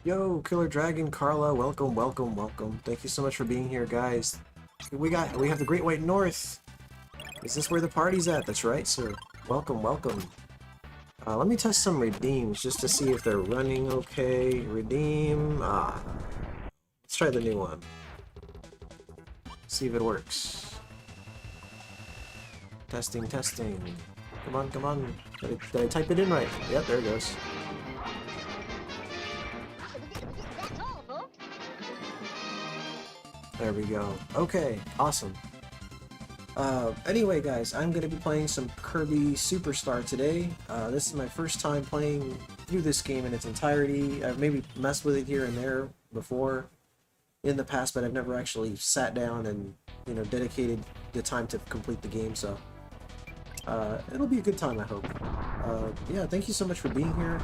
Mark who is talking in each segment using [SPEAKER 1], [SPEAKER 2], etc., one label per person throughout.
[SPEAKER 1] Yo, Killer Dragon, Carla, welcome, welcome, welcome. Thank you so much for being here, guys. We have the Great White North. Is this where the party's at? That's right, sir. Welcome, welcome. Let me test some redeems just to see if they're running okay. Redeem. Let's try the new one. See if it works. Testing, testing. Come on, come on. Did I type it in right? Yep, there it goes. There we go. Okay, awesome. Anyway, guys, I'm going to be playing some Kirby Superstar today. This is my first time playing through this game in its entirety. I've maybe messed with it here and there before in the past, but I've never actually sat down and, dedicated the time to complete the game, so it'll be a good time, I hope. Yeah, thank you so much for being here.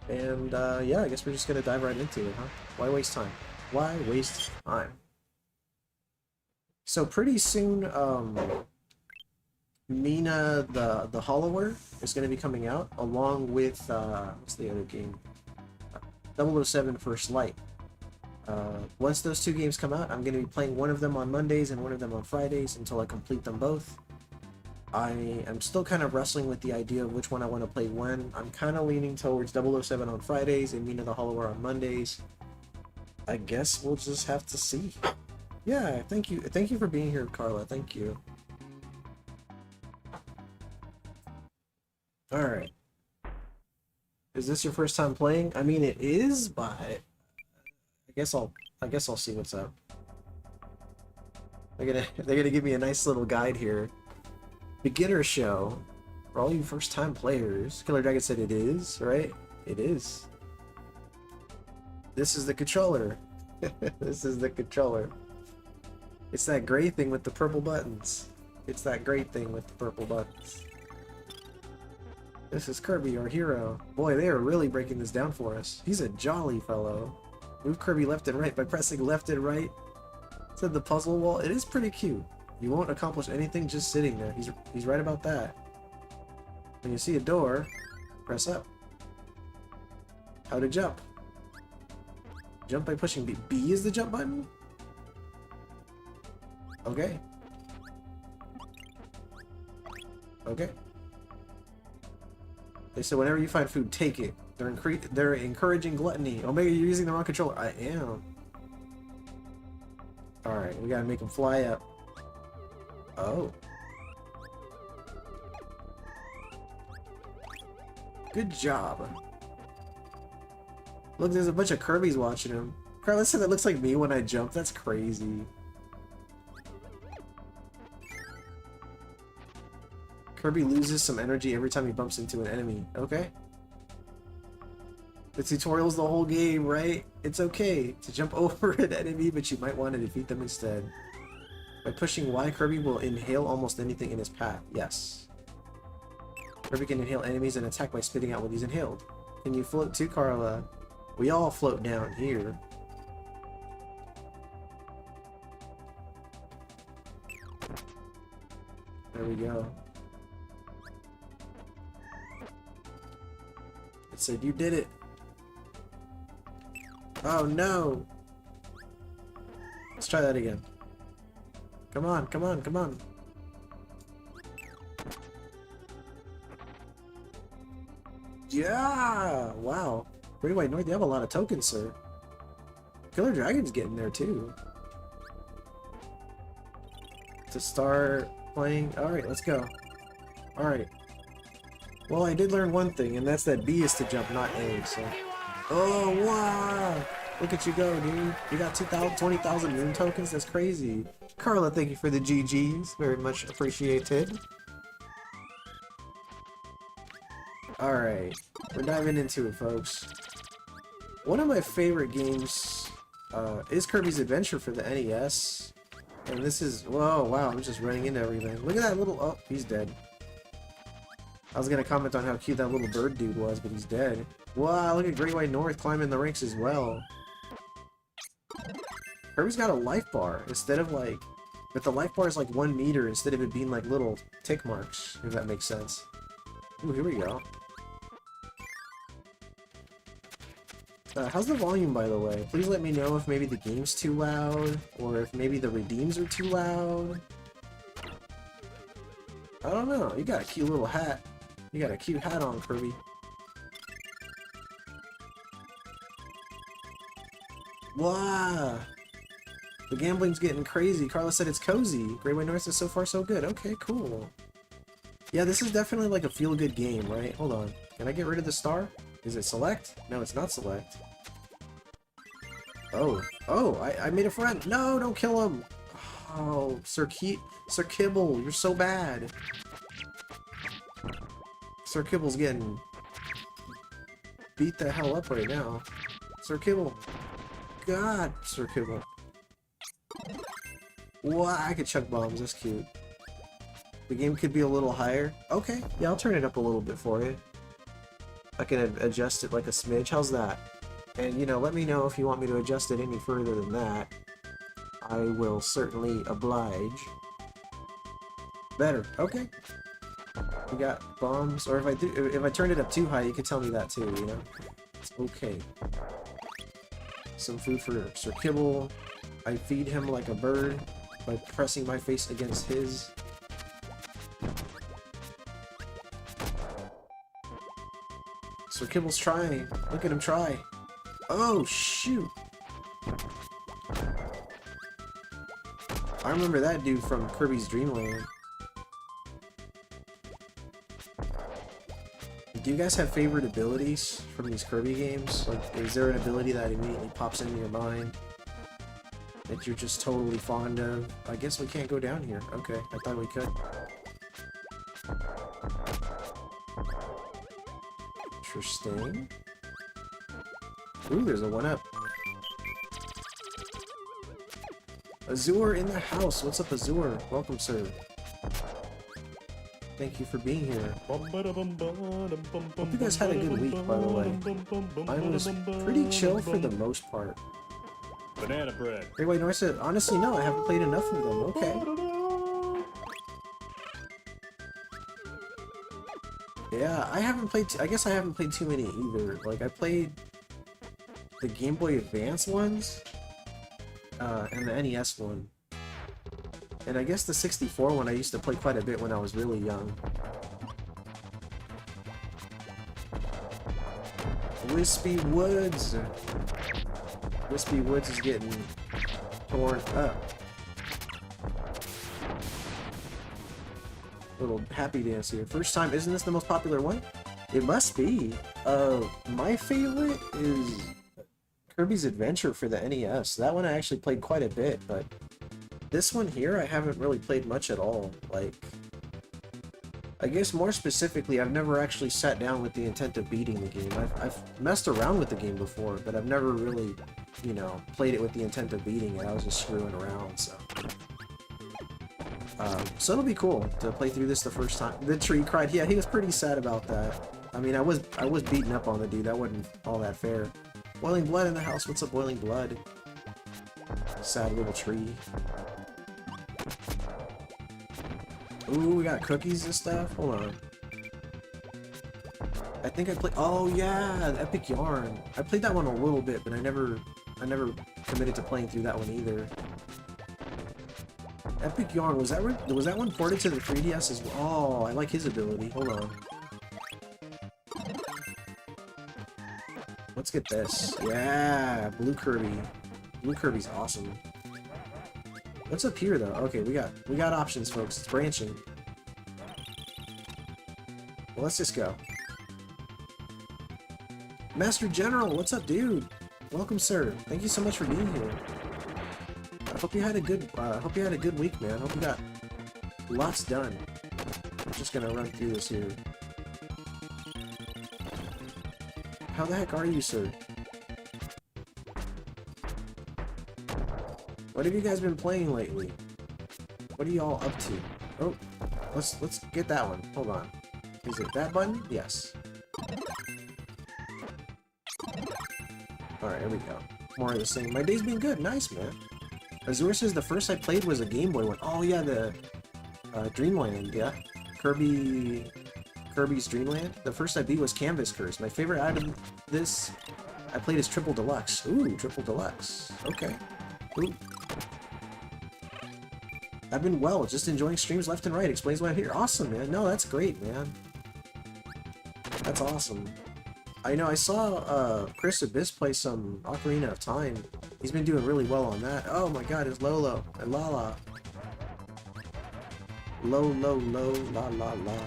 [SPEAKER 1] Yeah, I guess we're just gonna dive right into it, huh? Why waste time? Why waste time? So pretty soon, Mina the Hollower is gonna be coming out, along with what's the other game? 007 First Light. Once those two games come out, I'm gonna be playing one of them on Mondays and one of them on Fridays until I complete them both. I am still kind of wrestling with the idea of which one I want to play when. I'm kind of leaning towards 007 on Fridays and Mina the Hollower on Mondays. I guess we'll just have to see. Yeah, thank you. Thank you for being here, Carla. Thank you. Alright. Is this your first time playing? I mean, it is, but I guess I'll see what's up. They're gonna give me a nice little guide here. Beginner show for all you first-time players. Killer Dragon said it is, right? It is. This is the controller. This is the controller. It's that gray thing with the purple buttons. It's that gray thing with the purple buttons. This is Kirby, our hero. Boy, they are really breaking this down for us. He's a jolly fellow. Move Kirby left and right by pressing left and right. Said the puzzle wall. It is pretty cute. You won't accomplish anything just sitting there. He's right about that. When you see a door, press up. How to jump. Jump by pushing B. B is the jump button? Okay. Okay. They said whenever you find food, take it. They're encouraging gluttony. Oh, maybe you're using the wrong controller. I am. Alright, we gotta make them fly up. Oh. Good job. Look, there's a bunch of Kirby's watching him. Carlos said that looks like me when I jump. That's crazy. Kirby loses some energy every time he bumps into an enemy. Okay. The tutorial's the whole game, right? It's okay to jump over an enemy, but you might want to defeat them instead. By pushing Y, Kirby will inhale almost anything in his path. Yes. Kirby can inhale enemies and attack by spitting out what he's inhaled. Can you float too, Carla? We all float down here. There we go. It said you did it. Oh no! Let's try that again. Come on, come on, come on. Yeah! Wow. Great White North, you have a lot of tokens, sir. Killer Dragon's getting there too. To start playing. Alright, let's go. Alright. Well, I did learn one thing, and that's that B is to jump, not A, so. Oh, wow! Look at you go, dude. You got 20,000 moon tokens? That's crazy. Carla, thank you for the GGs. Very much appreciated. Alright. We're diving into it, folks. One of my favorite games is Kirby's Adventure for the NES. And this is... Whoa, wow, I'm just running into everything. Look at that little... Oh, he's dead. I was gonna comment on how cute that little bird dude was, but he's dead. Wow, look at Great White North climbing the ranks as well. Kirby's got a life bar instead of like... But the life bar is like 1 meter instead of it being like little tick marks, if that makes sense. Ooh, here we go. How's the volume, by the way? Please let me know if maybe the game's too loud, or if maybe the redeems are too loud. I don't know. You got a cute little hat. You got a cute hat on, Kirby. Wow! The gambling's getting crazy. Carla said it's cozy. Great White North is so far so good. Okay, cool. Yeah, this is definitely like a feel-good game, right? Hold on. Can I get rid of the star? Is it select? No, it's not select. Oh. Oh, I made a friend. No, don't kill him. Oh, Sir Kibble, you're so bad. Sir Kibble's getting beat the hell up right now. Sir Kibble. God, Sir Kibble. Wow, I could chuck bombs. That's cute. The game could be a little higher. Okay, yeah, I'll turn it up a little bit for you. I can adjust it like a smidge. How's that? And, you know, let me know if you want me to adjust it any further than that. I will certainly oblige. Better. Okay. We got bombs. Or if I turned it up too high, you could tell me that too, you know? It's okay. Some food for Sir Kibble. I feed him like a bird by pressing my face against his. Sir Kibble's trying. Look at him try. Oh, shoot. I remember that dude from Kirby's Dream Land. Do you guys have favorite abilities from these Kirby games? Like, is there an ability that immediately pops into your mind that you're just totally fond of? I guess we can't go down here. Okay, I thought we could. Interesting. Ooh, there's a 1-up. Azure in the house. What's up, Azure? Welcome, sir. Thank you for being here. Hope you guys had a good week, by the way. Mine was pretty chill for the most part.
[SPEAKER 2] Bananabread.
[SPEAKER 1] Great White North said, honestly, no, I haven't played enough of them. Okay. Yeah, I haven't played... I guess I haven't played too many either. Like, I played the Game Boy Advance ones, and the NES one. And I guess the 64 one I used to play quite a bit when I was really young. Wispy Woods! Wispy Woods is getting torn up. Little happy dance here. First time, isn't this the most popular one? It must be. My favorite is Kirby's Adventure for the NES. That one I actually played quite a bit, but this one here I haven't really played much at all. Like, I guess more specifically, I've never actually sat down with the intent of beating the game. I've messed around with the game before, but I've never really, you know, played it with the intent of beating it. I was just screwing around, so. So it'll be cool to play through this the first time. The tree cried. Yeah, he was pretty sad about that. I mean, I was beating up on the dude. That wasn't all that fair. Boiling Blood in the house. What's up, Boiling Blood? Sad little tree. Ooh, we got cookies and stuff. Hold on. I think I played. Oh yeah, Epic Yarn. I played that one a little bit, but I never committed to playing through that one either. Epic Yarn, was that one ported to the 3DS as well? Oh, I like his ability. Hold on. Let's get this. Yeah, Blue Kirby. Blue Kirby's awesome. What's up here though? Okay, we got options, folks. It's branching. Well, let's just go. Master General, what's up, dude? Welcome, sir. Thank you so much for being here. I hope you had a good week, man. Hope you got lots done. I'm just gonna run through this here. How the heck are you, sir? What have you guys been playing lately? What are y'all up to? Oh, let's get that one. Hold on. Is it that button? Yes. Alright, here we go. More of the same. My day's been good. Nice, man. Azure says the first I played was a Game Boy one. Oh yeah, the Dreamland, yeah. Kirby's Dreamland. The first I beat was Canvas Curse. My favorite out of this I played as Triple Deluxe. Ooh, Triple Deluxe. Okay. Ooh. I've been well, just enjoying streams left and right. Explains why I'm here. Awesome, man. No, that's great, man. That's awesome. I know, I saw Chris Abyss play some Ocarina of Time. He's been doing really well on that. Oh my god, it's Lolo and Lala. Low, low, low, la, la, la.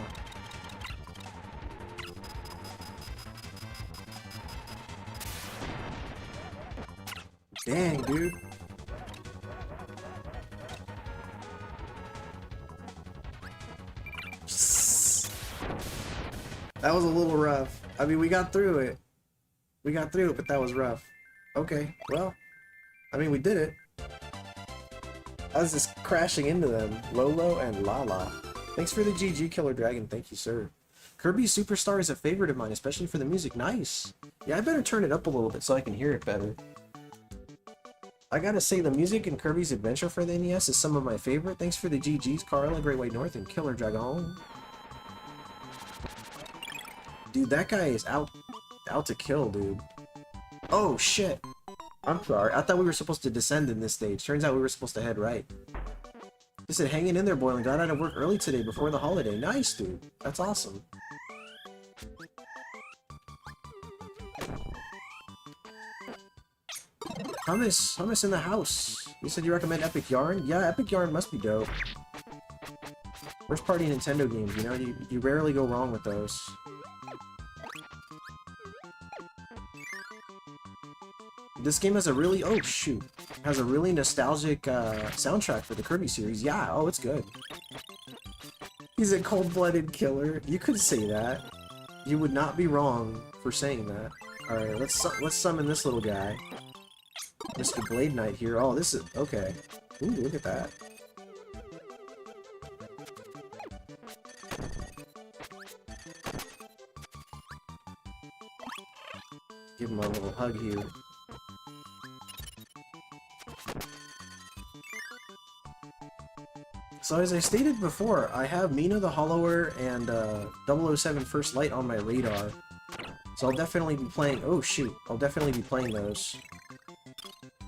[SPEAKER 1] Dang, dude. That was a little rough. I mean, we got through it. We got through it, but that was rough. Okay, well, I mean, we did it. I was just crashing into them. Lolo and Lala. Thanks for the GG, Killer Dragon. Thank you, sir. Kirby Superstar is a favorite of mine, especially for the music. Nice. Yeah, I better turn it up a little bit so I can hear it better. I gotta say, the music in Kirby's Adventure for the NES is some of my favorite. Thanks for the GGs, Carla, Great White North, and Killer Dragon. Dude, that guy is out to kill, dude. Oh, shit. I'm sorry. I thought we were supposed to descend in this stage. Turns out we were supposed to head right. He said, hanging in there, Boiling. Got out of work early today before the holiday. Nice, dude. That's awesome. Hummus in the house. You said you recommend Epic Yarn? Yeah, Epic Yarn must be dope. First party Nintendo games, you know? You rarely go wrong with those. This game has a really, oh shoot, has a really nostalgic soundtrack for the Kirby series. Yeah, oh, it's good. He's a cold-blooded killer. You could say that. You would not be wrong for saying that. Alright, let's summon this little guy. Mr. Blade Knight here. Oh, this is, okay. Ooh, look at that. Give him a little hug here. So as I stated before, I have Mina the Hollower and 007 First Light on my radar. So I'll definitely be playing, oh shoot, I'll definitely be playing those.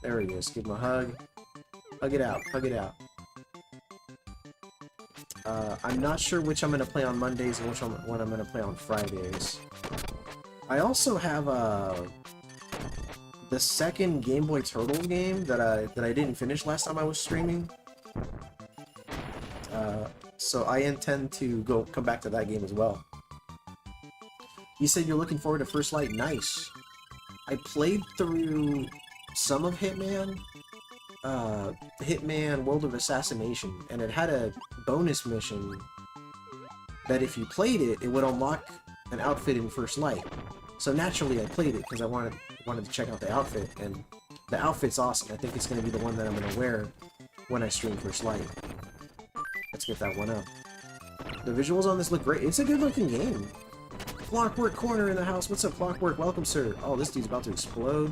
[SPEAKER 1] There he is, give him a hug. Hug it out, hug it out. I'm not sure which I'm going to play on Mondays and which one I'm going to play on Fridays. I also have the second Game Boy Turtles game that I didn't finish last time I was streaming. So I intend to come back to that game as well. You said you're looking forward to First Light. Nice. I played through some of Hitman, Hitman World of Assassination, and it had a bonus mission that if you played it, it would unlock an outfit in First Light. So naturally I played it because I wanted to check out the outfit, and the outfit's awesome. I think it's going to be the one that I'm going to wear when I stream First Light. Let's get that one up. The visuals on this look great. It's a good looking game. Clockwork Corner in the house. What's up, Clockwork? Welcome, sir. Oh, this dude's about to explode.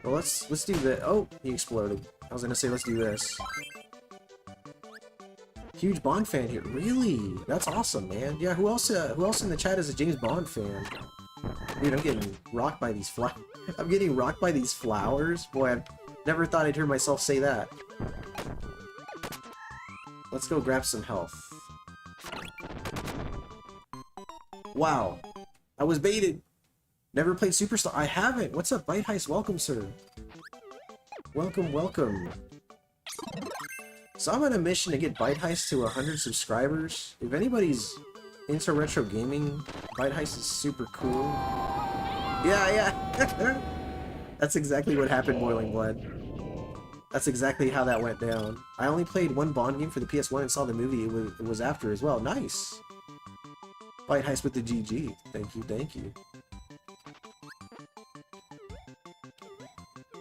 [SPEAKER 1] Well, let's do that. Oh, he exploded. I was gonna say let's do this. Huge Bond fan here. Really? That's awesome, man. Yeah, who else in the chat is a James Bond fan? Dude, I'm getting rocked by these I'm getting rocked by these flowers. Boy, I never thought I'd hear myself say that. Let's go grab some health. Wow. I was baited. Never played Superstar. I haven't. What's up, Bite Heist? Welcome, sir. Welcome, welcome. So I'm on a mission to get Bite Heist to 100 subscribers. If anybody's into retro gaming, Bite Heist is super cool. Yeah. That's exactly what happened, Boiling Blood. That's exactly how that went down. I only played one Bond game for the PS1 and saw the movie it was after as well. Nice! Bite Heist with the GG. Thank you, thank you.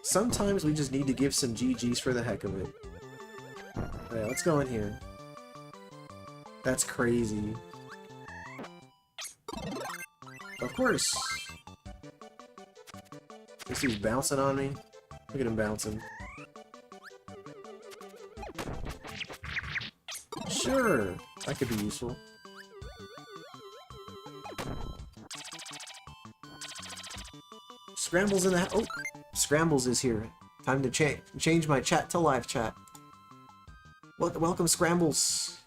[SPEAKER 1] Sometimes we just need to give some GGs for the heck of it. Alright, let's go in here. That's crazy. Of course! This dude's bouncing on me. Look at him bouncing. Sure, that could be useful. Scrambles in the oh, Scrambles is here. Time to change my chat to live chat. Welcome, Scrambles.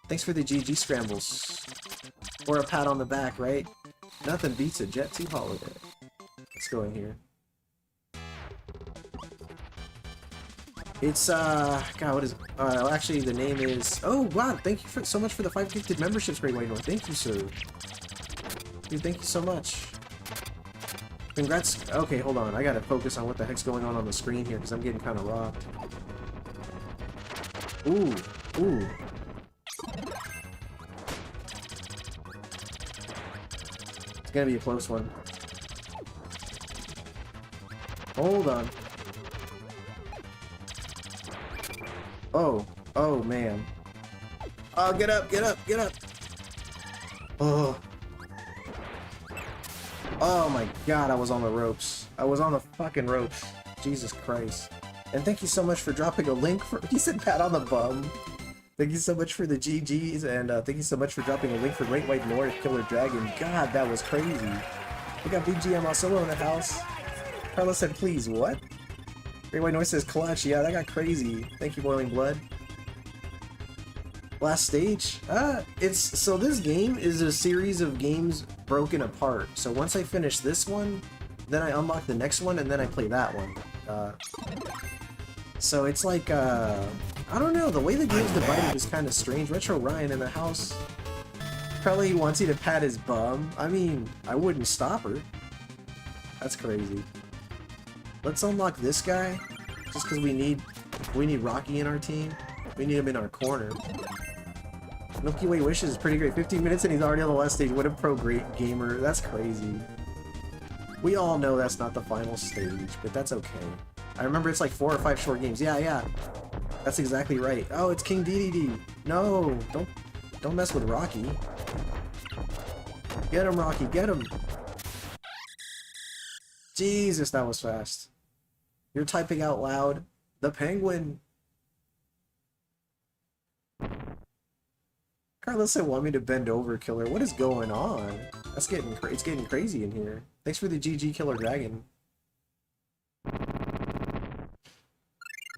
[SPEAKER 1] Thanks for the GG, Scrambles. Or a pat on the back, right? Nothing beats a Jet 2 holiday. Let's go in here. It's, God, what is it? Actually, the name is... Oh, wow, thank you so much for the 5 gifted memberships, Great White North. Thank you, sir. Dude, thank you so much. Congrats. Okay, hold on. I gotta focus on what the heck's going on the screen here, because I'm getting kind of rocked. Ooh, ooh. It's gonna be a close one. Hold on. Oh, oh man. Oh, get up, get up, get up. Oh. Oh my god, I was on the ropes. I was on the fucking ropes. Jesus Christ. And thank you so much for dropping a link for... He said pat on the bum. Thank you so much for the GGs, and thank you so much for dropping a link for Great White North Killer Dragon. God, that was crazy. We got BGM Solo in the house. Carlos said, please, what? Great White North says clutch. Yeah, that got crazy. Thank you, Boiling Blood. Last stage? So this game is a series of games broken apart. So once I finish this one, then I unlock the next one, and then I play that one. So it's like, I don't know, the way the game's divided is kind of strange. Retro Ryan in the house. Probably wants you to pat his bum. I mean, I wouldn't stop her. That's crazy. Let's unlock this guy, just because we need Rocky in our team. We need him in our corner. Milky Way Wishes is pretty great. 15 minutes and he's already on the last stage. What a great gamer. That's crazy. We all know that's not the final stage, but that's okay. I remember it's like 4 or 5 short games. Yeah, yeah. That's exactly right. Oh, it's King DDD. No, don't mess with Rocky. Get him, Rocky, get him. Jesus, that was fast. You're typing out loud. The penguin. Carlos said, want me to bend over, killer. What is going on? That's it's getting crazy in here. Thanks for the GG, Killer Dragon.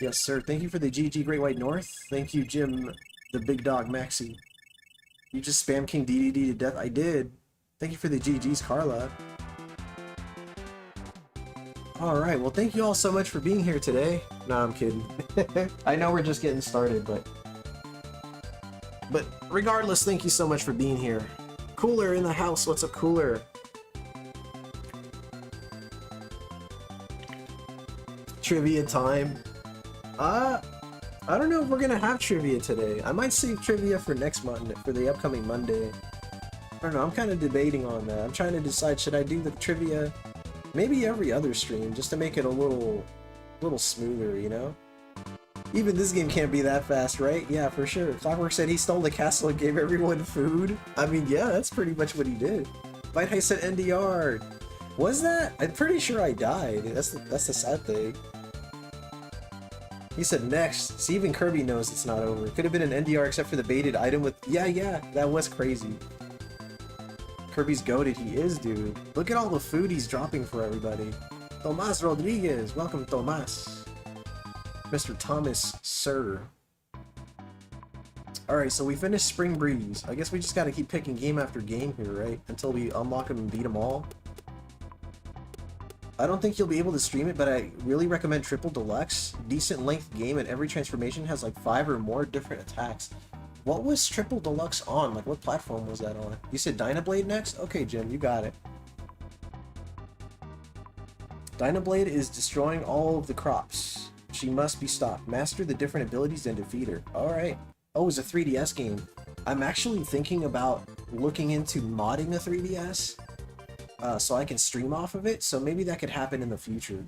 [SPEAKER 1] Yes, sir. Thank you for the GG, Great White North. Thank you, Jim, the Big Dog Maxi. You just spam King DDD to death. I did. Thank you for the GGs, Carla. Alright, well thank you all so much for being here today. Nah, I'm kidding. I know we're just getting started, but regardless, thank you so much for being here. Cooler in the house. What's up, Cooler? Trivia time. I don't know if we're gonna have trivia today. I might save trivia for next Monday, for the upcoming Monday. I don't know, I'm kind of debating on that. I'm trying to decide, should I do the trivia maybe every other stream, just to make it a little smoother, you know? Even this game can't be that fast, right? Yeah, for sure. Clockwork said he stole the castle and gave everyone food. I mean, yeah, that's pretty much what he did. Bite Heist said NDR. Was that? I'm pretty sure I died. That's the sad thing. He said next. See, even Kirby knows it's not over. It could have been an NDR except for the baited item with... Yeah, that was crazy. Kirby's goated. He is, dude. Look at all the food he's dropping for everybody. Tomas Rodriguez. Welcome, Tomas. Mr. Thomas, sir. Alright, so we finished Spring Breeze. I guess we just gotta keep picking game after game here, right? Until we unlock them and beat them all. I don't think you'll be able to stream it, but I really recommend Triple Deluxe. Decent length game, and every transformation has like 5 or more different attacks. What was Triple Deluxe on? Like, what platform was that on? You said Dynablade next? Okay, Jim, you got it. Dynablade is destroying all of the crops. She must be stopped. Master the different abilities and defeat her. Alright. Oh, it's a 3DS game. I'm actually thinking about looking into modding a 3DS. So I can stream off of it, so maybe that could happen in the future.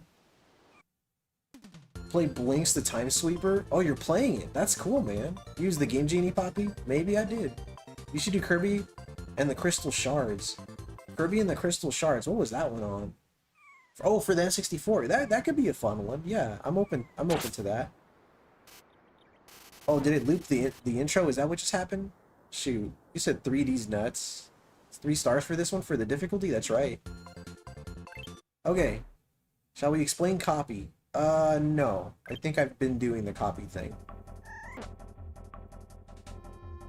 [SPEAKER 1] Play Blinks the Time Sweeper? Oh, you're playing it. That's cool, man. Use the Game Genie, Poppy? Maybe I did. You should do Kirby and the Crystal Shards. Kirby and the Crystal Shards. What was that one on? Oh, for the N64. That could be a fun one. Yeah, I'm open to that. Oh, did it loop the intro? Is that what just happened? Shoot. You said 3D's nuts. 3 stars for this one for the difficulty? That's right. Okay. Shall we explain copy? No. I think I've been doing the copy thing.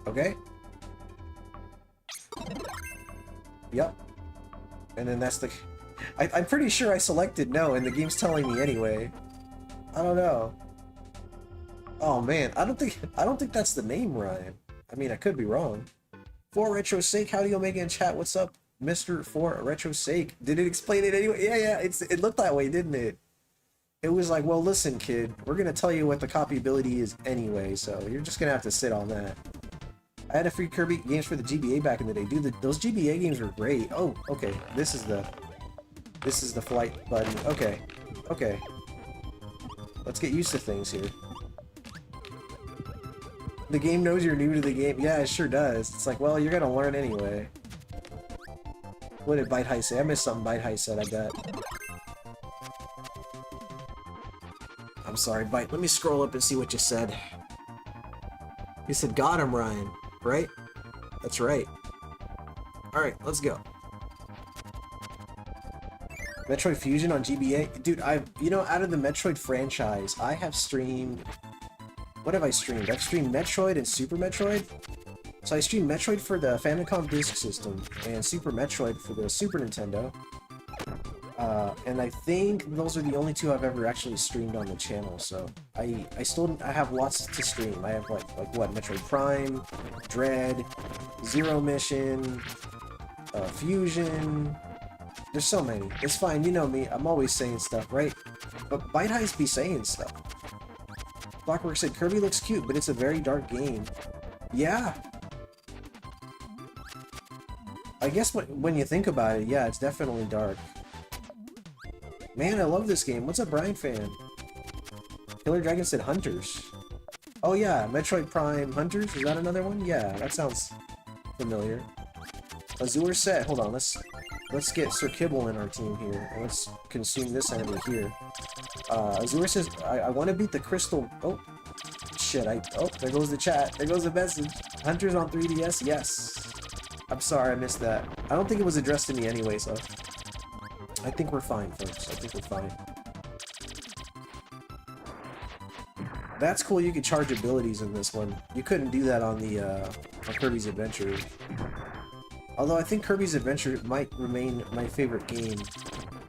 [SPEAKER 1] Okay? Yep. And then that's the... I'm pretty sure I selected no, and the game's telling me anyway. I don't know. Oh man, I don't think that's the name, Ryan. I mean, I could be wrong. For retro sake, how do you make it in chat? What's up, Mr. For retro sake? Did it explain it anyway? Yeah, it looked that way, didn't it? It was like, well, listen, kid, we're gonna tell you what the copy ability is anyway, so you're just gonna have to sit on that. I had a free Kirby games for the GBA back in the day. Dude, those GBA games were great. Oh, okay. This is the flight button. Okay. Okay. Let's get used to things here. The game knows you're new to the game. Yeah, it sure does. It's like, well, you're gonna learn anyway. What did Bite High say? I missed something Bite High said, I bet. I'm sorry, Bite. Let me scroll up and see what you said. You said, got him, Ryan. Right? That's right. Alright, let's go. Metroid Fusion on GBA? Dude, you know, out of the Metroid franchise, I have streamed... What have I streamed? I've streamed Metroid and Super Metroid. So I streamed Metroid for the Famicom Disk System, and Super Metroid for the Super Nintendo. And I think those are the only two I've ever actually streamed on the channel, so I have lots to stream. I have like what, Metroid Prime, Dread, Zero Mission, Fusion. There's so many. It's fine, you know me, I'm always saying stuff, right? But Bite Highs be saying stuff. Clockwork said, Kirby looks cute, but it's a very dark game. Yeah. I guess when you think about it, yeah, it's definitely dark. Man, I love this game. What's up, Brian fan? Killer Dragon said Hunters. Oh yeah, Metroid Prime Hunters? Is that another one? Yeah, that sounds familiar. Azure set. Hold on, let's get Sir Kibble in our team here. And let's consume this enemy here. Azure says, I want to beat the crystal... Oh, shit. Oh, there goes the chat. There goes the message. Hunters on 3DS? Yes. I'm sorry, I missed that. I don't think it was addressed to me anyway, so... I think we're fine, folks. I think we're fine. That's cool, you can charge abilities in this one. You couldn't do that on the, on Kirby's Adventure. Although I think Kirby's Adventure might remain my favorite game,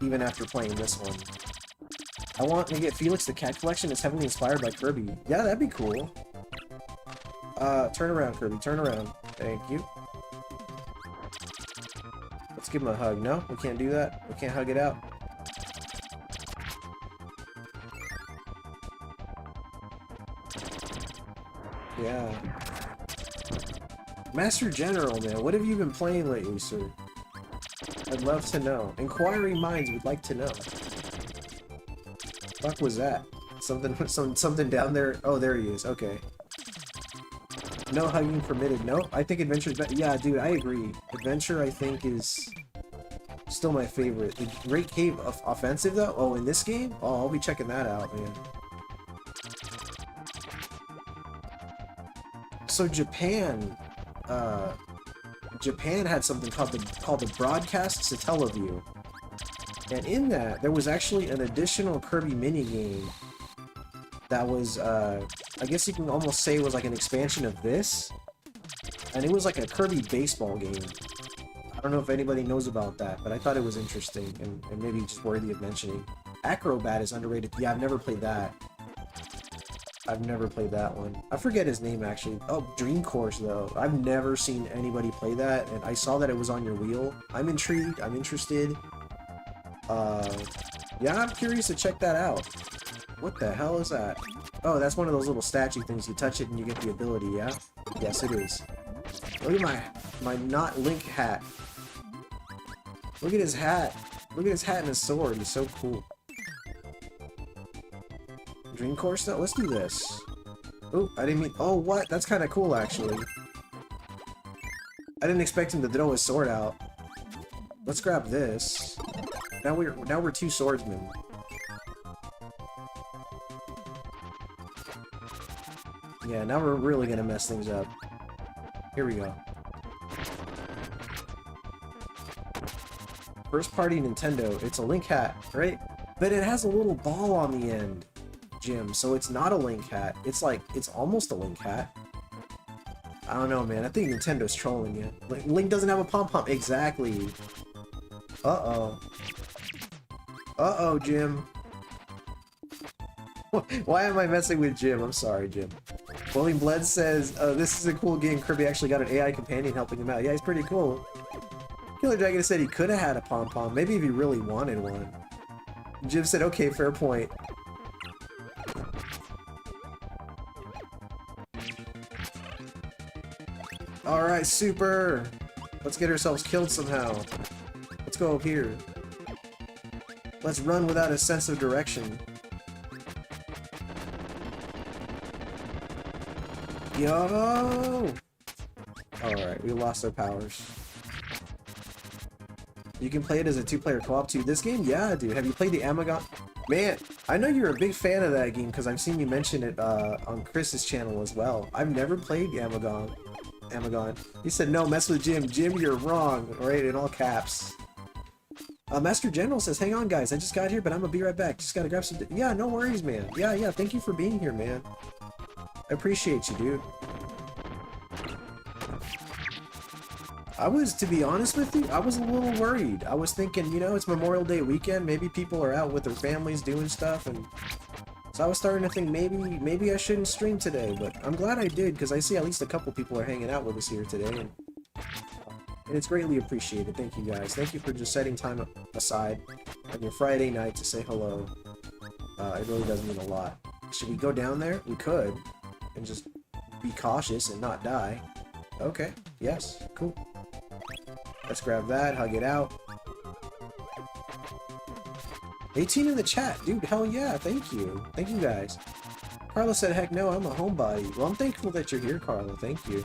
[SPEAKER 1] even after playing this one. I want to get Felix the Cat Collection. It's heavily inspired by Kirby. Yeah, that'd be cool. Turn around, Kirby. Turn around. Thank you. Let's give him a hug. No? We can't do that? We can't hug it out? Yeah. Master General, man. What have you been playing lately, sir? I'd love to know. Inquiring minds would like to know. Fuck was that? Something down there? Oh, there he is. Okay. No hugging permitted. No, I think Adventure's better. Yeah, dude, I agree. Adventure, I think, is still my favorite. The Great Cave Offensive, though? Oh, in this game? Oh, I'll be checking that out, man. So Japan had something called the Broadcast Satellaview. And in that, there was actually an additional Kirby minigame that was, I guess you can almost say it was like an expansion of this. And it was like a Kirby baseball game. I don't know if anybody knows about that, but I thought it was interesting and maybe just worthy of mentioning. Acrobat is underrated. Yeah, I've never played that. I've never played that one. I forget his name, actually. Oh, Dream Course, though. I've never seen anybody play that, and I saw that it was on your wheel. I'm intrigued. I'm interested. Yeah, I'm curious to check that out. What the hell is that? Oh, that's one of those little statue things. You touch it and you get the ability, yeah? Yes, it is. Look at my not Link hat. Look at his hat. Look at his hat and his sword. He's so cool. Dream Course, though? Let's do this. Oh, I didn't mean... Oh, what? That's kind of cool, actually. I didn't expect him to throw his sword out. Let's grab this. Now we're two swordsmen. Yeah, now we're really gonna mess things up. Here we go. First party Nintendo. It's a Link hat, right? But it has a little ball on the end, Jim. So it's not a Link hat. It's like, it's almost a Link hat. I don't know, man. I think Nintendo's trolling you. Link doesn't have a pom-pom. Exactly. Uh-oh. Uh-oh, Jim. Why am I messing with Jim? I'm sorry, Jim. William Bled says, this is a cool game. Kirby actually got an AI companion helping him out. Yeah, he's pretty cool. Killer Dragon said he could have had a pom-pom. Maybe if he really wanted one. Jim said, okay, fair point. Alright, super! Let's get ourselves killed somehow. Let's go up here. Let's run without a sense of direction. Yo! Alright, we lost our powers. You can play it as a two-player co-op too. This game? Yeah, dude. Have you played the Amagon? Man, I know you're a big fan of that game because I've seen you mention it on Chris's channel as well. I've never played Amagon. He said, no, mess with Jim. Jim, you're wrong. Right, in all caps. Master General says, hang on, guys. I just got here, but I'm gonna be right back. Just gotta grab some... Yeah, no worries, man. Yeah. Thank you for being here, man. I appreciate you, dude. To be honest with you, I was a little worried. I was thinking, you know, it's Memorial Day weekend. Maybe people are out with their families doing stuff, and so I was starting to think maybe I shouldn't stream today. But I'm glad I did because I see at least a couple people are hanging out with us here today, and it's greatly appreciated. Thank you guys. Thank you for just setting time aside on your Friday night to say hello. It really does mean a lot. Should we go down there? We could, and just be cautious and not die. Okay. Yes. Cool. Let's grab that, hug it out. 18 in the chat, dude, hell yeah, thank you. Thank you guys. Carla said, heck no, I'm a homebody. Well, I'm thankful that you're here, Carla, thank you.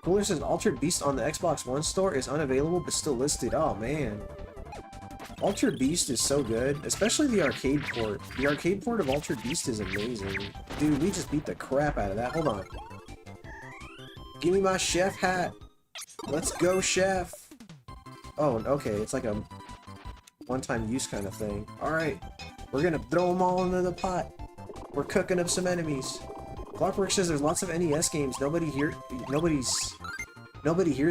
[SPEAKER 1] Cooler says, Altered Beast on the Xbox One store is unavailable but still listed. Oh, man. Altered Beast is so good, especially the arcade port. The arcade port of Altered Beast is amazing. Dude, we just beat the crap out of that. Hold on. Give me my chef hat. Let's go, chef. Oh, okay, it's like a one-time use kind of thing. Alright, we're gonna throw them all into the pot. We're cooking up some enemies. Clockwork says there's lots of NES games nobody hears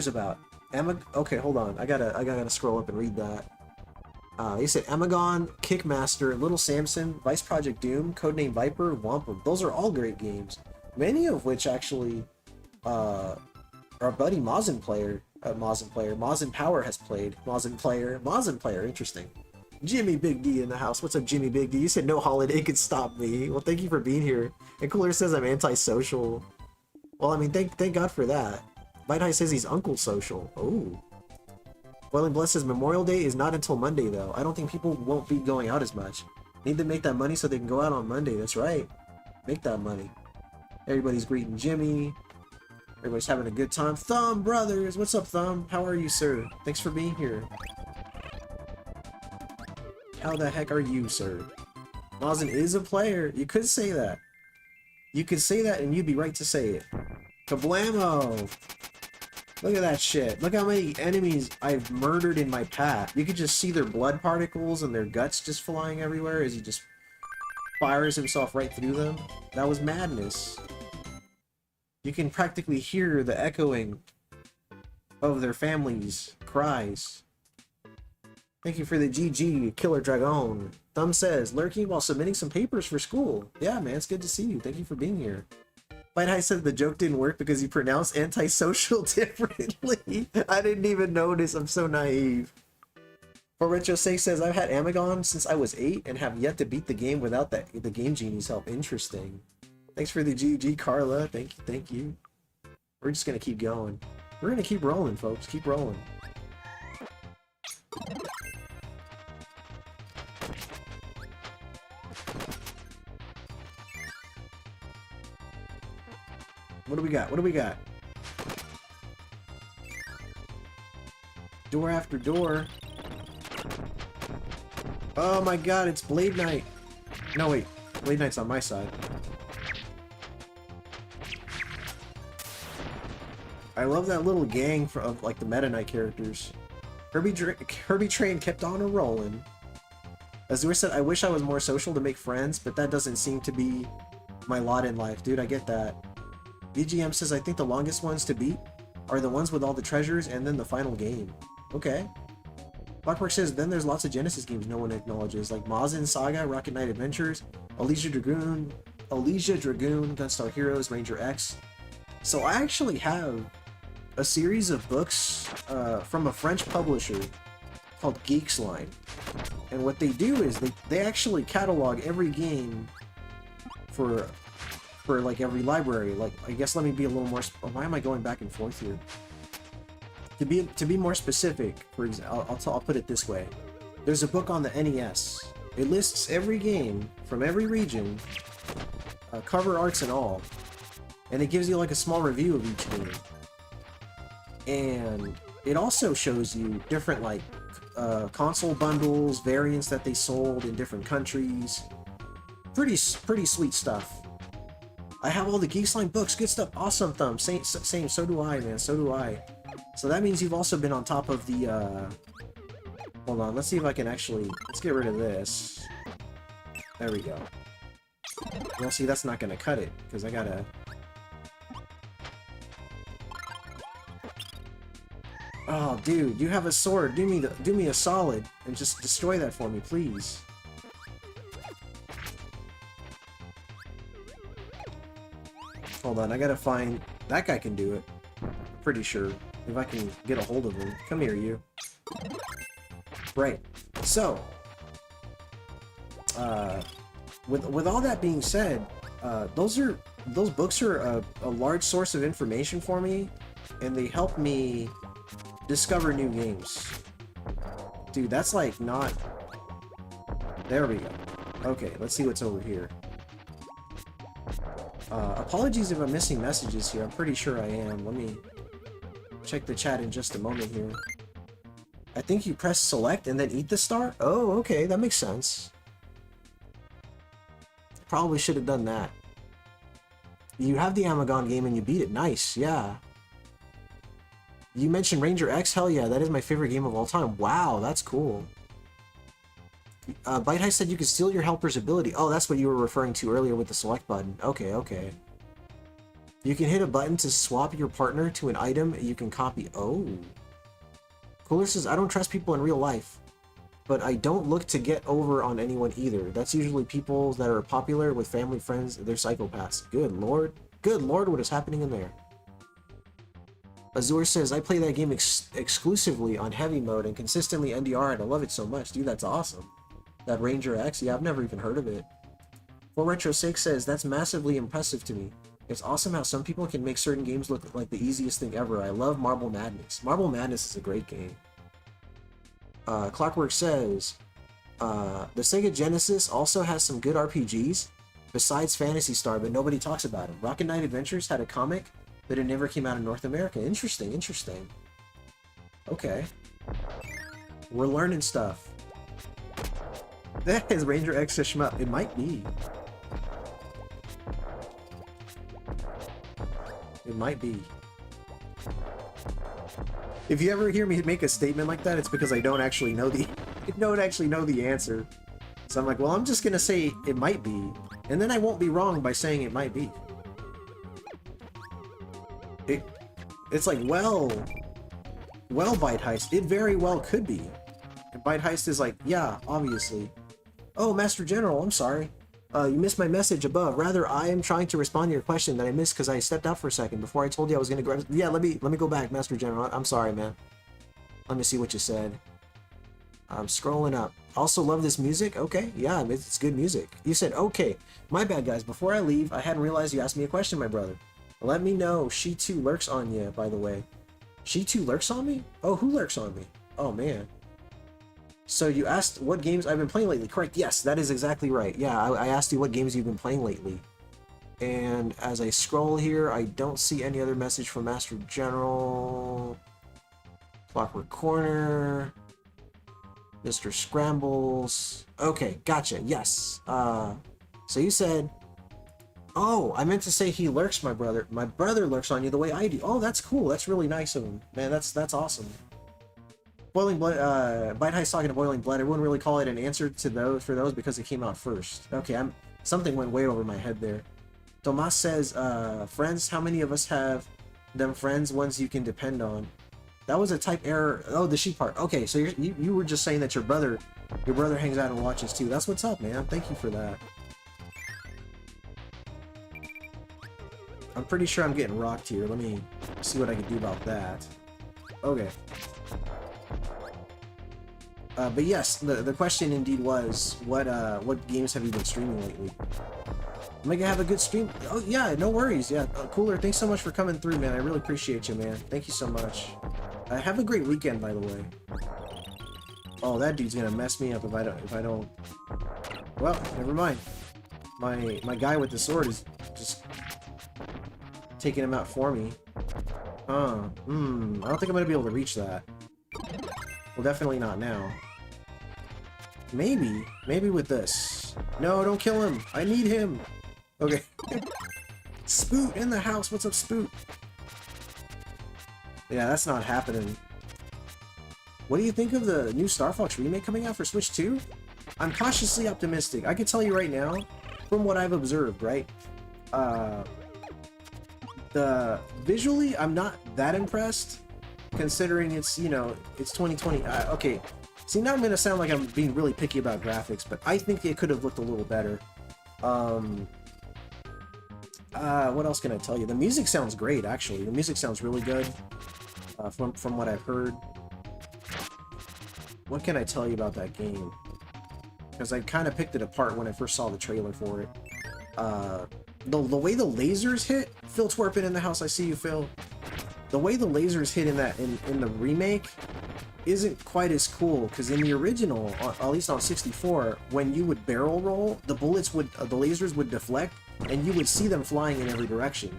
[SPEAKER 1] about. Okay, hold on. I gotta scroll up and read that. They said Amagon, Kickmaster, Little Samson, Vice Project Doom, Codename Viper, Wampum. Those are all great games. Many of which actually our buddy Mozen Power has played. Mozen Player, interesting. Jimmy Big D in the house. What's up, Jimmy Big D? You said no holiday could stop me. Well, thank you for being here. And Cooler says I'm antisocial. Well, I mean, thank God for that. Bite High says he's Uncle Social. Oh. Boiling Bless says Memorial Day is not until Monday, though. I don't think people won't be going out as much. Need to make that money so they can go out on Monday. That's right. Make that money. Everybody's greeting Jimmy. Everybody's having a good time. Thumb Brothers! What's up, Thumb? How are you, sir? Thanks for being here. How the heck are you, sir? Mozen is a player. You could say that. You could say that and you'd be right to say it. Kablamo! Look at that shit. Look how many enemies I've murdered in my path. You could just see their blood particles and their guts just flying everywhere as he just fires himself right through them. That was madness. You can practically hear the echoing of their families' cries. Thank you for the GG, Killer Dragon. Thumb says, lurking while submitting some papers for school. Yeah, man, it's good to see you. Thank you for being here. Bite High said the joke didn't work because you pronounced antisocial differently. I didn't even notice. I'm so naive. For Retro 6 says, I've had Amagon since I was 8 and have yet to beat the game without the Game Genie's help. Interesting. Thanks for the GG, Carla. Thank you. We're just gonna keep going. We're gonna keep rolling, folks. Keep rolling. What do we got? What do we got? Door after door. Oh my god, it's Blade Knight. No, wait. Blade Knight's on my side. I love that little gang of like the Meta Knight characters. Kirby train kept on a rolling. Azure said, I wish I was more social to make friends, but that doesn't seem to be my lot in life. Dude, I get that. BGM says, I think the longest ones to beat are the ones with all the treasures and then the final game. Okay. Clockwork says, then there's lots of Genesis games no one acknowledges, like Mazin Saga, Rocket Knight Adventures, Elysia Dragoon, Gunstar Heroes, Ranger X. So I actually have a series of books from a French publisher called Geeksline. And what they do is they actually catalog every game for like every library. Like, I guess let me be a little more, why am I going back and forth here? To be more specific, for example, I'll put it this way. There's a book on the NES. It lists every game from every region, cover arts and all, and it gives you like a small review of each game. And it also shows you different like console bundles, variants that they sold in different countries. Pretty sweet stuff. I have all the Geeksline books, good stuff, awesome thumb. Same, so do I, man, so do I. So that means you've also been on top of the, hold on, let's see if I can actually, let's get rid of this. There we go. Well, see, that's not gonna cut it, because I gotta... Oh, dude, you have a sword. Do me a solid and just destroy that for me, please. Hold on, I gotta find... That guy can do it. I'm pretty sure. If I can get a hold of him. Come here, you. Right. So, with all that being said, those books are a large source of information for me, and they help me discover new games. Dude, that's like not... There we go. Okay, let's see what's over here. Apologies if I'm missing messages here. I'm pretty sure I am. Let me check the chat in just a moment here. I think you press select and then eat the star? Oh, okay, that makes sense. Probably should have done that. You have the Amagon game and you beat it. Nice, yeah. You mentioned Ranger X? Hell yeah, that is my favorite game of all time. Wow, that's cool. Bite Heist said you could steal your helper's ability. Oh, that's what you were referring to earlier with the select button. Okay, okay. You can hit a button to swap your partner to an item you can copy. Oh. Cooler says, I don't trust people in real life, but I don't look to get over on anyone either. That's usually people that are popular with family, friends, they're psychopaths. Good lord. Good lord, what is happening in there? Azure says, I play that game exclusively on heavy mode and consistently NDR it. I love it so much. Dude, that's awesome. That Ranger X? Yeah, I've never even heard of it. 4Retro6 says, that's massively impressive to me. It's awesome how some people can make certain games look like the easiest thing ever. I love Marble Madness. Marble Madness is a great game. Clockwork says, the Sega Genesis also has some good RPGs besides Phantasy Star, but nobody talks about them. Rocket Knight Adventures had a comic, but it never came out in North America. Interesting, interesting. Okay. We're learning stuff. That is Ranger X shmup. It might be. It might be. If you ever hear me make a statement like that, it's because I don't actually know the answer. So I'm like, well, I'm just gonna say it might be, and then I won't be wrong by saying it might be. It's like, well, Bite Heist, it very well could be. And Bite Heist is like, yeah, obviously. Oh, Master General, I'm sorry. You missed my message above. Rather, I am trying to respond to your question that I missed because I stepped out for a second before I told you I was going to go. Yeah, let me go back, Master General. I'm sorry, man. Let me see what you said. I'm scrolling up. Also love this music. Okay, yeah, it's good music. You said, okay. My bad, guys. Before I leave, I hadn't realized you asked me a question, my brother. Let me know. She too lurks on you, by the way. She too lurks on me? Oh, who lurks on me? Oh, man. So you asked what games I've been playing lately. Correct. Yes, that is exactly right. Yeah, I asked you what games you've been playing lately. And as I scroll here, I don't see any other message from Master General. Clockwork Corner. Mr. Scrambles. Okay, gotcha. Yes. So you said... Oh, I meant to say he lurks, my brother. My brother lurks on you the way I do. Oh, that's cool. That's really nice of him. Man, that's awesome. Boiling Blood, Bite Heist talking to Boiling Blood. I wouldn't really call it an answer to those because it came out first. Okay, something went way over my head there. Tomas says, friends, how many of us have them friends, ones you can depend on? That was a type error. Oh, the sheep part. Okay, so you were just saying that your brother hangs out and watches too. That's what's up, man. Thank you for that. I'm pretty sure I'm getting rocked here. Let me see what I can do about that. Okay. But yes, the question indeed was, what games have you been streaming lately? Am I gonna have a good stream? Oh yeah, no worries. Yeah, Cooler, thanks so much for coming through, man. I really appreciate you, man. Thank you so much. Have a great weekend, by the way. Oh, that dude's gonna mess me up if I don't. Well, never mind. My guy with the sword is just taking him out for me. I don't think I'm gonna be able to reach that. Well, definitely not now. Maybe with this. No, don't kill him. I need him. Okay. Spoot in the house. What's up, Spoot? Yeah, that's not happening. What do you think of the new Star Fox remake coming out for Switch 2? I'm cautiously optimistic. I can tell you right now, from what I've observed, right? Visually, I'm not that impressed, considering it's, you know, it's 2020. Okay, see, now I'm gonna sound like I'm being really picky about graphics, but I think it could have looked a little better. What else can I tell you? The music sounds great, actually. The music sounds really good, from what I've heard. What can I tell you about that game? Because I kind of picked it apart when I first saw the trailer for it. The way the lasers hit, Phil Twerpin in the house, I see you, Phil. The way the lasers hit in the remake isn't quite as cool, because in the original, at least on 64, when you would barrel roll, the lasers would deflect, and you would see them flying in every direction.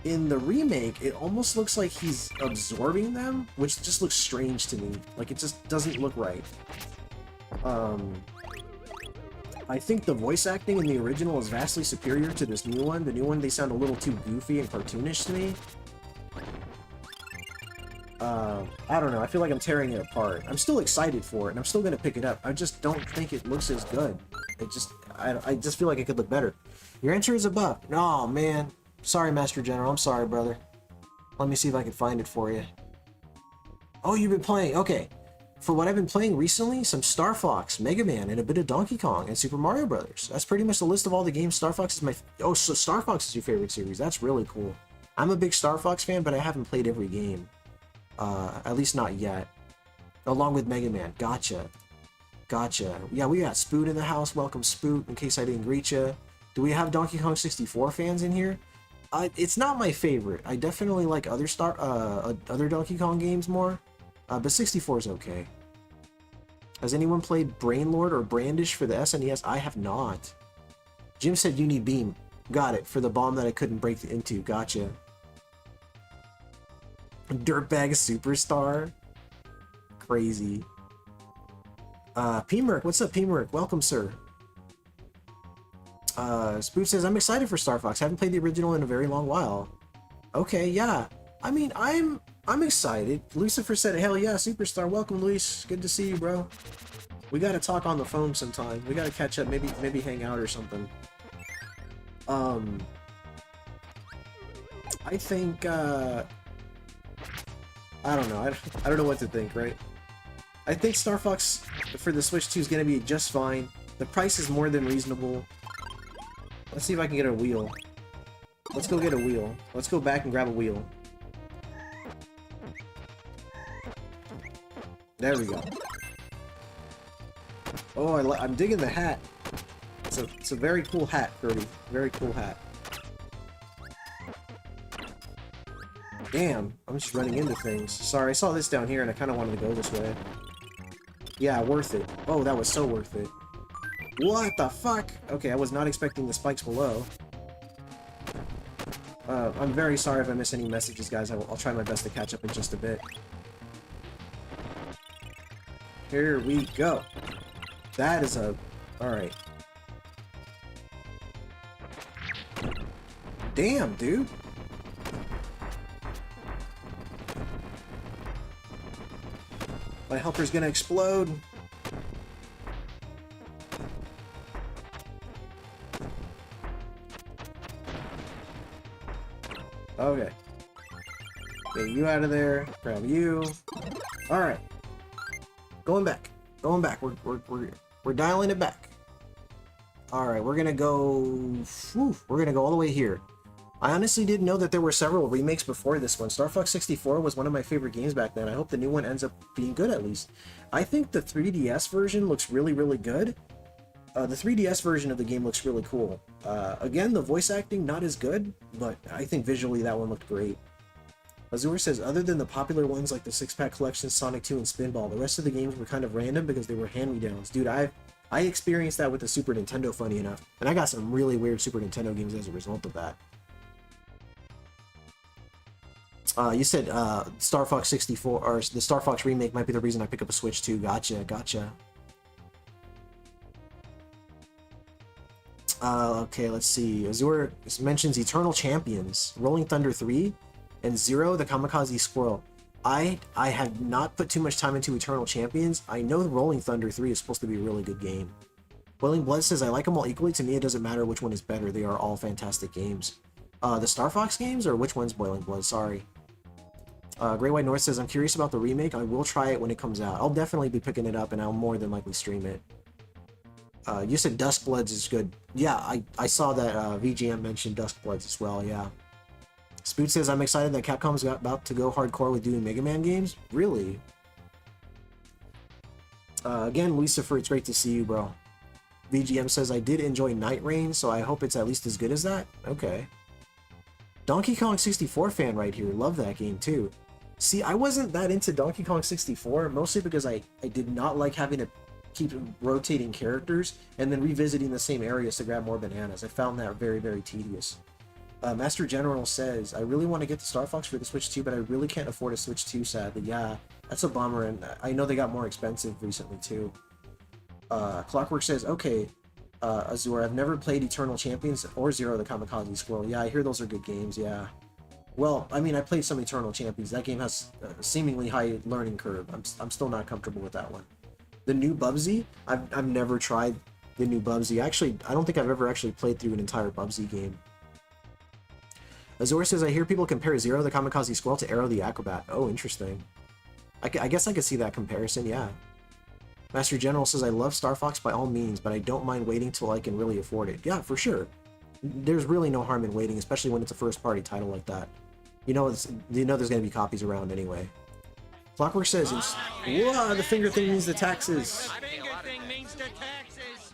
[SPEAKER 1] In the remake, it almost looks like he's absorbing them, which just looks strange to me. Like, it just doesn't look right. I think the voice acting in the original is vastly superior to this new one. The new one, they sound a little too goofy and cartoonish to me. I don't know, I feel like I'm tearing it apart. I'm still excited for it, and I'm still gonna pick it up. I just don't think it looks as good. I just feel like it could look better. Your answer is above. Oh, man. Sorry, Master General. I'm sorry, brother. Let me see if I can find it for you. Oh, you've been playing. Okay. For what I've been playing recently, some Star Fox, Mega Man, and a bit of Donkey Kong and Super Mario Brothers. That's pretty much the list of all the games. Star Fox is my... Oh, so Star Fox is your favorite series. That's really cool. I'm a big Star Fox fan, but I haven't played every game. At least not yet. Along with Mega Man. Gotcha. Gotcha. Yeah, we got Spoot in the house. Welcome, Spoot, in case I didn't greet you. Do we have Donkey Kong 64 fans in here? It's not my favorite. I definitely like other Donkey Kong games more, but 64 is okay. Has anyone played Brainlord or Brandish for the SNES? I have not. Jim said you need beam. Got it, for the bomb that I couldn't break into. Gotcha. Dirtbag Superstar. Crazy. P-Merc, what's up, P-Merc? Welcome, sir. Spoot says, I'm excited for Star Fox. Haven't played the original in a very long while. Okay, yeah. I mean, I'm excited. Lucifer said, hell yeah, Superstar. Welcome, Luis. Good to see you, bro. We gotta talk on the phone sometime. We gotta catch up, maybe hang out or something. I think, I don't know. I don't know what to think, right? I think Star Fox for the Switch 2 is gonna be just fine. The price is more than reasonable. Let's see if I can get a wheel. Let's go get a wheel. Let's go back and grab a wheel. There we go. Oh, I'm digging the hat. It's a very cool hat, Kirby. Very cool hat. Damn, I'm just running into things. Sorry, I saw this down here and I kind of wanted to go this way. Yeah, worth it. Oh, that was so worth it. What the fuck? Okay, I was not expecting the spikes below. I'm very sorry if I miss any messages, guys. I'll try my best to catch up in just a bit. Here we go. That is a... Alright. Damn, dude. My helper's gonna explode. Okay. Get you out of there. Grab you. All right. Going back. Going back. We're dialing it back. All right. We're gonna go. Whew, we're gonna go all the way here. I honestly didn't know that there were several remakes before this one. Star Fox 64 was one of my favorite games back then. I hope the new one ends up being good at least. I think the 3DS version looks really, really good. The 3DS version of the game looks really cool. Again, the voice acting not as good, but I think visually that one looked great. Azure says, other than the popular ones like the Six Pack Collection, Sonic 2, and Spinball, the rest of the games were kind of random because they were hand-me-downs. Dude, I experienced that with the Super Nintendo, funny enough, and I got some really weird Super Nintendo games as a result of that. You said Star Fox 64, or the Star Fox remake might be the reason I pick up a Switch too. Gotcha, gotcha. Okay, let's see. Azure mentions Eternal Champions, Rolling Thunder 3, and Zero, the Kamikaze Squirrel. I have not put too much time into Eternal Champions. I know Rolling Thunder 3 is supposed to be a really good game. Boiling Blood says, I like them all equally. To me, it doesn't matter which one is better. They are all fantastic games. The Star Fox games, or which one's Boiling Blood? Sorry. Great White North says, I'm curious about the remake. I will try it when it comes out. I'll definitely be picking it up, and I'll more than likely stream it. You said Duskbloods is good. Yeah, I saw that VGM mentioned Duskbloods as well, yeah. Spoot says, I'm excited that Capcom's about to go hardcore with doing Mega Man games. Really? Again, Lucifer, it's great to see you, bro. VGM says, I did enjoy Night Rain, so I hope it's at least as good as that. Okay. Donkey Kong 64 fan right here. Love that game, too. See, I wasn't that into Donkey Kong 64, mostly because I did not like having to keep rotating characters and then revisiting the same areas to grab more bananas. I found that very, very tedious. Master General says, I really want to get the Star Fox for the Switch 2, but I really can't afford a Switch 2, sadly. Yeah, that's a bummer, and I know they got more expensive recently, too. Clockwork says, okay, Azure, I've never played Eternal Champions or Zero the Kamikaze Squirrel. Yeah, I hear those are good games, yeah. Well, I mean, I played some Eternal Champions. That game has a seemingly high learning curve. I'm still not comfortable with that one. The new Bubsy, I've never tried the new Bubsy. Actually, I don't think I've ever actually played through an entire Bubsy game. Azure says, I hear people compare Zero the Kamikaze Squirrel to Arrow the Acrobat. Oh, interesting. I guess I could see that comparison, yeah. Master General says, I love Star Fox by all means, but I don't mind waiting till I can really afford it. Yeah, for sure. There's really no harm in waiting, especially when it's a first-party title like that. You know there's going to be copies around anyway. Clockwork says, whoa, the finger thing means the taxes.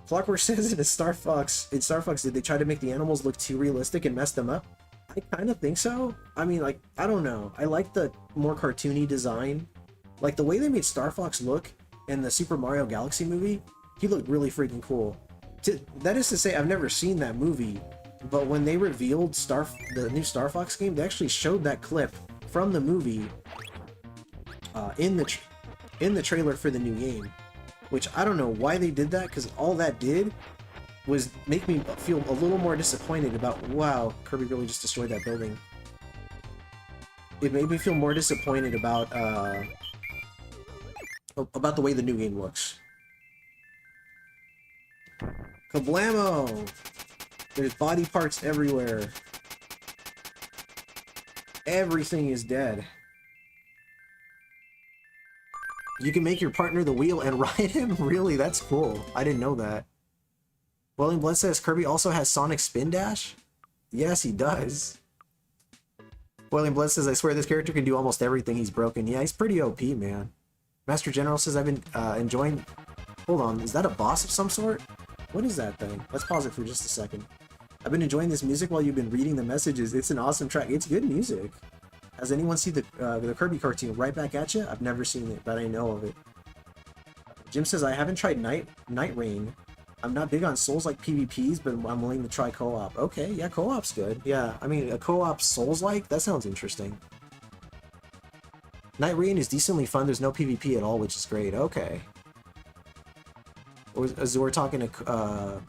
[SPEAKER 1] Clockwork says in Star Fox, did they try to make the animals look too realistic and mess them up? I kind of think so. I mean, like, I don't know. I like the more cartoony design. Like, the way they made Star Fox look in the Super Mario Galaxy movie, he looked really freaking cool. That is to say, I've never seen that movie, but when they revealed the new Star Fox game, they actually showed that clip from the movie in the trailer for the new game, which I don't know why they did that, because all that did was make me feel a little more disappointed about, wow, Kirby really just destroyed that building. It made me feel more disappointed about the way the new game looks. Kablamo! There's body parts everywhere. Everything is dead. You can make your partner the wheel and ride him? Really? That's cool. I didn't know that. Welling Blood says Kirby also has Sonic Spin Dash? Yes, he does. Welling Blood says, I swear this character can do almost everything. He's broken. Yeah, he's pretty OP, man. Master General says, I've been enjoying... Hold on, is that a boss of some sort? What is that thing? Let's pause it for just a second. I've been enjoying this music while you've been reading the messages. It's an awesome track. It's good music. Has anyone seen the Kirby cartoon? Right Back at You? I've never seen it, but I know of it. Jim says, I haven't tried Night Rain. I'm not big on Souls-like PvPs, but I'm willing to try co-op. Okay, yeah, co-op's good. Yeah, I mean, a co-op Souls-like? That sounds interesting. Night Rain is decently fun. There's no PvP at all, which is great. Okay. We're talking to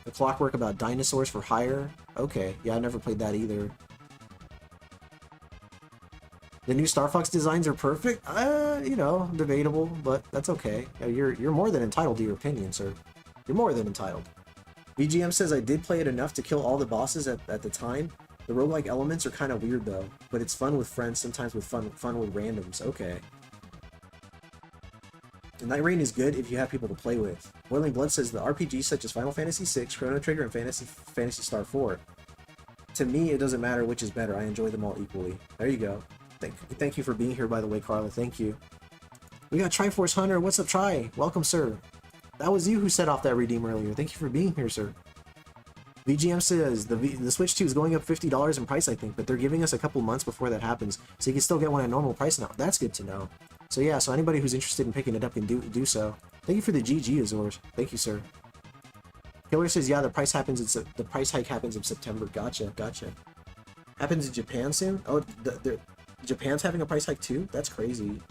[SPEAKER 1] the Clockwork about Dinosaurs for Hire. Okay, yeah, I never played that either. The new Star Fox designs are perfect? You know, debatable, but that's okay. You're more than entitled to your opinion, sir. You're more than entitled. VGM says, I did play it enough to kill all the bosses at the time. The roguelike elements are kind of weird though, but it's fun with friends, sometimes with fun with randoms. Okay. And Night Rain is good if you have people to play with. Boiling Blood says the RPGs such as Final Fantasy VI, Chrono Trigger, and Phantasy Star 4. To me, it doesn't matter which is better. I enjoy them all equally. There you go. Thank you for being here, by the way, Carla. Thank you. We got Triforce Hunter. What's up, Tri? Welcome, sir. That was you who set off that redeem earlier. Thank you for being here, sir. VGM says the Switch 2 is going up $50 in price, I think, but they're giving us a couple months before that happens, so you can still get one at normal price now. That's good to know. So yeah, so anybody who's interested in picking it up can do so. Thank you for the GG, Azores. Thank you, sir. Killer says, yeah, the price hike happens in September. Gotcha. Happens in Japan soon? Oh, Japan's having a price hike too? That's crazy.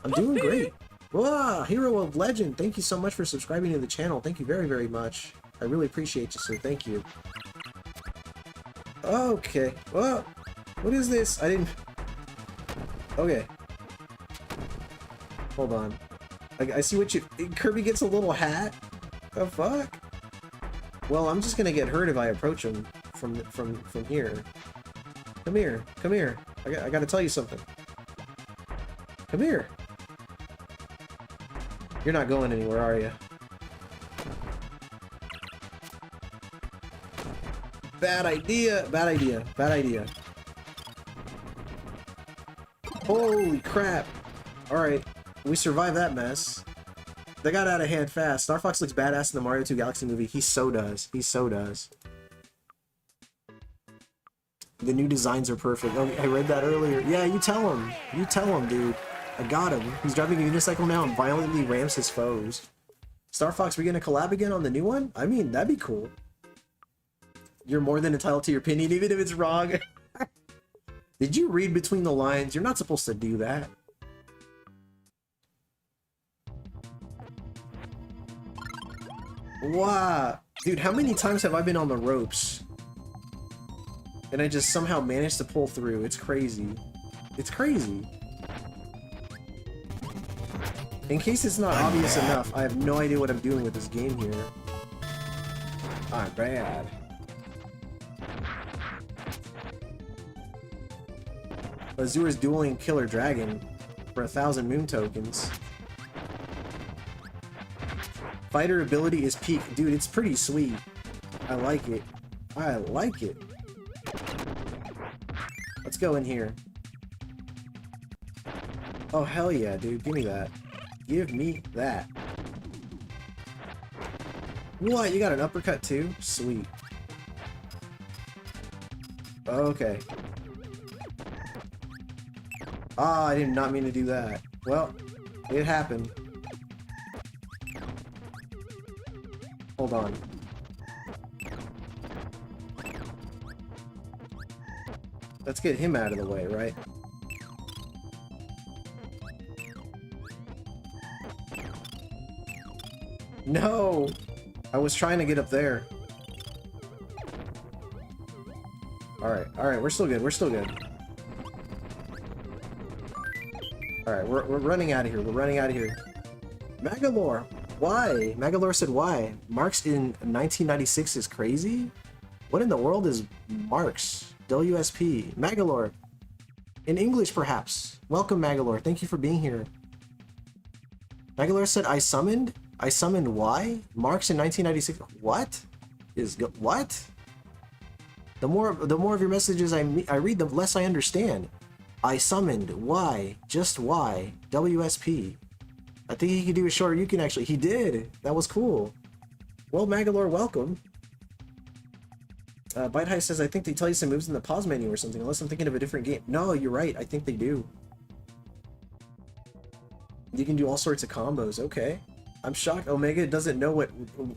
[SPEAKER 1] I'm doing great. Whoa, Hero of Legend, thank you so much for subscribing to the channel. Thank you very, very much. I really appreciate you, sir. Thank you. Okay. Whoa. What is this? I didn't... Okay. Hold on. I see what you... Kirby gets a little hat? The fuck? Well, I'm just gonna get hurt if I approach him from here. Come here. Come here. I gotta tell you something. Come here. You're not going anywhere, are you? Bad idea. Bad idea. Bad idea. Holy crap. Alright. We survived that mess. They got out of hand fast. Star Fox looks badass in the Mario 2 Galaxy movie. He so does. He so does. The new designs are perfect. Oh, I read that earlier. Yeah, you tell him. You tell him, dude. I got him. He's driving a unicycle now and violently rams his foes. Star Fox, we gonna collab again on the new one? I mean, that'd be cool. You're more than entitled to your opinion, even if it's wrong. Did you read between the lines? You're not supposed to do that. Wow. Dude, how many times have I been on the ropes? And I just somehow managed to pull through. It's crazy. It's crazy. In case it's not obvious enough, I have no idea what I'm doing with this game here. I'm bad. Azura's dueling Killer Dragon for 1,000 moon tokens. Fighter ability is peak. Dude, it's pretty sweet. I like it. I like it. Let's go in here. Oh, hell yeah, dude. Give me that. Give me that. What? You got an uppercut too? Sweet. Okay. Ah, I did not mean to do that. Well, it happened. Hold on. Let's get him out of the way, right? No! I was trying to get up there. Alright, we're still good, we're still good. Alright, we're running out of here, we're running out of here. Magalore! Why? Magalore said why? Marks in 1996 is crazy? What in the world is Marks? WSP. Magalore. In English, perhaps. Welcome, Magalore. Thank you for being here. Magalore said, I summoned? I summoned why? Marks in 1996. What? What? The more of your messages I read, the less I understand. I summoned. Why? Just why? WSP. I think he could do a short. You can actually. He did. That was cool. Well, Magalore, welcome. Bite High says, I think they tell you some moves in the pause menu or something, unless I'm thinking of a different game. No, you're right. I think they do. You can do all sorts of combos. Okay. I'm shocked Omega doesn't know what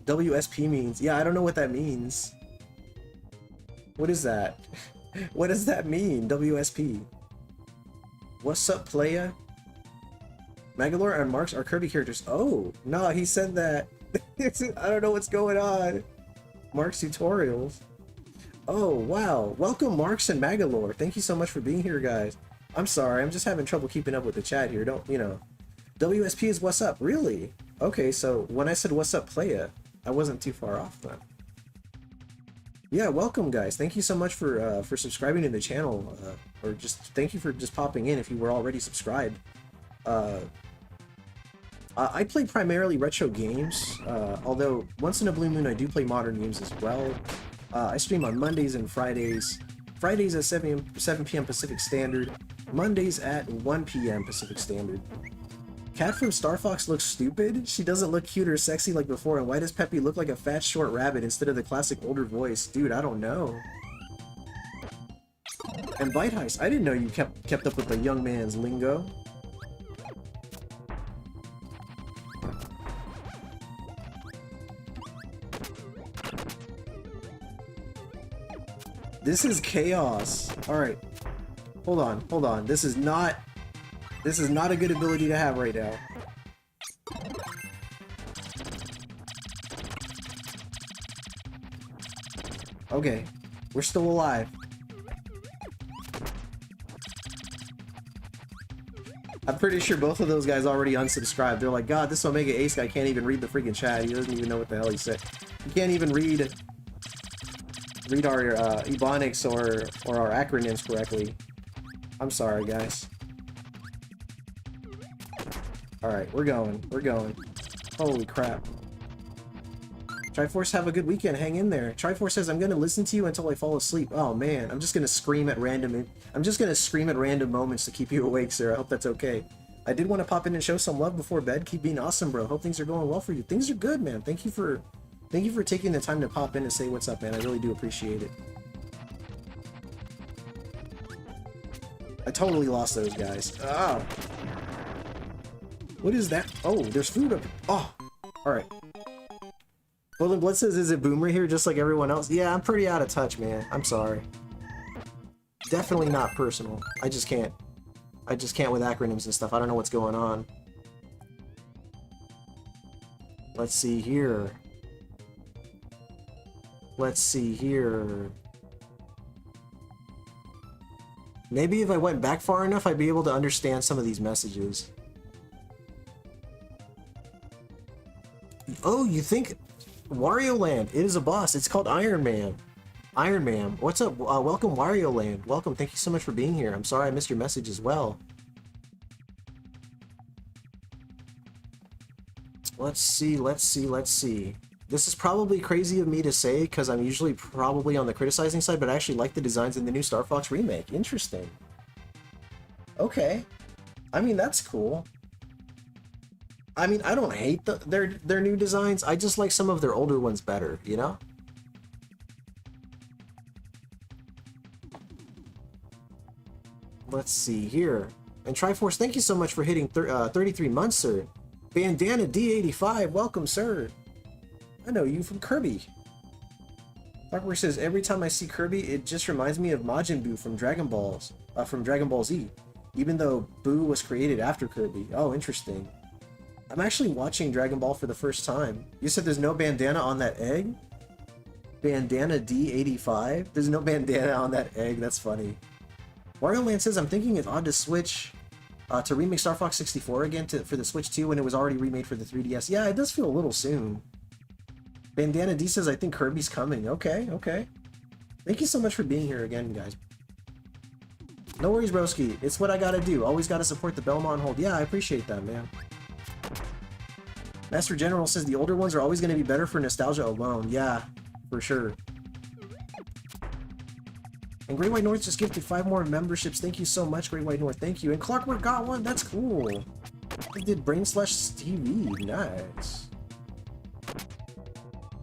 [SPEAKER 1] WSP means. Yeah, I don't know what that means. What is that? What does that mean, WSP? What's up, playa? Magalore and Marks are Kirby characters. Oh, no, he said that. I don't know what's going on. Marks tutorials. Oh, wow. Welcome, Marks and Magalore. Thank you so much for being here, guys. I'm sorry, I'm just having trouble keeping up with the chat here. Don't, you know. WSP is what's up, really? Okay, so when I said what's up, playa, I wasn't too far off then. Yeah, welcome guys. Thank you so much for subscribing to the channel, or just thank you for just popping in if you were already subscribed. I play primarily retro games, although once in a blue moon I do play modern games as well. I stream on Mondays and Fridays. Fridays at 7 p.m. Pacific Standard. Mondays at 1 p.m. Pacific Standard. Cat from Star Fox looks stupid? She doesn't look cute or sexy like before, and why does Peppy look like a fat short rabbit instead of the classic older voice? Dude, I don't know. And Bite Heist, I didn't know you kept up with the young man's lingo. This is chaos. Alright. Hold on. This is not a good ability to have right now. Okay. We're still alive. I'm pretty sure both of those guys already unsubscribed. They're like, God, this Omega Ace guy can't even read the freaking chat. He doesn't even know what the hell he said. He can't even read our ebonics or our acronyms correctly. I'm sorry, guys. Alright, we're going. Holy crap. Triforce, have a good weekend. Hang in there. Triforce says, I'm gonna listen to you until I fall asleep. Oh man, I'm just gonna scream at random moments to keep you awake, sir. I hope that's okay. I did want to pop in and show some love before bed. Keep being awesome, bro. Hope things are going well for you. Things are good, man. Thank you for taking the time to pop in and say what's up, man. I really do appreciate it. I totally lost those guys. Oh. What is that? Oh, there's food up. Oh, alright. Golden Blood says, is it Boomer here just like everyone else? Yeah, I'm pretty out of touch, man. I'm sorry. Definitely not personal. I just can't with acronyms and stuff. I don't know what's going on. Let's see here. Maybe if I went back far enough, I'd be able to understand some of these messages. Oh, you think Wario Land? It is a boss. It's called Iron Man. Iron Man, what's up? Welcome, Wario Land. Welcome. Thank you so much for being here. I'm sorry I missed your message as well. Let's see. This is probably crazy of me to say because I'm usually probably on the criticizing side, but I actually like the designs in the new Star Fox remake. Interesting. Okay. I mean, that's cool. I mean, I don't hate their new designs. I just like some of their older ones better, you know? Let's see here. And Triforce, thank you so much for hitting 33 months, sir. Bandana D85, welcome, sir. I know you from Kirby. Darkwork says, every time I see Kirby, it just reminds me of Majin Buu from Dragon Ball Z, even though Buu was created after Kirby. Oh, interesting. I'm actually watching Dragon Ball for the first time. You said there's no bandana on that egg? Bandana D85? There's no bandana on that egg, that's funny. Wario Land says, I'm thinking it's odd to switch to remake Star Fox 64 again for the Switch 2 when it was already remade for the 3DS. Yeah, it does feel a little soon. Bandana D says, I think Kirby's coming. Okay. Thank you so much for being here again, guys. No worries, broski. It's what I gotta do. Always gotta support the Belmont hold. Yeah, I appreciate that, man. Master General says the older ones are always gonna be better for nostalgia alone. Yeah, for sure. And Great White North just gifted 5 more memberships. Thank you so much, Great White North. Thank you. And Clockwork got one. That's cool. They did Brain Slash TV. Nice.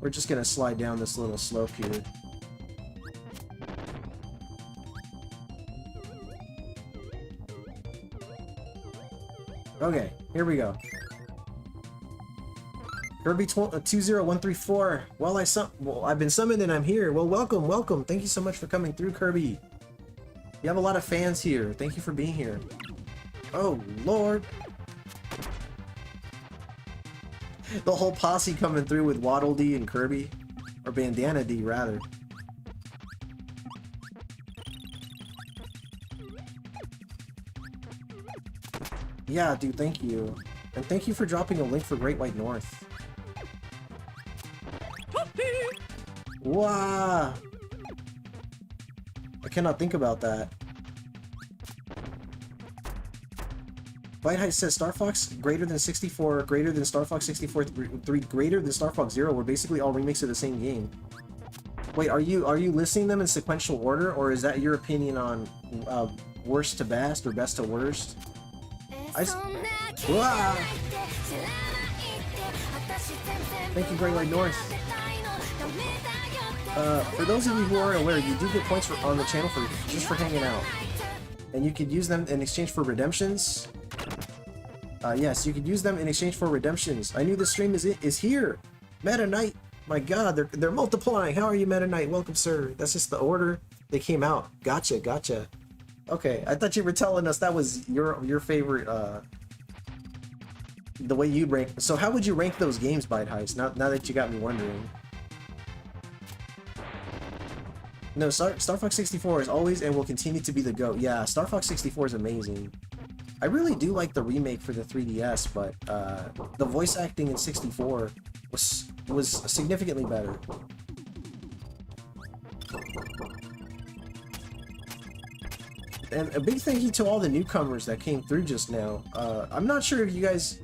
[SPEAKER 1] We're just gonna slide down this little slope here. Okay, here we go. Kirby 20134. Well, I've been summoned and I'm here. Well, welcome. Thank you so much for coming through, Kirby. You have a lot of fans here. Thank you for being here. Oh, Lord. The whole posse coming through with Waddle Dee and Kirby. Or Bandana D, rather. Yeah, dude, thank you. And thank you for dropping a link for Great White North. Wow! I cannot think about that. Bite Height says Star Fox greater than 64, greater than Star Fox 64, 3 greater than Star Fox 0 were basically all remakes of the same game. Wait, are you listing them in sequential order, or is that your opinion on worst to best or best to worst? Wow. Thank you, Great White North. For those of you who aren't aware, you do get points on the channel for just for hanging out, and you could use them in exchange for redemptions. Yes, you could use them in exchange for redemptions. I knew this stream is here. Meta Knight. My God, they're multiplying. How are you, Meta Knight? Welcome, sir. That's just the order they came out. Gotcha, gotcha. Okay, I thought you were telling us that was your favorite. The way you rank. So how would you rank those games, Bite Heist? Now that you got me wondering. No, Star Fox 64 is always and will continue to be the GOAT. Yeah, Star Fox 64 is amazing. I really do like the remake for the 3DS, but the voice acting in 64 was significantly better. And a big thank you to all the newcomers that came through just now. I'm not sure if you guys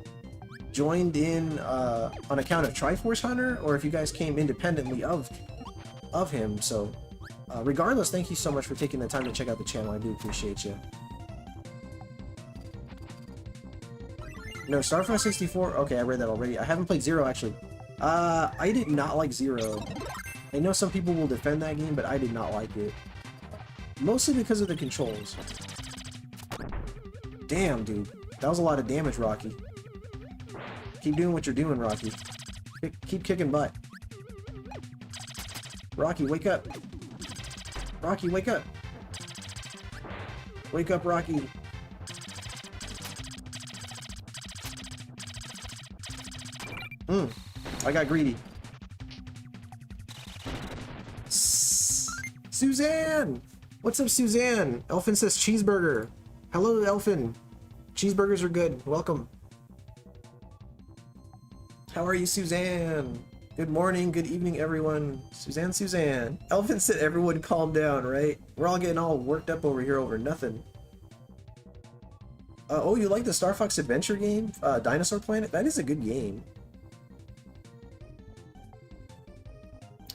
[SPEAKER 1] joined in on account of Triforce Hunter, or if you guys came independently of him, so regardless, thank you so much for taking the time to check out the channel. I do appreciate you. No, Star Fox 64, okay, I read that already. I haven't played Zero, actually. I did not like Zero. I know some people will defend that game, but I did not like it. Mostly because of the controls. Damn, dude. That was a lot of damage, Rocky. Keep doing what you're doing, Rocky. Keep kicking butt. Rocky, wake up. Rocky, wake up. Wake up, Rocky. I got greedy. Suzanne! What's up, Suzanne? Elfin says cheeseburger. Hello, Elfin. Cheeseburgers are good. Welcome. How are you, Suzanne? Good morning, good evening, everyone. Suzanne. Elfin said everyone calm down, right? We're all getting all worked up over here over nothing. Oh, you like the Star Fox Adventure game? Dinosaur Planet? That is a good game.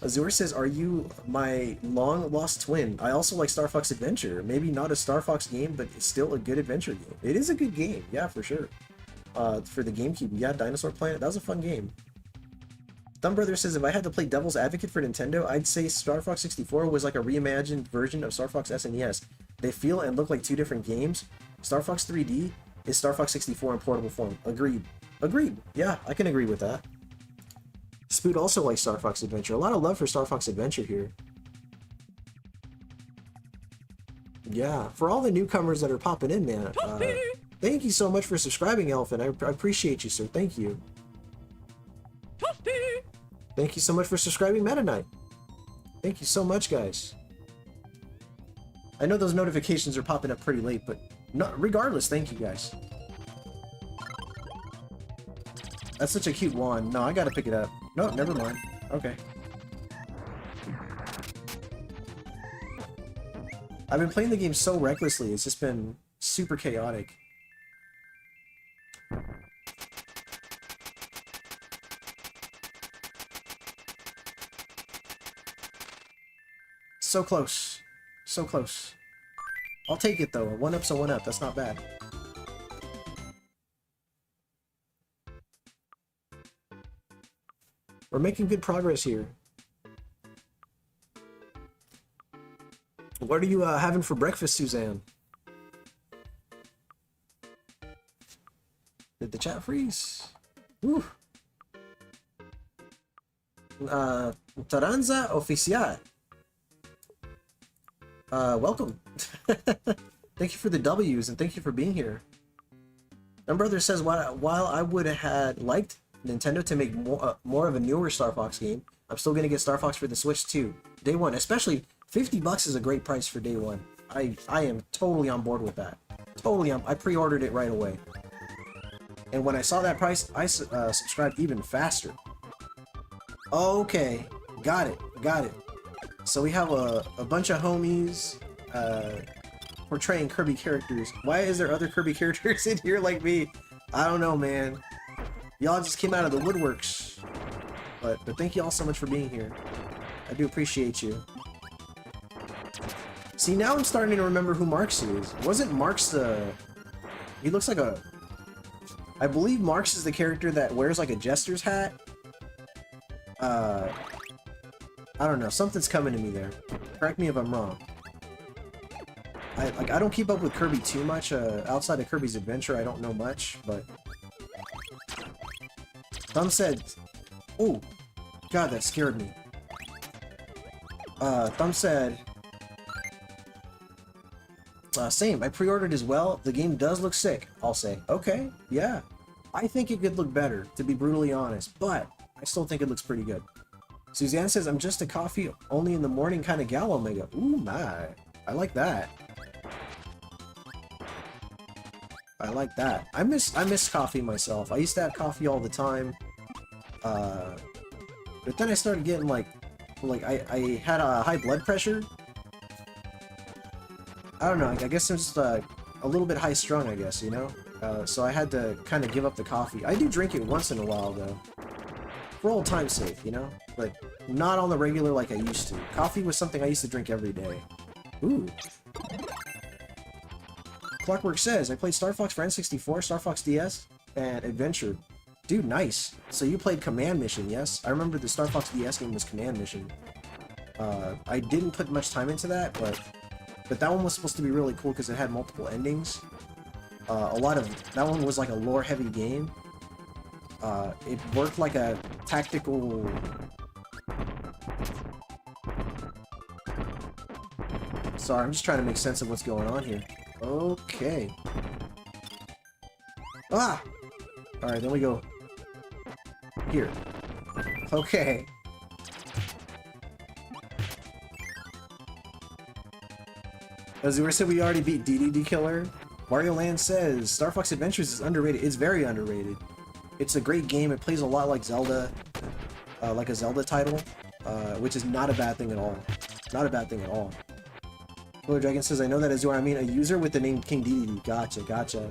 [SPEAKER 1] Azure says, are you my long-lost twin? I also like Star Fox Adventure. Maybe not a Star Fox game, but it's still a good adventure game. It is a good game, yeah, for sure. For the GameCube, yeah, Dinosaur Planet, that was a fun game. Thumbbrother says, if I had to play devil's advocate for Nintendo, I'd say Star Fox 64 was like a reimagined version of Star Fox SNES. They feel and look like two different games. Star Fox 3D is Star Fox 64 in portable form. Agreed. Agreed. Yeah, I can agree with that. Spoot also likes Star Fox Adventure. A lot of love for Star Fox Adventure here. Yeah, for all the newcomers that are popping in, man. Thank you so much for subscribing, Elfin. I appreciate you, sir. Thank you. Thank you so much for subscribing, Meta Knight. Thank you so much, guys. I know those notifications are popping up pretty late, but regardless, thank you, guys. That's such a cute wand. No, I gotta pick it up. No, never mind. Okay. I've been playing the game so recklessly, it's just been super chaotic. So close. So close. I'll take it though. A 1-up's a 1-up. That's not bad. We're making good progress here. What are you having for breakfast, Suzanne? Did the chat freeze? Woo. Taranza Oficial. Welcome. Thank you for the W's and thank you for being here. My brother says, while I would have liked Nintendo to make more of a newer Star Fox game, I'm still gonna get Star Fox for the Switch too. Day one, especially $50 is a great price for day one. I am totally on board with that. Totally I pre-ordered it right away. And when I saw that price, I subscribed even faster. Okay, got it, got it. So we have a bunch of homies portraying Kirby characters. Why is there other Kirby characters in here like me? I don't know, man. Y'all just came out of the woodworks. But thank you all so much for being here. I do appreciate you. See, now I'm starting to remember who Marks is. Wasn't Marks the... He looks like a... I believe Marks is the character that wears like a jester's hat. I don't know. Something's coming to me there. Correct me if I'm wrong. I don't keep up with Kirby too much. Outside of Kirby's Adventure, I don't know much, but... Thumb said... Oh! God, that scared me. Thumb said... same. I pre-ordered as well. The game does look sick, I'll say. Okay, yeah. I think it could look better, to be brutally honest, but I still think it looks pretty good. Suzanne says, I'm just a coffee only in the morning kind of gal, Omega. Ooh, my. I like that. I like that. I miss coffee myself. I used to have coffee all the time. But then I started getting like I had a high blood pressure. I don't know, I guess I'm just a little bit high strung, I guess, you know? So I had to kind of give up the coffee. I do drink it once in a while, though. For old time's sake, you know? But not on the regular like I used to. Coffee was something I used to drink every day. Ooh. Clockwork says, I played Star Fox for N64, Star Fox DS, and Adventure. Dude, nice. So you played Command Mission, yes? I remember the Star Fox DS game was Command Mission. I didn't put much time into that, but that one was supposed to be really cool because it had multiple endings. That one was like a lore-heavy game. It worked like a tactical... Sorry, I'm just trying to make sense of what's going on here. Okay. Ah! Alright, then we go... here. Okay. Azure said we already beat DDD Killer. Mario Land says Star Fox Adventures is underrated. It's very underrated. It's a great game. It plays a lot like Zelda, like a Zelda title, which is not a bad thing at all. Not a bad thing at all. Killer Dragon says, I know that Azure, I mean a user with the name King DDD. Gotcha, gotcha.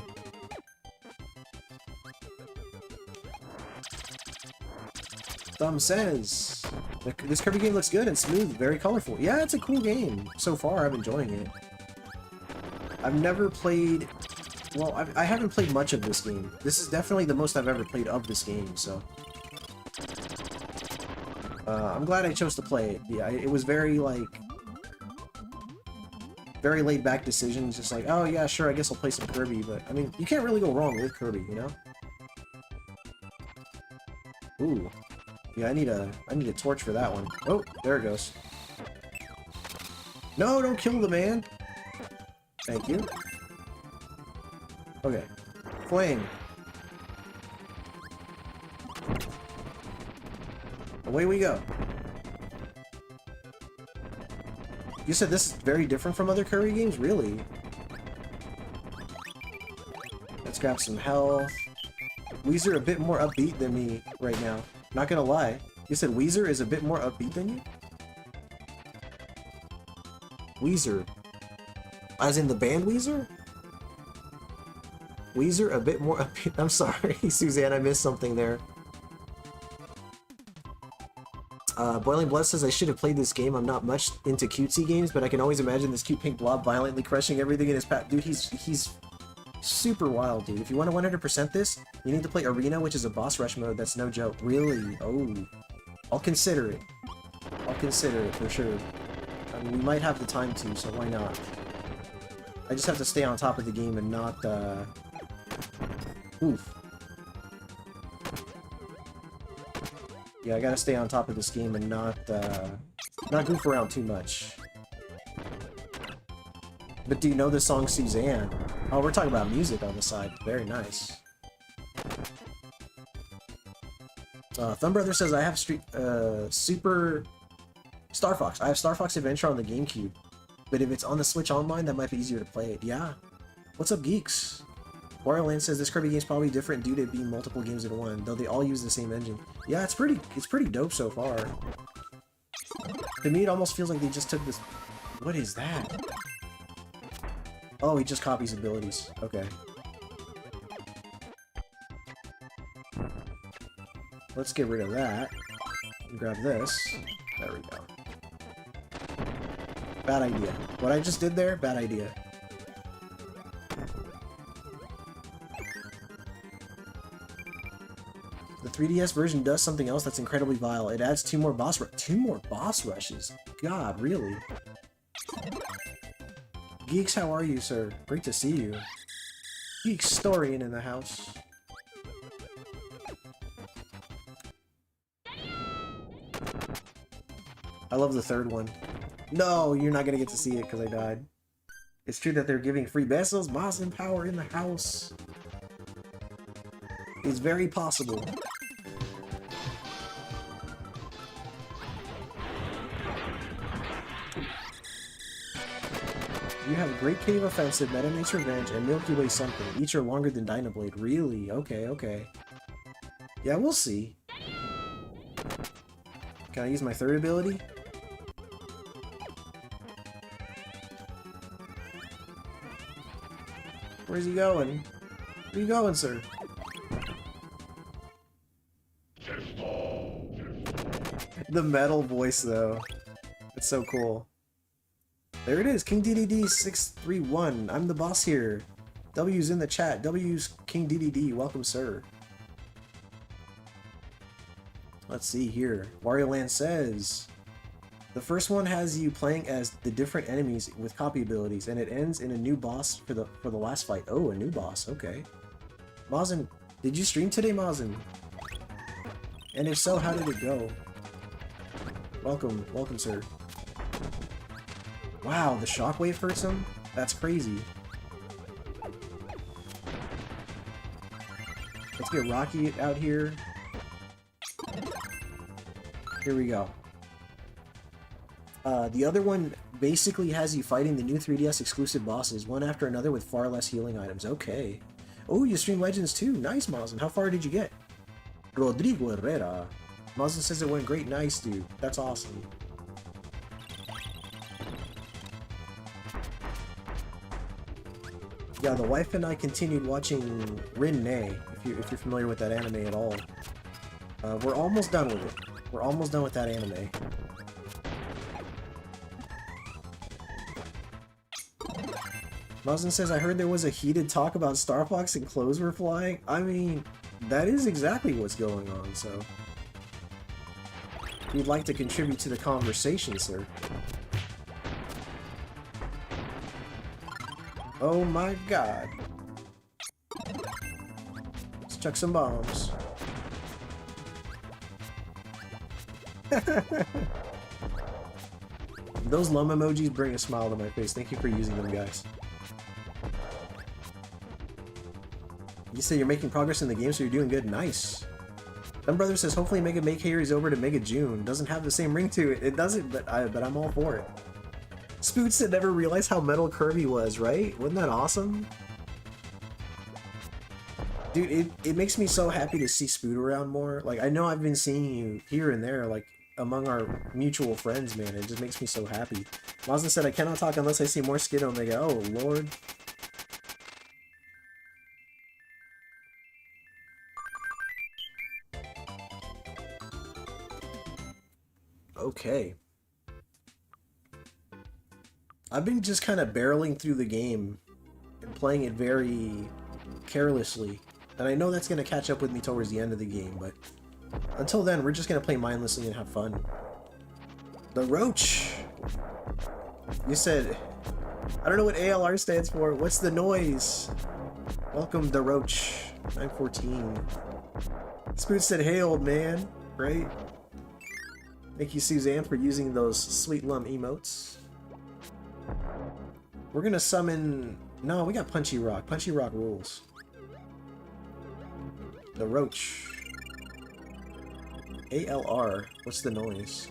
[SPEAKER 1] Thumb says, this Kirby game looks good and smooth, very colorful. Yeah, it's a cool game. So far, I'm enjoying it. I've never played... Well, I haven't played much of this game. This is definitely the most I've ever played of this game, so... I'm glad I chose to play it. Yeah, it was very, like... very laid-back decisions, just like, oh yeah, sure, I guess I'll play some Kirby, but, I mean, you can't really go wrong with Kirby, you know? Ooh. Yeah, I need a torch for that one. Oh, there it goes. No, don't kill the man! Thank you. Okay. Flame. Away we go. You said this is very different from other Kirby games? Really? Let's grab some health. Weezer a bit more upbeat than me right now. Not gonna lie. You said Weezer is a bit more upbeat than you? Weezer. As in the band Weezer? Weezer a bit more upbeat. I'm sorry, Suzanne, I missed something there. Boiling Blood says I should have played this game. I'm not much into cutesy games, but I can always imagine this cute pink blob violently crushing everything in his path. Dude, he's super wild, dude. If you want to 100% this, you need to play Arena, which is a boss rush mode. That's no joke. Really? Oh. I'll consider it. I'll consider it for sure. I mean, we might have the time to, so why not? I just have to stay on top of the game and not, oof. Yeah, I gotta stay on top of this game and not goof around too much. But do you know the song Suzanne? Oh, we're talking about music on the side. Very nice. Thumb Brother says I have Super Star Fox. I have Star Fox Adventure on the GameCube. But if it's on the Switch Online, that might be easier to play it. Yeah. What's up, geeks? Borderlands says this Kirby game is probably different due to it being multiple games in one, though they all use the same engine. Yeah, it's pretty dope so far. To me, it almost feels like they just took this... What is that? Oh, he just copies abilities. Okay. Let's get rid of that. And grab this. There we go. Bad idea. What I just did there, bad idea. The 3DS version does something else that's incredibly vile. It adds two more boss rushes. God, really? Geeks, how are you, sir? Great to see you. Geekstorian in the house. I love the third one. No, you're not gonna get to see it because I died. It's true that they're giving free bezels, mods, and power in the house. It's very possible. You have Great Cave Offensive, Meta Knight's Revenge, and Milky Way something. Each are longer than Dynablade. Really? Okay, okay. Yeah, we'll see. Can I use my third ability? Where's he going? Where you going, sir? The metal voice, though. It's so cool. There it is, King DDD 631. I'm the boss here. W's in the chat. W's King DDD. Welcome, sir. Let's see here. Wario Land says the first one has you playing as the different enemies with copy abilities, and it ends in a new boss for the last fight. Oh, a new boss. Okay. Mazin, did you stream today, Mazin? And if so, how did it go? Welcome, welcome, sir. Wow, the shockwave hurts him? That's crazy. Let's get Rocky out here. Here we go. The other one basically has you fighting the new 3DS exclusive bosses, one after another with far less healing items. Okay. Oh, you stream Legends too. Nice, Mazin. How far did you get? Rodrigo Herrera. Mazin says it went great. Nice, dude. That's awesome. Yeah, the wife and I continued watching Rin-Ne, if you're familiar with that anime at all. We're almost done with it. We're almost done with that anime. Mazin says, I heard there was a heated talk about Star Fox and clothes were flying. I mean, that is exactly what's going on, so... If you'd like to contribute to the conversation, sir. Oh my god. Let's chuck some bombs. Those lum emojis bring a smile to my face. Thank you for using them, guys. You say you're making progress in the game, so you're doing good. Nice. Dumb Brother says, hopefully Mega Makehair is over to Mega June. Doesn't have the same ring to it. It doesn't, but I'm all for it. Spoots said never realized how metal Kirby was, right? Wasn't that awesome? Dude, it makes me so happy to see Spoot around more. Like, I know I've been seeing you here and there, like, among our mutual friends, man. It just makes me so happy. Mazda said, I cannot talk unless I see more Skid Omega. Oh, Lord. Okay. I've been just kind of barreling through the game and playing it very carelessly. And I know that's going to catch up with me towards the end of the game, but until then, we're just going to play mindlessly and have fun. The Roach! You said... I don't know what ALR stands for. What's the noise? Welcome, The Roach. 914. Spoon said, hey, old man. Right? Thank you, Suzanne, for using those sweet lum emotes. We're gonna summon... No, we got Punchy Rock. Punchy Rock rules. The Roach. ALR. What's the noise?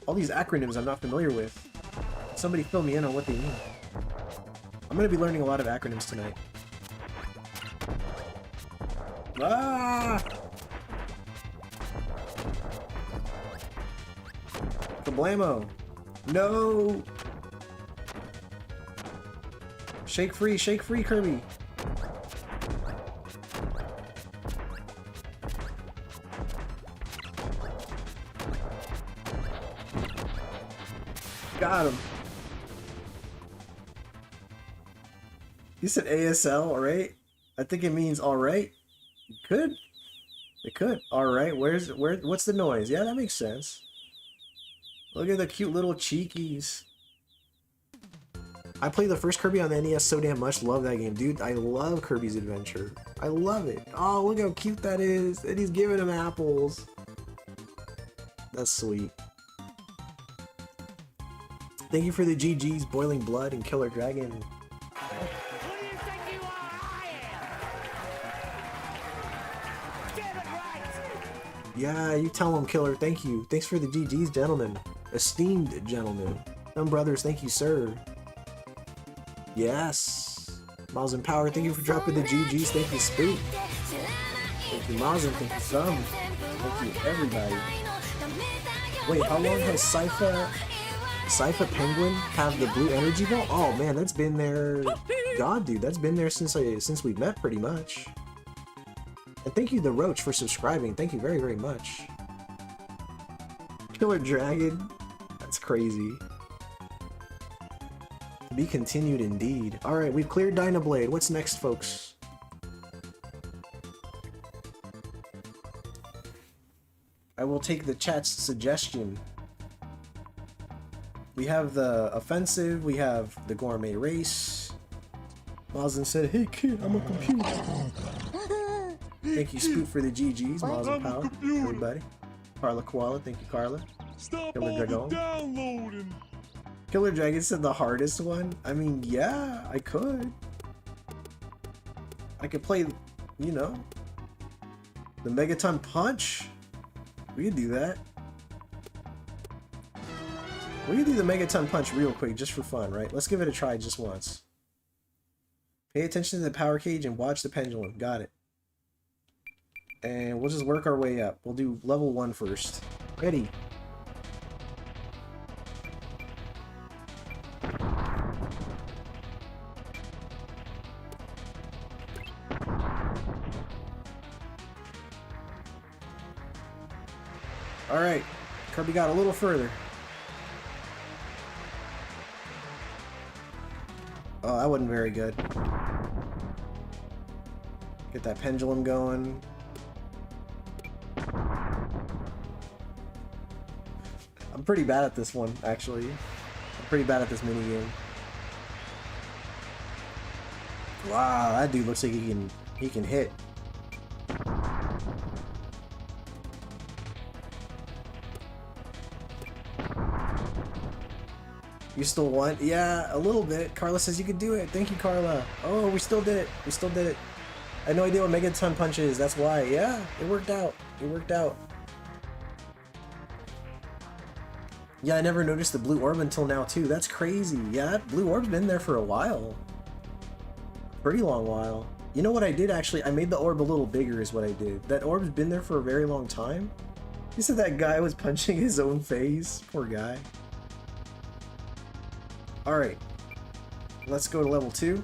[SPEAKER 1] All these acronyms I'm not familiar with. Somebody fill me in on what they mean. I'm gonna be learning a lot of acronyms tonight. Ah! Kablamo! No! Shake free, Kirby! Got him! You said ASL, alright? I think it means alright. It could. It could. Alright, what's the noise? Yeah, that makes sense. Look at the cute little cheekies. I played the first Kirby on the NES so damn much. Love that game. Dude, I love Kirby's Adventure. I love it. Oh, look how cute that is. And he's giving him apples. That's sweet. Thank you for the GG's, Boiling Blood, and Killer Dragon.
[SPEAKER 3] Who do you think you are? I am! Get it right!
[SPEAKER 1] Yeah, you tell him, Killer. Thank you. Thanks for the GG's, gentlemen. Esteemed gentlemen. Brothers, thank you, sir. Yes. Miles and Power, thank you for dropping the GG's. Thank you, Spook. Thank you, Miles, and thank you, Thumb. Thank you, everybody. Wait, how long has Sypha Penguin have the blue energy ball? Oh man, that's been there. God, dude, that's been there since we met, pretty much. And thank you, the Roach, for subscribing. Thank you very, very much. Killer Dragon. That's crazy. To be continued, indeed. All right, we've cleared Dynablade. What's next, folks? I will take the chat's suggestion. We have the offensive, we have the gourmet race. Mazin said, hey kid, I'm a computer. Thank you, Spoot, for the GG's. Mazin Power, everybody. Carla Koala, thank you, Carla. Killer Dragon.
[SPEAKER 2] downloading.
[SPEAKER 1] Killer Dragon said the hardest one. I mean, yeah, I could. I could play, you know, the Megaton Punch. We could do that. We can do the Megaton Punch real quick, just for fun, right? Let's give it a try just once. Pay attention to the power cage and watch the pendulum. Got it. And we'll just work our way up. We'll do level 1 first. Ready. Alright. Kirby got a little further. Oh, that wasn't very good. Get that pendulum going. I'm pretty bad at this one, actually. I'm pretty bad at this minigame. Wow, that dude looks like he can hit. You still want? Yeah, a little bit. Carla says you could do it. Thank you, Carla. Oh, we still did it. We still did it. I had no idea what Megaton Punch is. That's why. Yeah, it worked out. It worked out. Yeah, I never noticed the blue orb until now, too. That's crazy. Yeah, that blue orb's been there for a while. Pretty long while. You know what I did, actually? I made the orb a little bigger is what I did. That orb's been there for a very long time. You said that guy was punching his own face? Poor guy. Alright, let's go to level 2.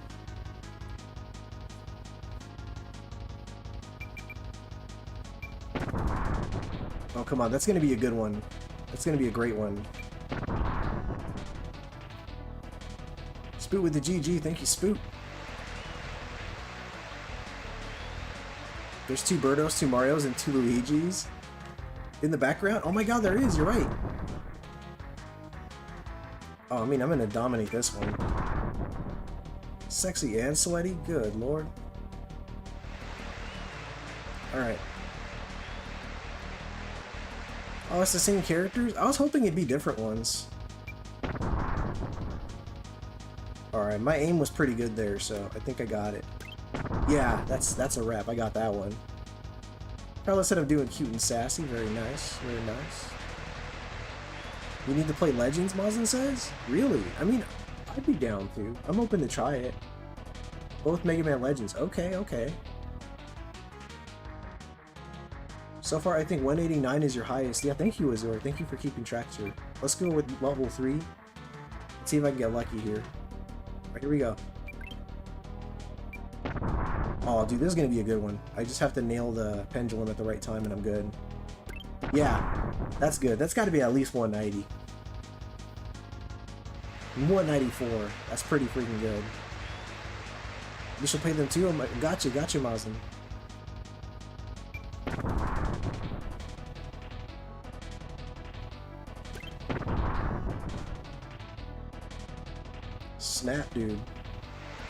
[SPEAKER 1] Oh, come on, that's gonna be a good one. That's gonna be a great one. Spoot with the GG, thank you, Spoot. There's 2 Birdos, 2 Marios, and 2 Luigis in the background. Oh my god, there is, you're right. Oh, I mean, I'm gonna dominate this one. Sexy and sweaty? Good lord. Alright. Oh, it's the same characters? I was hoping it'd be different ones. Alright, my aim was pretty good there, so I think I got it. Yeah, that's a wrap. I got that one. Carla said I'm doing cute and sassy. Very nice. Very nice. We need to play Legends, Mazin says? Really? I mean, I'd be down to. I'm open to try it. Both Mega Man Legends. Okay, okay. So far, I think 189 is your highest. Yeah, thank you, Azor. Thank you for keeping track, sir. Let's go with level 3. Let's see if I can get lucky here. Alright, here we go. Oh, dude, this is gonna be a good one. I just have to nail the pendulum at the right time and I'm good. Yeah, that's good. That's gotta be at least 190. 194. That's pretty freaking good. You should play them too. Gotcha, Mazen. Snap, dude.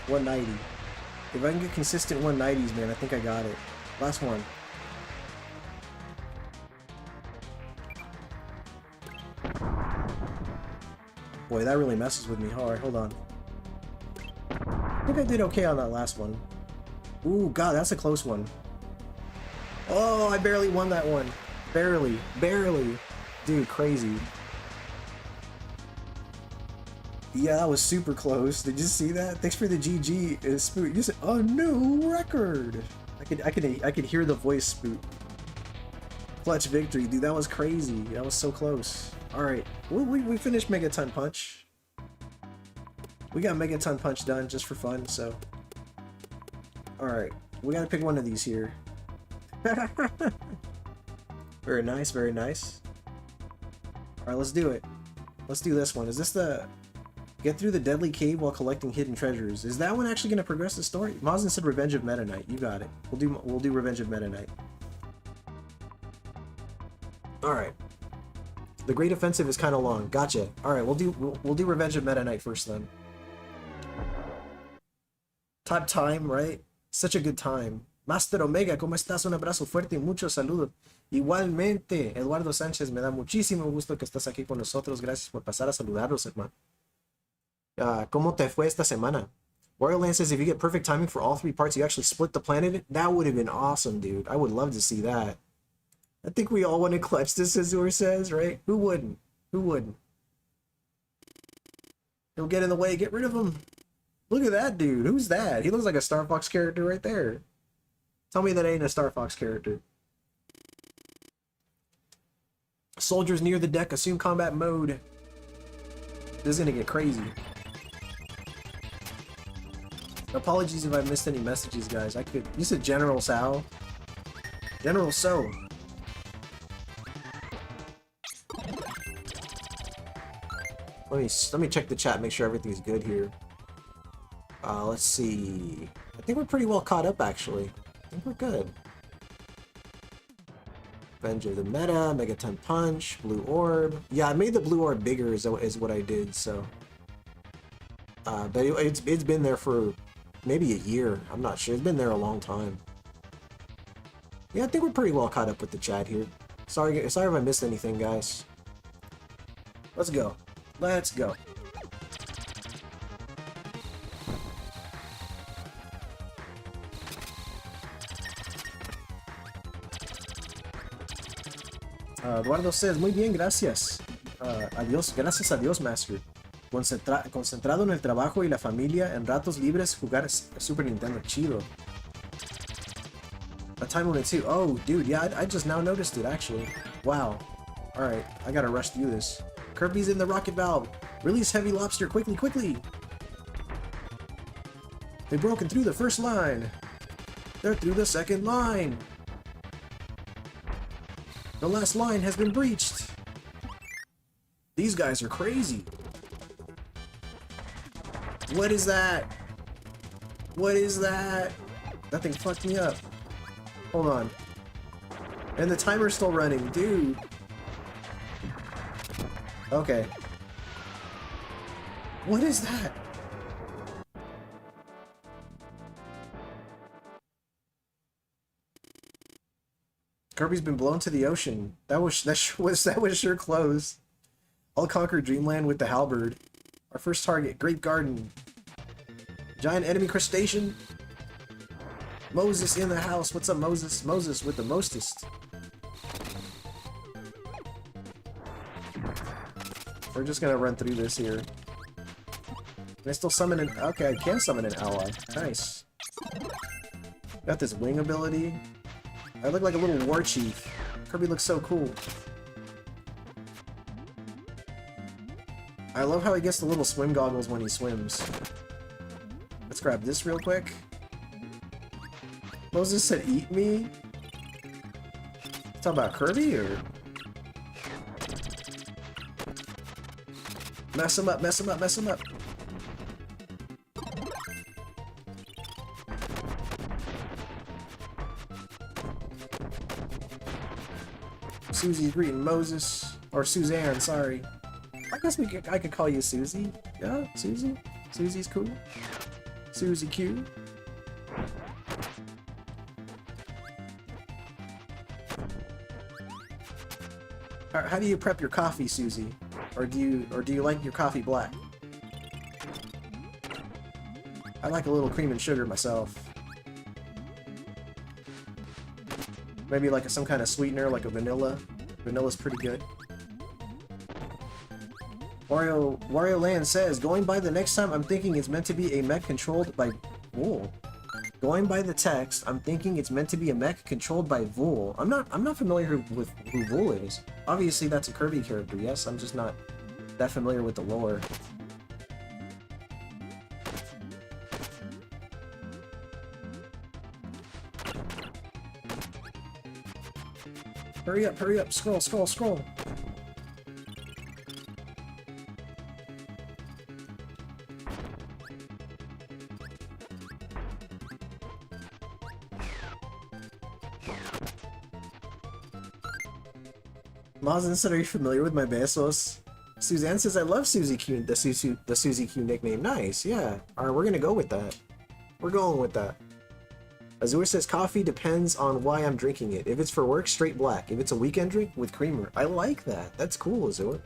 [SPEAKER 1] 190. If I can get consistent 190s, man, I think I got it. Last one. Boy, that really messes with me. Alright, hold on. I think I did okay on that last one. Ooh, God, that's a close one. Oh, I barely won that one. Barely. Barely. Dude, crazy. Yeah, that was super close. Did you see that? Thanks for the GG, Spoot. You said, "Oh, new record." I could hear the voice, Spoot. Clutch victory, dude. That was crazy. That was so close. All right, we finished Megaton Punch. We got Megaton Punch done just for fun. So, all right, we gotta pick one of these here. Very nice, very nice. All right, let's do it. Let's do this one. Is this the get through the deadly cave while collecting hidden treasures? Is that one actually going to progress the story? Mazen said Revenge of Meta Knight. You got it. We'll do Revenge of Meta Knight. All right. The Great Offensive is kind of long. Gotcha. All right, we'll do Revenge of Meta Knight first then. Top time, right? Such a good time. Master Omega, ¿cómo estás? Un abrazo fuerte y muchos saludos. Igualmente, Eduardo Sánchez, me da muchísimo gusto que estás aquí con nosotros. Gracias por pasar a saludarnos, hermano. ¿Cómo te fue esta semana? Royal Land says if you get perfect timing for all 3 parts, you actually split the planet. That would have been awesome, dude. I would love to see that. I think we all want to clutch this, Azur says, right? Who wouldn't? Who wouldn't? He'll get in the way. Get rid of him. Look at that dude. Who's that? He looks like a Star Fox character right there. Tell me that ain't a Star Fox character. Soldiers near the deck. Assume combat mode. This is gonna get crazy. Apologies if I missed any messages, guys. You said General Sao? General So. Let me check the chat, make sure everything's good here. Let's see. I think we're pretty well caught up, actually. I think we're good. Revenge of the Meta, Megaton Punch, Blue Orb. Yeah, I made the Blue Orb bigger is what I did, so. But it's been there for maybe a year. I'm not sure. It's been there a long time. Yeah, I think we're pretty well caught up with the chat here. Sorry if I missed anything, guys. Let's go. Let's go. Eduardo says, muy bien, gracias. Adiós, gracias a Dios, Master. Concentrado en el trabajo y la familia, en ratos libres, jugar Super Nintendo. Chido. A time limit too. Oh, dude, yeah, I just now noticed it, actually. Wow. Alright, I gotta rush through this. Kirby's in the rocket valve. Release Heavy Lobster, quickly, quickly. They've broken through the first line. They're through the second line. The last line has been breached. These guys are crazy. What is that? What is that? That thing fucked me up. Hold on. And the timer's still running, dude. Okay. What is that? Kirby's been blown to the ocean. That was sure close. I'll conquer Dreamland with the halberd. Our first target, Grape Garden. Giant enemy crustacean. Moses in the house. What's up, Moses? Moses with the mostest. We're just gonna run through this here. Can I still summon an... Okay, I can summon an ally. Nice. Got this wing ability. I look like a little war chief. Kirby looks so cool. I love how he gets the little swim goggles when he swims. Let's grab this real quick. Moses said, eat me? Talk about Kirby, or? Mess him up, mess him up, mess him up. Susie's greeting Moses. Or Suzanne, sorry. I guess I could call you Susie. Yeah, Susie? Susie's cool. Susie Q. How do you prep your coffee, Susie? Or do you like your coffee black? I like a little cream and sugar myself. Maybe like some kind of sweetener, like a vanilla. Vanilla's pretty good. Wario Land says, going by the next time, I'm thinking it's meant to be a mech controlled by wool. Going by the text, I'm thinking it's meant to be a mech controlled by Vool. I'm not familiar with who Vool is. Obviously that's a Kirby character, yes, I'm just not that familiar with the lore. Hurry up, scroll, scroll, scroll. Mazin said, are you familiar with my Besos? Suzanne says, I love Susie Q, the Susie Q nickname. Nice, yeah. Alright, we're gonna go with that. We're going with that. Azur says, coffee depends on why I'm drinking it. If it's for work, straight black. If it's a weekend drink, with creamer. I like that. That's cool, Azur.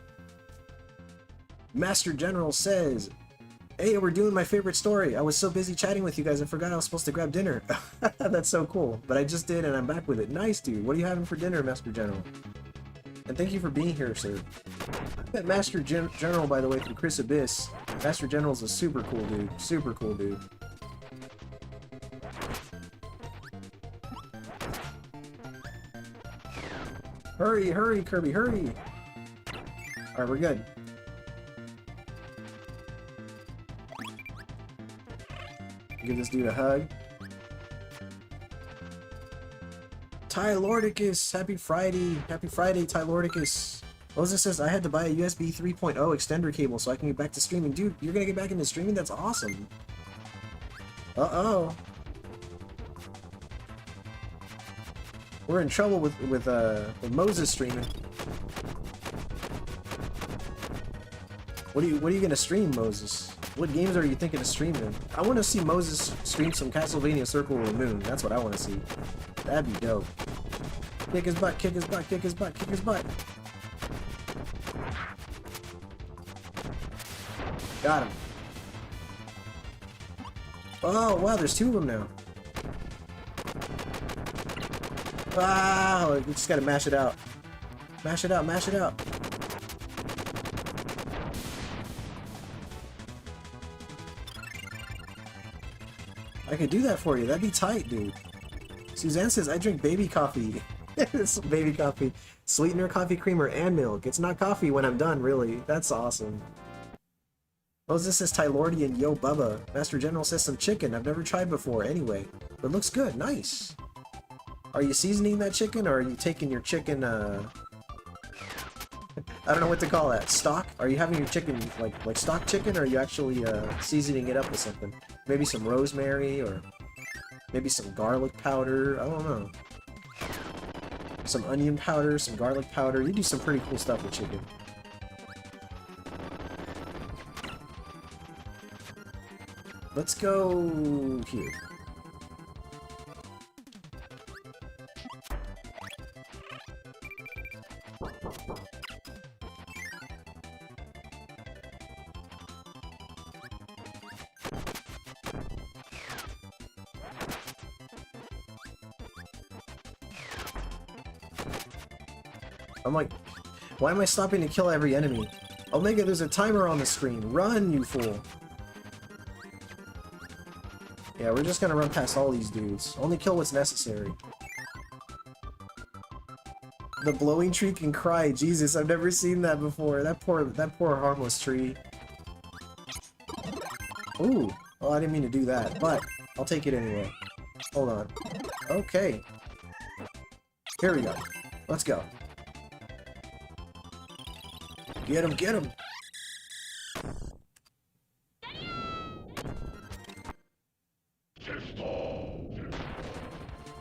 [SPEAKER 1] Master General says, hey, we're doing my favorite story. I was so busy chatting with you guys, I forgot I was supposed to grab dinner. That's so cool. But I just did, and I'm back with it. Nice, dude. What are you having for dinner, Master General? And thank you for being here, sir. That Master General, by the way, from Chris Abyss. Master General's a super cool dude. Super cool dude. Hurry, hurry, Kirby, hurry! Alright, we're good. Give this dude a hug. Tylordicus! Happy Friday! Happy Friday, Tylordicus! Moses says, I had to buy a USB 3.0 extender cable so I can get back to streaming. Dude, you're gonna get back into streaming? That's awesome! Uh-oh! We're in trouble with Moses streaming. What are you gonna stream, Moses? What games are you thinking of streaming? I want to see Moses stream some Castlevania Circle of the Moon. That's what I want to see. That'd be dope. Kick his butt, kick his butt, kick his butt, kick his butt. Got him. Oh, wow, there's two of them now. Wow, we just gotta mash it out. Mash it out, mash it out. I could do that for you. That'd be tight, dude. Suzanne says, I drink baby coffee. It's baby coffee. Sweetener, coffee creamer, and milk. It's not coffee when I'm done, really. That's awesome. Moses says Tylordian, yo Bubba. Master General says some chicken. I've never tried before, anyway. But looks good, nice. Are you seasoning that chicken, or are you taking your chicken, I don't know what to call that. Stock? Are you having your chicken, like stock chicken, or are you actually, seasoning it up with something? Maybe some rosemary, or maybe some garlic powder, I don't know. Some onion powder, some garlic powder. You do some pretty cool stuff with chicken. Let's go here. I'm like, why am I stopping to kill every enemy? Omega, there's a timer on the screen. Run, you fool. Yeah, we're just gonna run past all these dudes. Only kill what's necessary. The blowing tree can cry. Jesus, I've never seen that before. That poor harmless tree. Ooh. Well, I didn't mean to do that, but I'll take it anyway. Hold on. Okay. Here we go. Let's go. Get him, get him!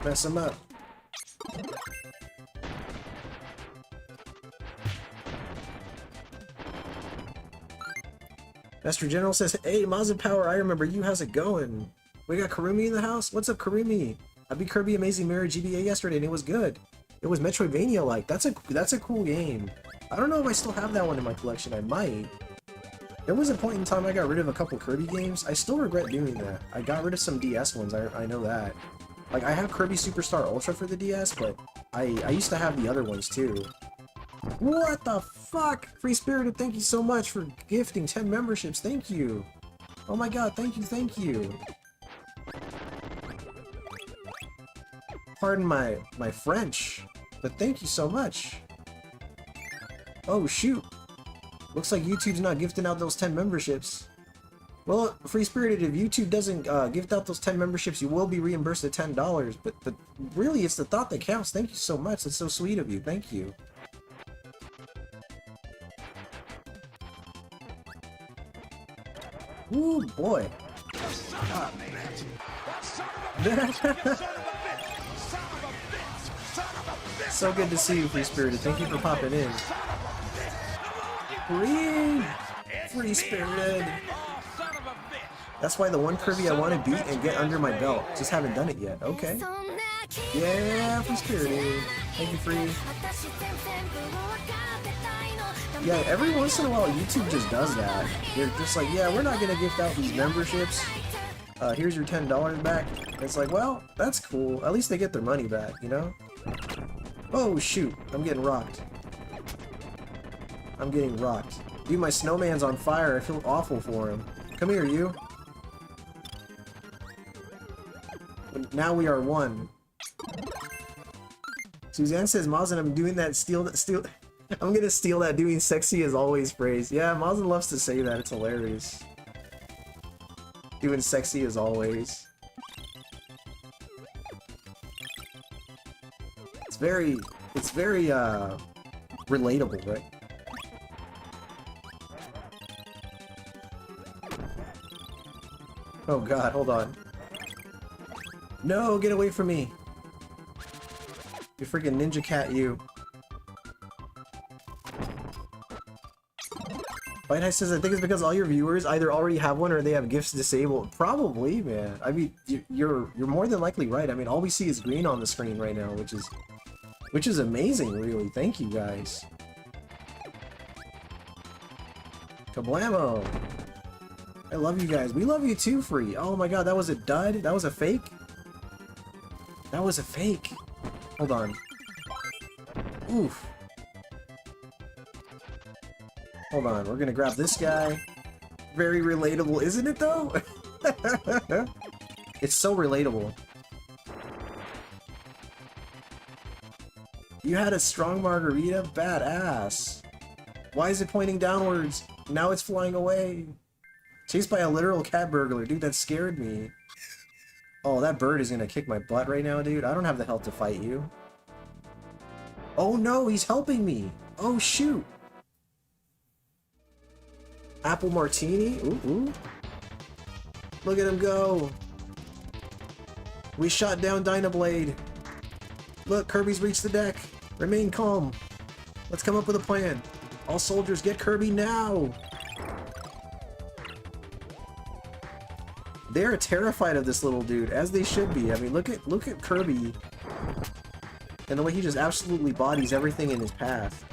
[SPEAKER 1] Mess him up. Master General says, "Hey, Mazda Power, I remember you. How's it going? We got Karumi in the house? What's up, Karumi? I beat Kirby Amazing Mirror GBA yesterday and it was good. It was Metroidvania-like. That's a cool game. I don't know if I still have that one in my collection. I might. There was a point in time I got rid of a couple Kirby games. I still regret doing that. I got rid of some DS ones, I know that. Like, I have Kirby Superstar Ultra for the DS, but I used to have the other ones too. What the fuck? Free Spirited, thank you so much for gifting 10 memberships. Thank you. Oh my god, thank you, thank you. Pardon my French, but thank you so much. Oh shoot. Looks like YouTube's not gifting out those 10 memberships. Well, Free Spirited, if YouTube doesn't gift out those 10 memberships, you will be reimbursed at $10. But really, it's the thought that counts. Thank you so much. That's so sweet of you. Thank you. Ooh, boy. So good to see you, Free Spirited. Thank you for popping in. Free Spirited. That's why the one Kirby I want to beat and get under my belt. Just haven't done it yet. Okay. Yeah, Free Spirited. Thank you, Free. Yeah, every once in a while YouTube just does that. They're just like, yeah, we're not gonna gift out these memberships. Here's your $10 back. And it's like, well, that's cool. At least they get their money back, you know? Oh shoot, I'm getting rocked. I'm getting rocked. Dude, my snowman's on fire. I feel awful for him. Come here, you. Now we are one. Suzanne says, Mazin, I'm doing that steal. I'm gonna steal that doing sexy as always phrase. Yeah, Mazin loves to say that. It's hilarious. Doing sexy as always. It's very relatable, right? Oh god, hold on. No, get away from me! You freaking ninja cat, you. White High says, I think it's because all your viewers either already have one or they have gifts disabled. Probably, man. I mean, you're more than likely right. I mean, all we see is green on the screen right now, which is amazing, really. Thank you, guys. Kablamo! I love you guys. We love you too, Free. Oh my god, that was a dud? That was a fake? That was a fake. Hold on. Oof. Hold on, we're gonna grab this guy. Very relatable, isn't it though? It's so relatable. You had a strong margarita? Badass. Why is it pointing downwards? Now it's flying away. Chased by a literal cat burglar. Dude, that scared me. Oh, that bird is gonna kick my butt right now, dude. I don't have the health to fight you. Oh no, he's helping me. Oh shoot. Apple martini? Ooh, ooh. Look at him go. We shot down Dynablade. Look, Kirby's reached the deck. Remain calm. Let's come up with a plan. All soldiers get Kirby now. They're terrified of this little dude, as they should be. I mean, look at Kirby and the way he just absolutely bodies everything in his path.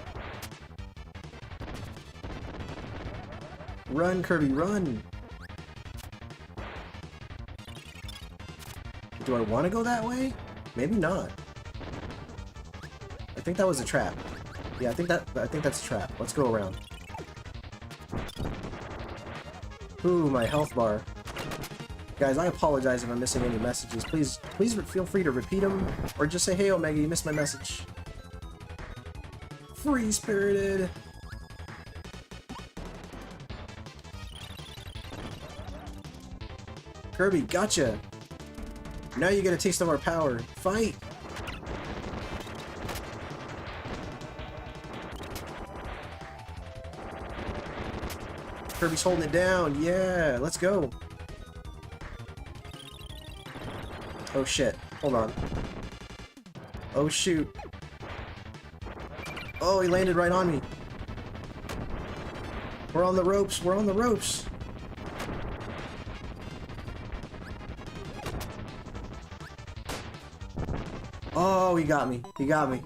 [SPEAKER 1] Run, Kirby, run! Do I want to go that way? Maybe not. I think that was a trap. Yeah, I think that's a trap. Let's go around. Ooh, my health bar. Guys, I apologize if I'm missing any messages. Please feel free to repeat them, or just say, hey Omega, you missed my message. Free spirited. Kirby, gotcha. Now you get a taste of our power. Fight. Kirby's holding it down. Yeah, let's go. Oh shit. Hold on. Oh shoot. Oh, he landed right on me. We're on the ropes. We're on the ropes. Oh, he got me. He got me.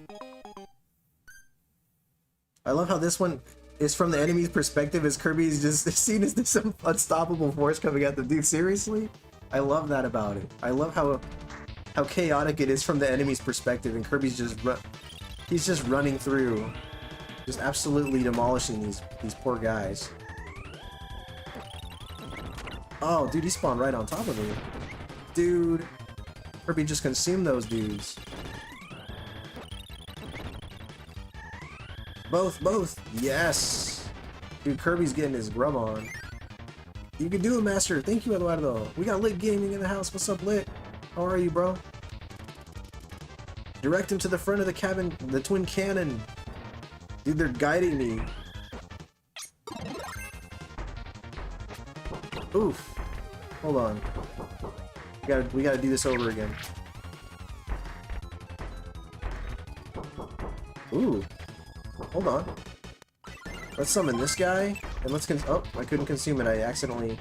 [SPEAKER 1] I love how this one is from the enemy's perspective, as Kirby is just seen as this unstoppable force coming at them. Dude, seriously? I love that about it. I love how chaotic it is from the enemy's perspective, and Kirby's just he's just running through, just absolutely demolishing these poor guys. Oh, dude, he spawned right on top of me. Dude, Kirby just consumed those dudes. Both. Yes. Dude, Kirby's getting his grub on. You can do it, Master. Thank you, Eduardo. We got Lit Gaming in the house. What's up, Lit? How are you, bro? Direct him to the front of the cabin, the twin cannon. Dude, they're guiding me. Oof. Hold on. We gotta do this over again. Ooh. Hold on. Let's summon this guy, and let's oh, I couldn't consume it. I accidentally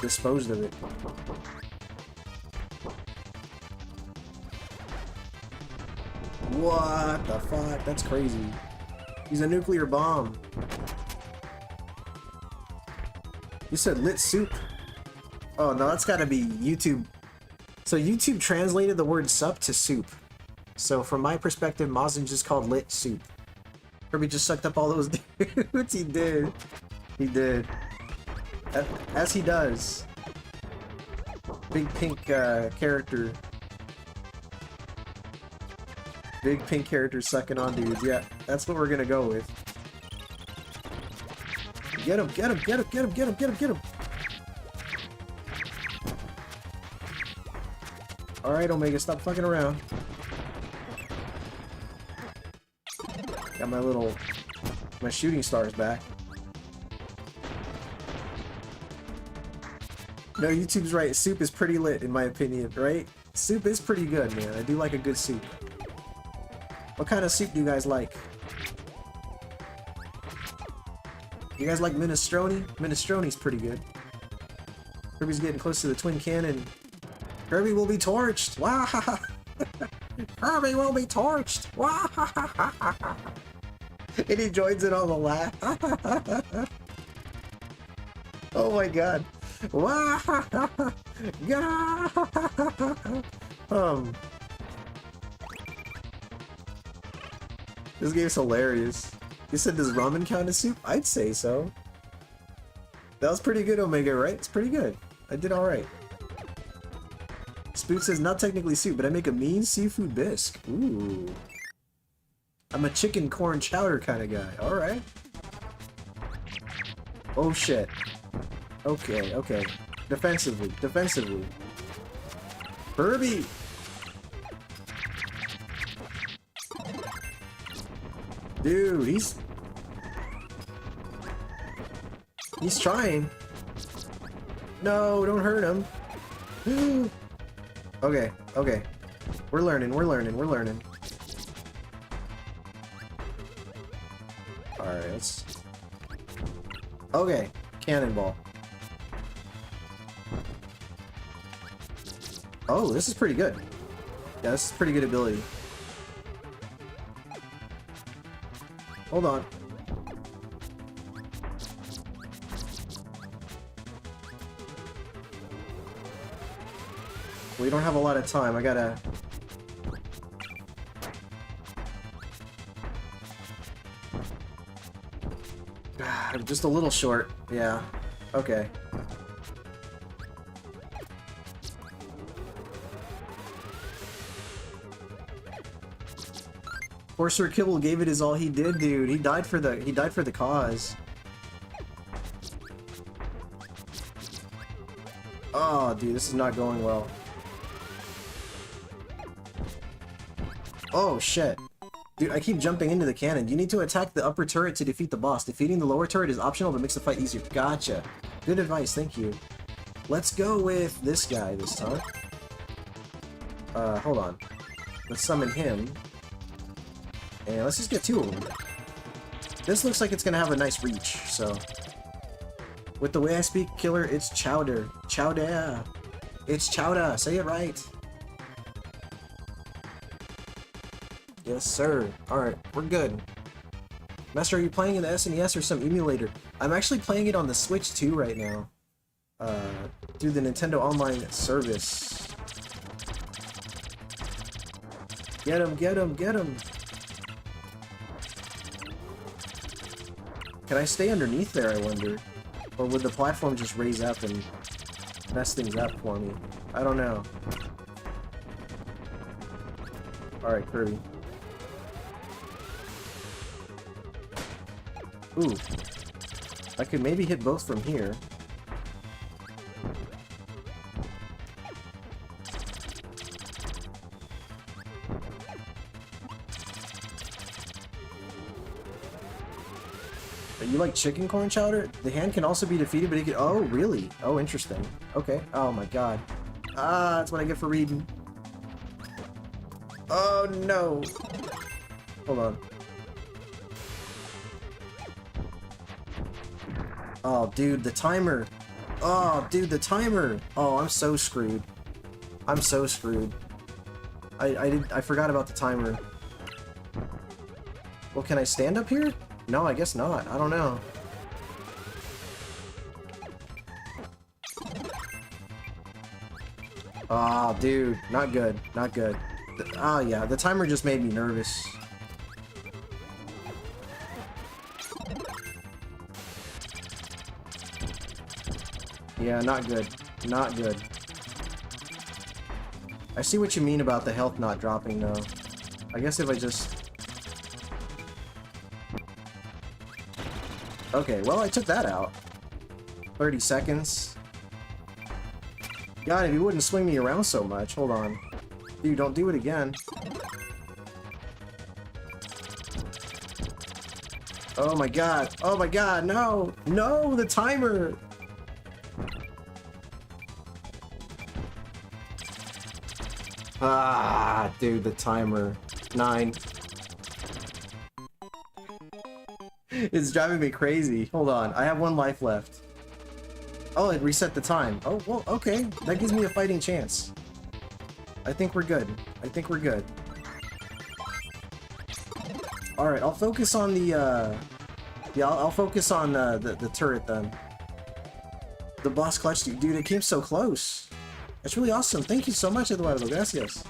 [SPEAKER 1] disposed of it. What the fuck? That's crazy. He's a nuclear bomb. You said lit soup? Oh no, that's gotta be YouTube. So YouTube translated the word sup to soup. So from my perspective, Mazin just called lit soup. Kirby just sucked up all those dudes. He did. He did. As he does. Big pink character. Big pink character sucking on dudes. Yeah, that's what we're gonna go with. Get him, get him, get him, get him, get him, get him, get him. Alright, Omega, stop fucking around. Got my shooting stars back. No, YouTube's right. Soup is pretty lit, in my opinion, right? Soup is pretty good, man. I do like a good soup. What kind of soup do you guys like? You guys like minestrone? Minestrone's pretty good. Kirby's getting close to the twin cannon. Kirby will be torched! Wow! Kirby will be torched! Wow! And he joins in on the laugh. Oh my god. This game's hilarious. You said, does ramen count as soup? I'd say so. That was pretty good, Omega, right? It's pretty good. I did alright. Spook says, not technically soup, but I make a mean seafood bisque. Ooh. I'm a chicken corn chowder kind of guy. Alright. Oh shit. Okay, okay. Defensively, defensively. Kirby! Dude, he's trying. No, don't hurt him. Okay, okay. We're learning, we're learning, we're learning. Alright, let's... Okay, cannonball. Oh, this is pretty good. Yeah, this is pretty good ability. Hold on. We don't have a lot of time. I gotta... I'm just a little short. Yeah. Okay. Poor Sir Kibble gave it his all he did, dude. He died for the cause. Oh, dude, this is not going well. Oh, shit. Dude, I keep jumping into the cannon. You need to attack the upper turret to defeat the boss. Defeating the lower turret is optional but makes the fight easier. Gotcha. Good advice, thank you. Let's go with this guy this time. Hold on. Let's summon him. And let's just get 2 of them. This looks like it's gonna have a nice reach, so... With the way I speak, killer, it's chowder. Chowder. It's chowder. Say it right. Yes, sir. Alright, we're good. Master, are you playing in the SNES or some emulator? I'm actually playing it on the Switch 2 right now. Through the Nintendo Online service. Get him, get him, get him! Can I stay underneath there, I wonder? Or would the platform just raise up and mess things up for me? I don't know. Alright, Kirby. Ooh. I could maybe hit both from here. You like chicken corn chowder? The hand can also be defeated, but it can... Oh, really? Oh, interesting. Okay. Oh my god. Ah, that's what I get for reading. Oh, no. Hold on. Oh, dude, the timer. Oh, dude, the timer. Oh, I'm so screwed. I'm so screwed. I forgot about the timer. Well, can I stand up here? No, I guess not. I don't know. Oh, dude. Not good. Not good. Oh, yeah. The timer just made me nervous. Yeah, not good. Not good. I see what you mean about the health not dropping, though. I guess if I just... Okay, well, I took that out. 30 seconds. God, if you wouldn't swing me around so much. Hold on. Dude, don't do it again. Oh my god. Oh my god, no! No, the timer! Ah, dude, the timer. 9. It's driving me crazy. Hold on, I have 1 life left. Oh, it reset the time. Oh, well, okay. That gives me a fighting chance. I think we're good. I think we're good. Alright, I'll focus on the, yeah, I'll focus on the turret then. The boss clutched you. Dude, it came so close. That's really awesome. Thank you so much, Eduardo. Gracias.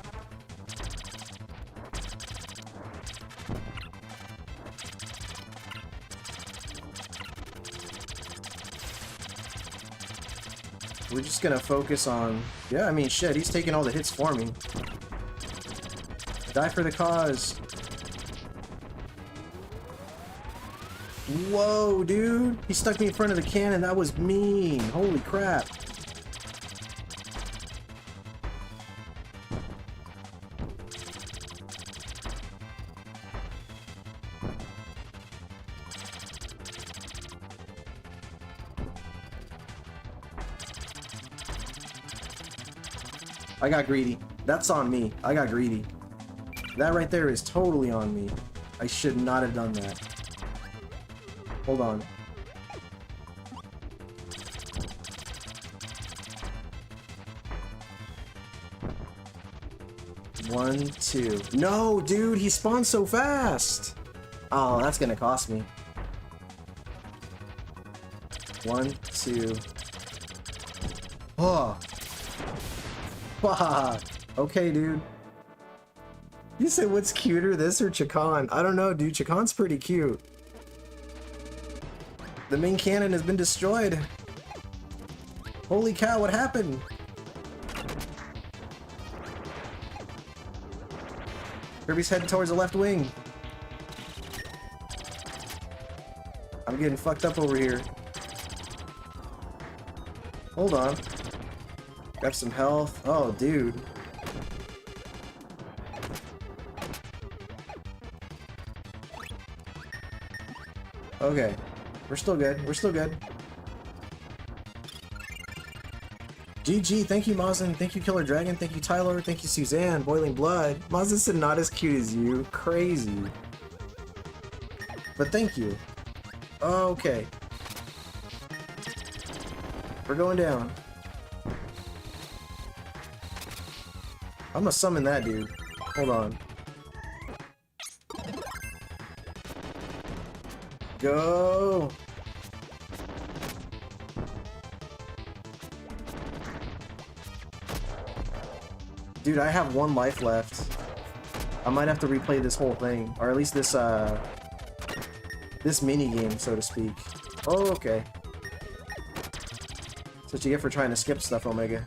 [SPEAKER 1] We're just gonna focus on... Yeah, I mean, shit, he's taking all the hits for me. Die for the cause. Whoa, dude! He stuck me in front of the cannon. That was mean. Holy crap. I got greedy. That's on me. I got greedy. That right there is totally on me. I should not have done that. Hold on. One, two. No, dude, he spawned so fast. Oh, that's gonna cost me. 1, 2. Oh. Fuck. Okay, dude. You said what's cuter, this or Chakan? I don't know, dude. Chakan's pretty cute. The main cannon has been destroyed. Holy cow, what happened? Kirby's heading towards the left wing. We're getting fucked up over here. Hold on. Got some health. Oh, dude. Okay. We're still good. We're still good. GG, thank you Mazin, thank you Killer Dragon, thank you Tyler, thank you Suzanne, Boiling Blood. Mazin said not as cute as you, crazy. But thank you. Okay. We're going down. I'm gonna summon that dude. Hold on. Go! Dude, I have 1 life left. I might have to replay this whole thing, or at least this this mini game, so to speak. Oh, okay. That's what you get for trying to skip stuff, Omega.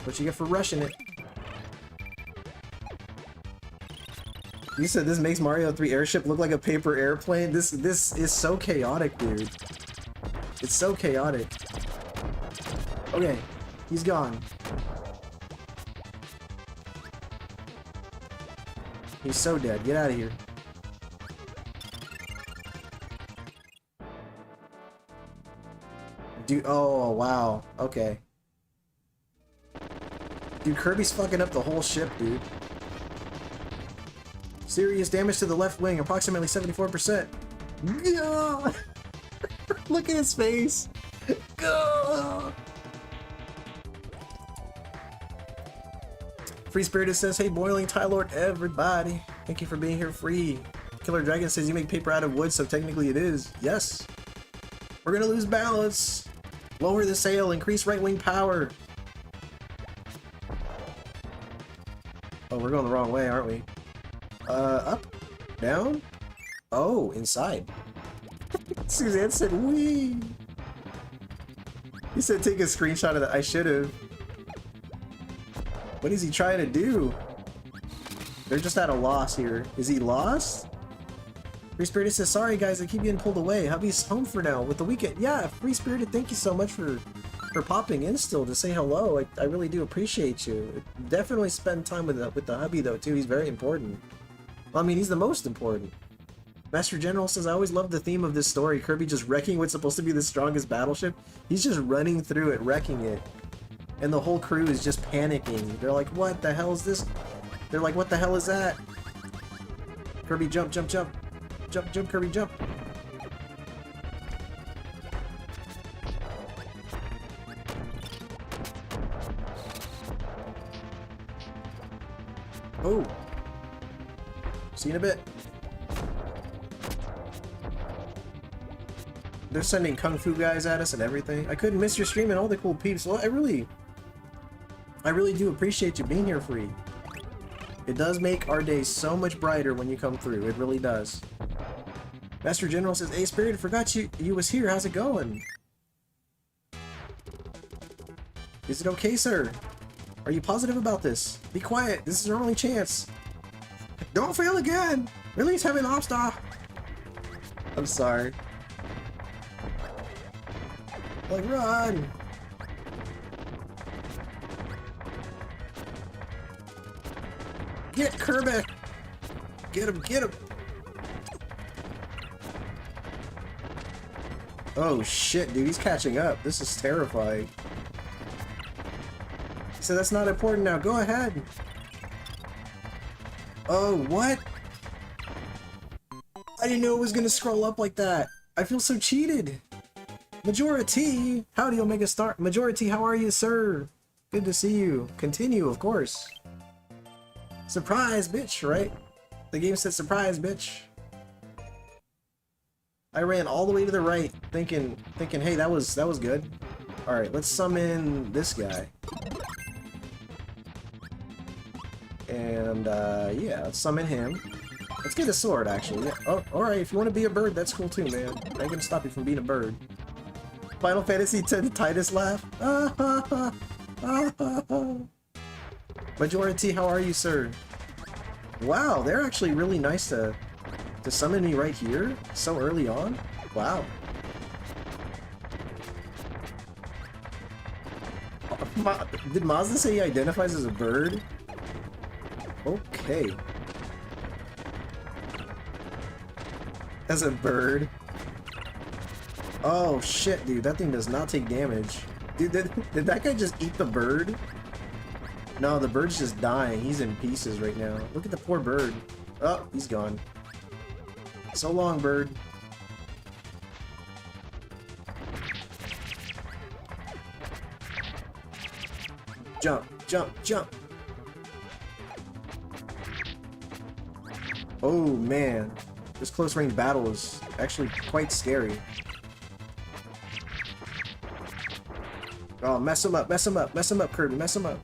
[SPEAKER 1] What you get for rushing it. You said this makes Mario 3 airship look like a paper airplane? This is so chaotic, dude. It's so chaotic. Okay, he's gone. He's so dead. Get out of here. Dude, oh, wow. Okay. Dude, Kirby's fucking up the whole ship, dude. Serious damage to the left wing, approximately 74%. Gah! Look at his face. Gah! Free Spirited says, hey Boiling Tylord, everybody. Thank you for being here free. Killer Dragon says you make paper out of wood, so technically it is. Yes. We're gonna lose balance. Lower the sail, increase right wing power. Oh, we're going the wrong way, aren't we? Up? Down? Oh, inside. Suzanne said, wee. He said take a screenshot of that. I should've. What is he trying to do? They're just at a loss here. Is he lost? Free Spirited says, sorry guys, I keep getting pulled away. Hubby's home for now with the weekend. Yeah, Free Spirited, thank you so much for popping in still to say hello. I really do appreciate you. Definitely spend time with the hubby though too. He's very important. Well, I mean, he's the most important. Master General says, I always love the theme of this story. Kirby just wrecking what's supposed to be the strongest battleship. He's just running through it, wrecking it. And the whole crew is just panicking. They're like, what the hell is this? They're like, what the hell is that? Kirby, jump, jump, jump. Jump, jump, Kirby, jump. Oh. See you in a bit. They're sending kung fu guys at us and everything. I couldn't miss your stream and all the cool peeps. Well, I really do appreciate you being here, Free. It does make our days so much brighter when you come through. It really does. Master General says, hey, Spirit, I forgot you was here. How's it going? Is it okay, sir? Are you positive about this? Be quiet. This is our only chance. Don't fail again. Release Heaven Obsta. I'm sorry. Like, run. Get Kirby. Get him, get him. Oh shit, dude, he's catching up. This is terrifying. He said that's not important now. Go ahead. Oh, what? I didn't know it was gonna scroll up like that. I feel so cheated. Majority! Howdy, Omega Star. Majority, how are you, sir? Good to see you. Continue, of course. Surprise, bitch, right? The game said surprise, bitch. I ran all the way to the right, thinking, hey, that was good. All right, let's summon this guy. And yeah, let's summon him. Let's get a sword, actually. Yeah. Oh, all right. If you want to be a bird, that's cool too, man. I ain't gonna stop you from being a bird. Final Fantasy X Titus laugh. Majority, how are you, sir? Wow, they're actually really nice to summon me right here so early on. Wow. Did Mazda say he identifies as a bird? Okay. As a bird. Oh shit, dude, that thing does not take damage. Dude, did that guy just eat the bird? No, the bird's just dying. He's in pieces right now. Look at the poor bird. Oh, he's gone. So long, bird. Jump, jump, jump. Oh man, this close range battle is actually quite scary. Oh, mess him up, mess him up, mess him up, Kirby, mess him up.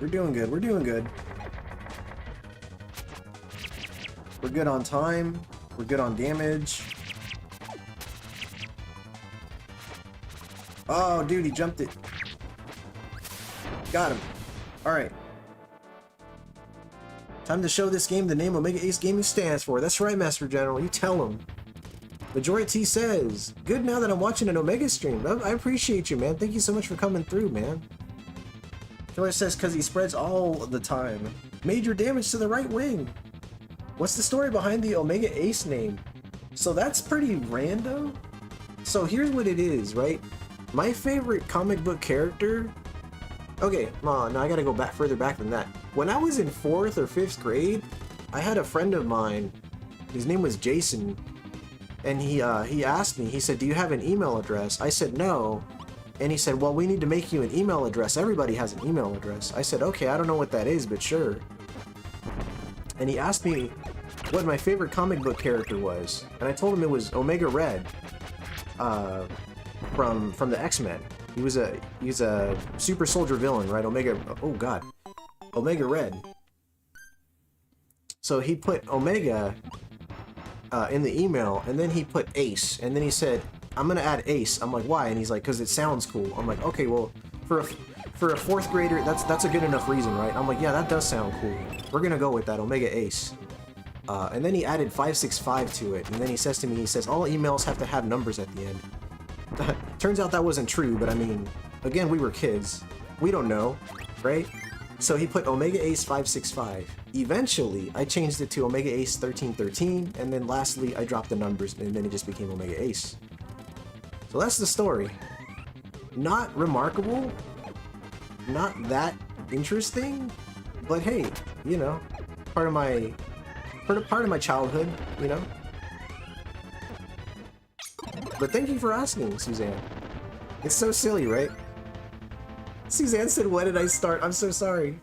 [SPEAKER 1] We're doing good, we're doing good. We're good on time, we're good on damage. Oh, dude, he jumped it. Got him. Alright. Time to show this game the name Omega Ace Gaming stands for. That's right, Master General. You tell him. Majority says, good now that I'm watching an Omega stream. I appreciate you, man. Thank you so much for coming through, man. Killer says, because he spreads all the time. Major damage to the right wing. What's the story behind the Omega Ace name? So that's pretty random. So here's what it is, right? My favorite comic book character... Okay, no, I gotta go back further back than that. When I was in 4th or 5th grade, I had a friend of mine, his name was Jason, and he asked me, he said, do you have an email address? I said, no. And he said, well, we need to make you an email address. Everybody has an email address. I said, okay, I don't know what that is, but sure. And he asked me what my favorite comic book character was, and I told him it was Omega Red, from the X-Men. He's a super soldier villain, right? Omega, oh god. Omega Red. So he put Omega in the email, and then he put Ace, and then he said, I'm gonna add Ace. I'm like, why? And he's like, because it sounds cool. I'm like, okay, well, for a 4th grader, that's a good enough reason, right? I'm like, yeah, that does sound cool. We're gonna go with that, Omega Ace. And then he added 565 to it, and then he says to me, he says, all emails have to have numbers at the end. Turns out that wasn't true, but I mean, again, we were kids. We don't know, right? So he put Omega Ace 565. Eventually, I changed it to Omega Ace 1313, and then lastly, I dropped the numbers, and then it just became Omega Ace. So that's the story. Not remarkable, not that interesting, but hey, you know, part of my childhood, you know. But thank you for asking, Suzanne. It's so silly, right? Suzanne said, when did I start? I'm so sorry.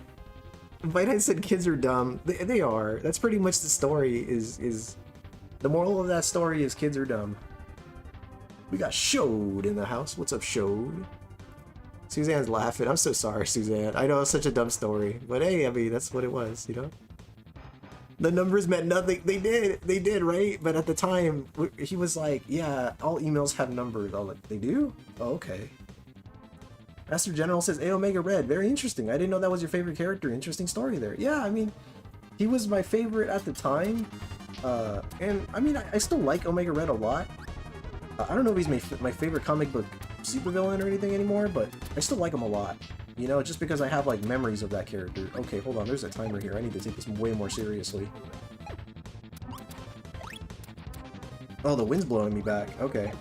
[SPEAKER 1] Whitehead said kids are dumb. They are. That's pretty much the story, is the moral of that story is kids are dumb. We got Showed in the house. What's up, Showed? Suzanne's laughing. I'm so sorry, Suzanne. I know it's such a dumb story. But hey, I mean, that's what it was, you know? The numbers meant nothing. They did, right? But at the time, he was like, yeah, all emails have numbers. I was like, they do? Oh, okay. Master General says, A Omega Red. Very interesting. I didn't know that was your favorite character. Interesting story there. Yeah, I mean, he was my favorite at the time. And, I mean, I still like Omega Red a lot. I don't know if he's my favorite comic book supervillain or anything anymore, but I still like him a lot. You know, just because I have, like, memories of that character. Okay, hold on, there's a timer here. I need to take this way more seriously. Oh, the wind's blowing me back. Okay,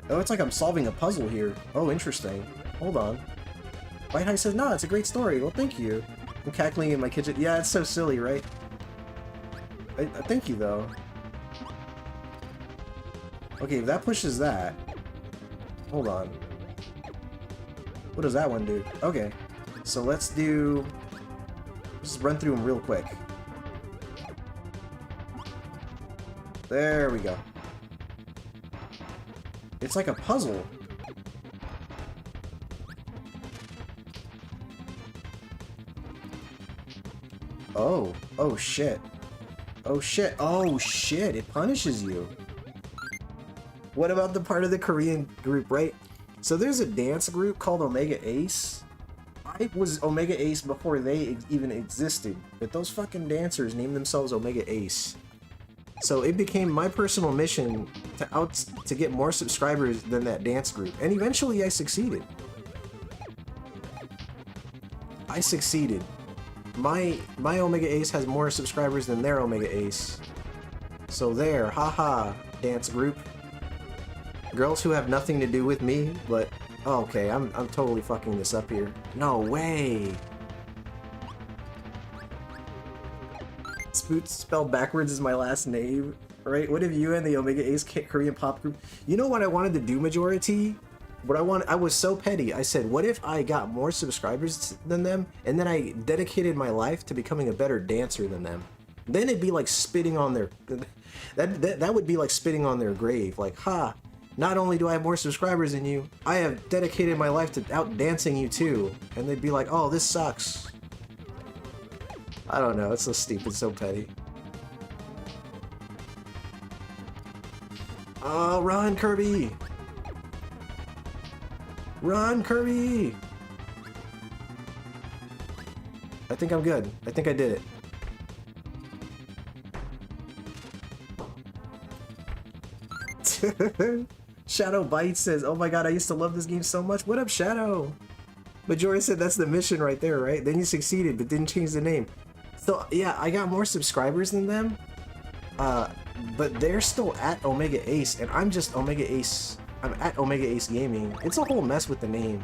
[SPEAKER 1] Oh, it's like I'm solving a puzzle here. Oh, interesting. Hold on. White High says, no, it's a great story. Well, thank you. I'm cackling in my kitchen. Yeah, it's so silly, right? Thank you, though. Okay, if that pushes that... Hold on. What does that one do? Okay. So let's do... Let's just run through them real quick. There we go. It's like a puzzle. Oh. Oh, shit. Oh, shit. Oh, shit. It punishes you. What about the part of the Korean group, right? So there's a dance group called Omega Ace. I was Omega Ace before they even existed, but those fucking dancers named themselves Omega Ace. So it became my personal mission to get more subscribers than that dance group, and eventually I succeeded. I succeeded. My Omega Ace has more subscribers than their Omega Ace. So there, haha, dance group. Girls who have nothing to do with me, but oh, okay, I'm totally fucking this up here. No way. Spoot spelled backwards is my last name, right? What if you and the Omega Ace Korean pop group? You know what I wanted to do, Majority? What I was so petty. I said, what if I got more subscribers than them, and then I dedicated my life to becoming a better dancer than them? Then it'd be like spitting on their... That would be like spitting on their grave. Like, ha, not only do I have more subscribers than you, I have dedicated my life to out dancing you too. And they'd be like, oh, this sucks. I don't know, it's so stupid, so petty. Oh, run, Kirby! Run, Kirby! I think I'm good. I think I did it. Shadow Bite says, oh my god, I used to love this game so much. What up, Shadow? Majora said that's the mission right there, right? Then you succeeded, but didn't change the name. So, yeah, I got more subscribers than them. But they're still at Omega Ace, and I'm just Omega Ace. I'm at Omega Ace Gaming. It's a whole mess with the name.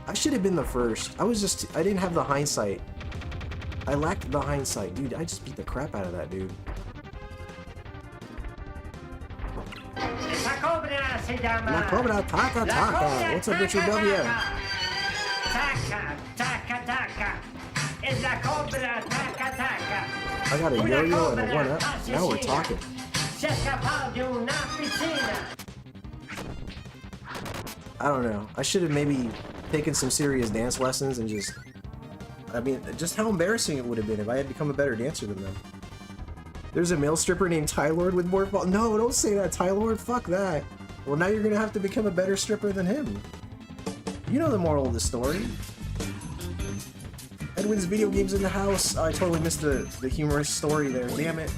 [SPEAKER 1] I should have been the first. I didn't have the hindsight. I lacked the hindsight. Dude, I just beat the crap out of that dude. La Cobra Takataka. What's up, Richard W?
[SPEAKER 3] Takataka. It's la Cobra Takataka.
[SPEAKER 1] I got a yo-yo and a one-up. Now we're talking. I don't know. I should have maybe taken some serious dance lessons and just... I mean, just how embarrassing it would have been if I had become a better dancer than them. There's a male stripper named Tylord with more... No, don't say that, Tylord. Fuck that. Well, now you're gonna have to become a better stripper than him. You know the moral of the story. Edwin's video games in the house. Oh, I totally missed the humorous story there. Damn it.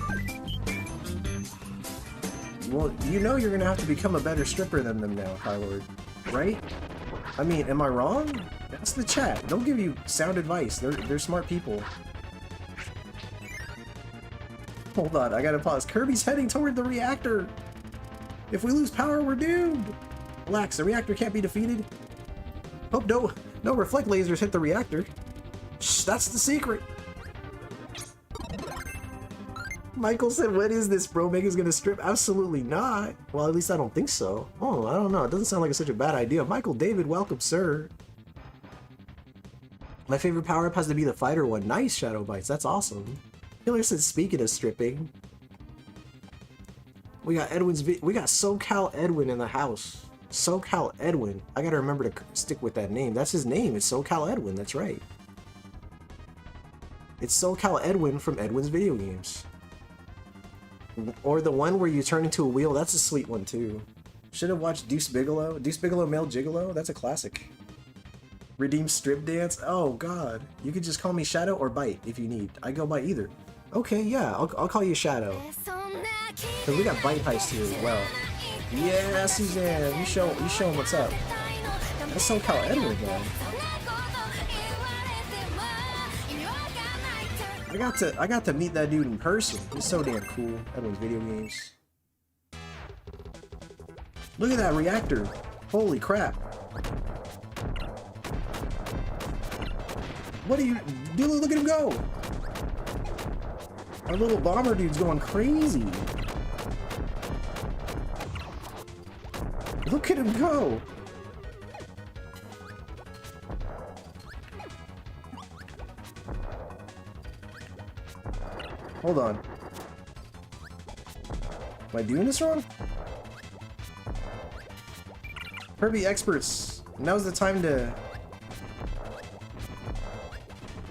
[SPEAKER 1] Well, you know you're gonna have to become a better stripper than them now, Tylord. Right? I mean, am I wrong? That's the chat. Don't give you sound advice. They're smart people. Hold on, I gotta pause. Kirby's heading toward the reactor! If we lose power, we're doomed! Relax, the reactor can't be defeated. Hope no reflect lasers hit the reactor. Shh, that's the secret! Michael said, what is this, bro? Mega's gonna strip? Absolutely not. Well, at least I don't think so. Oh, I don't know. It doesn't sound like such a bad idea. Michael David, welcome, sir. My favorite power-up has to be the fighter one. Nice, Shadow Bites. That's awesome. Killer said, speaking of stripping, we got we got SoCal Edwin in the house. SoCal Edwin. I gotta remember to stick with that name. That's his name. It's SoCal Edwin. That's right. It's SoCal Edwin from Edwin's Video Games. Or the one where you turn into a wheel. That's a sweet one too. Should have watched Deuce Bigelow. Deuce Bigelow Male Gigolo. That's a classic. Redeem Strip Dance. Oh god. You could just call me Shadow or Bite if you need. I go by either. Okay, yeah, I'll call you Shadow. Cause we got Bite Heist here as well. Yeah, Suzanne, you show him what's up. That's SoCal Edward, man. I got to meet that dude in person. He's so damn cool. Edwin's Video Games. Look at that reactor. Holy crap. What are you... Dude, look at him go! Our little bomber dude's going crazy. Look at him go! Hold on. Am I doing this wrong? Kirby experts. Now's the time to...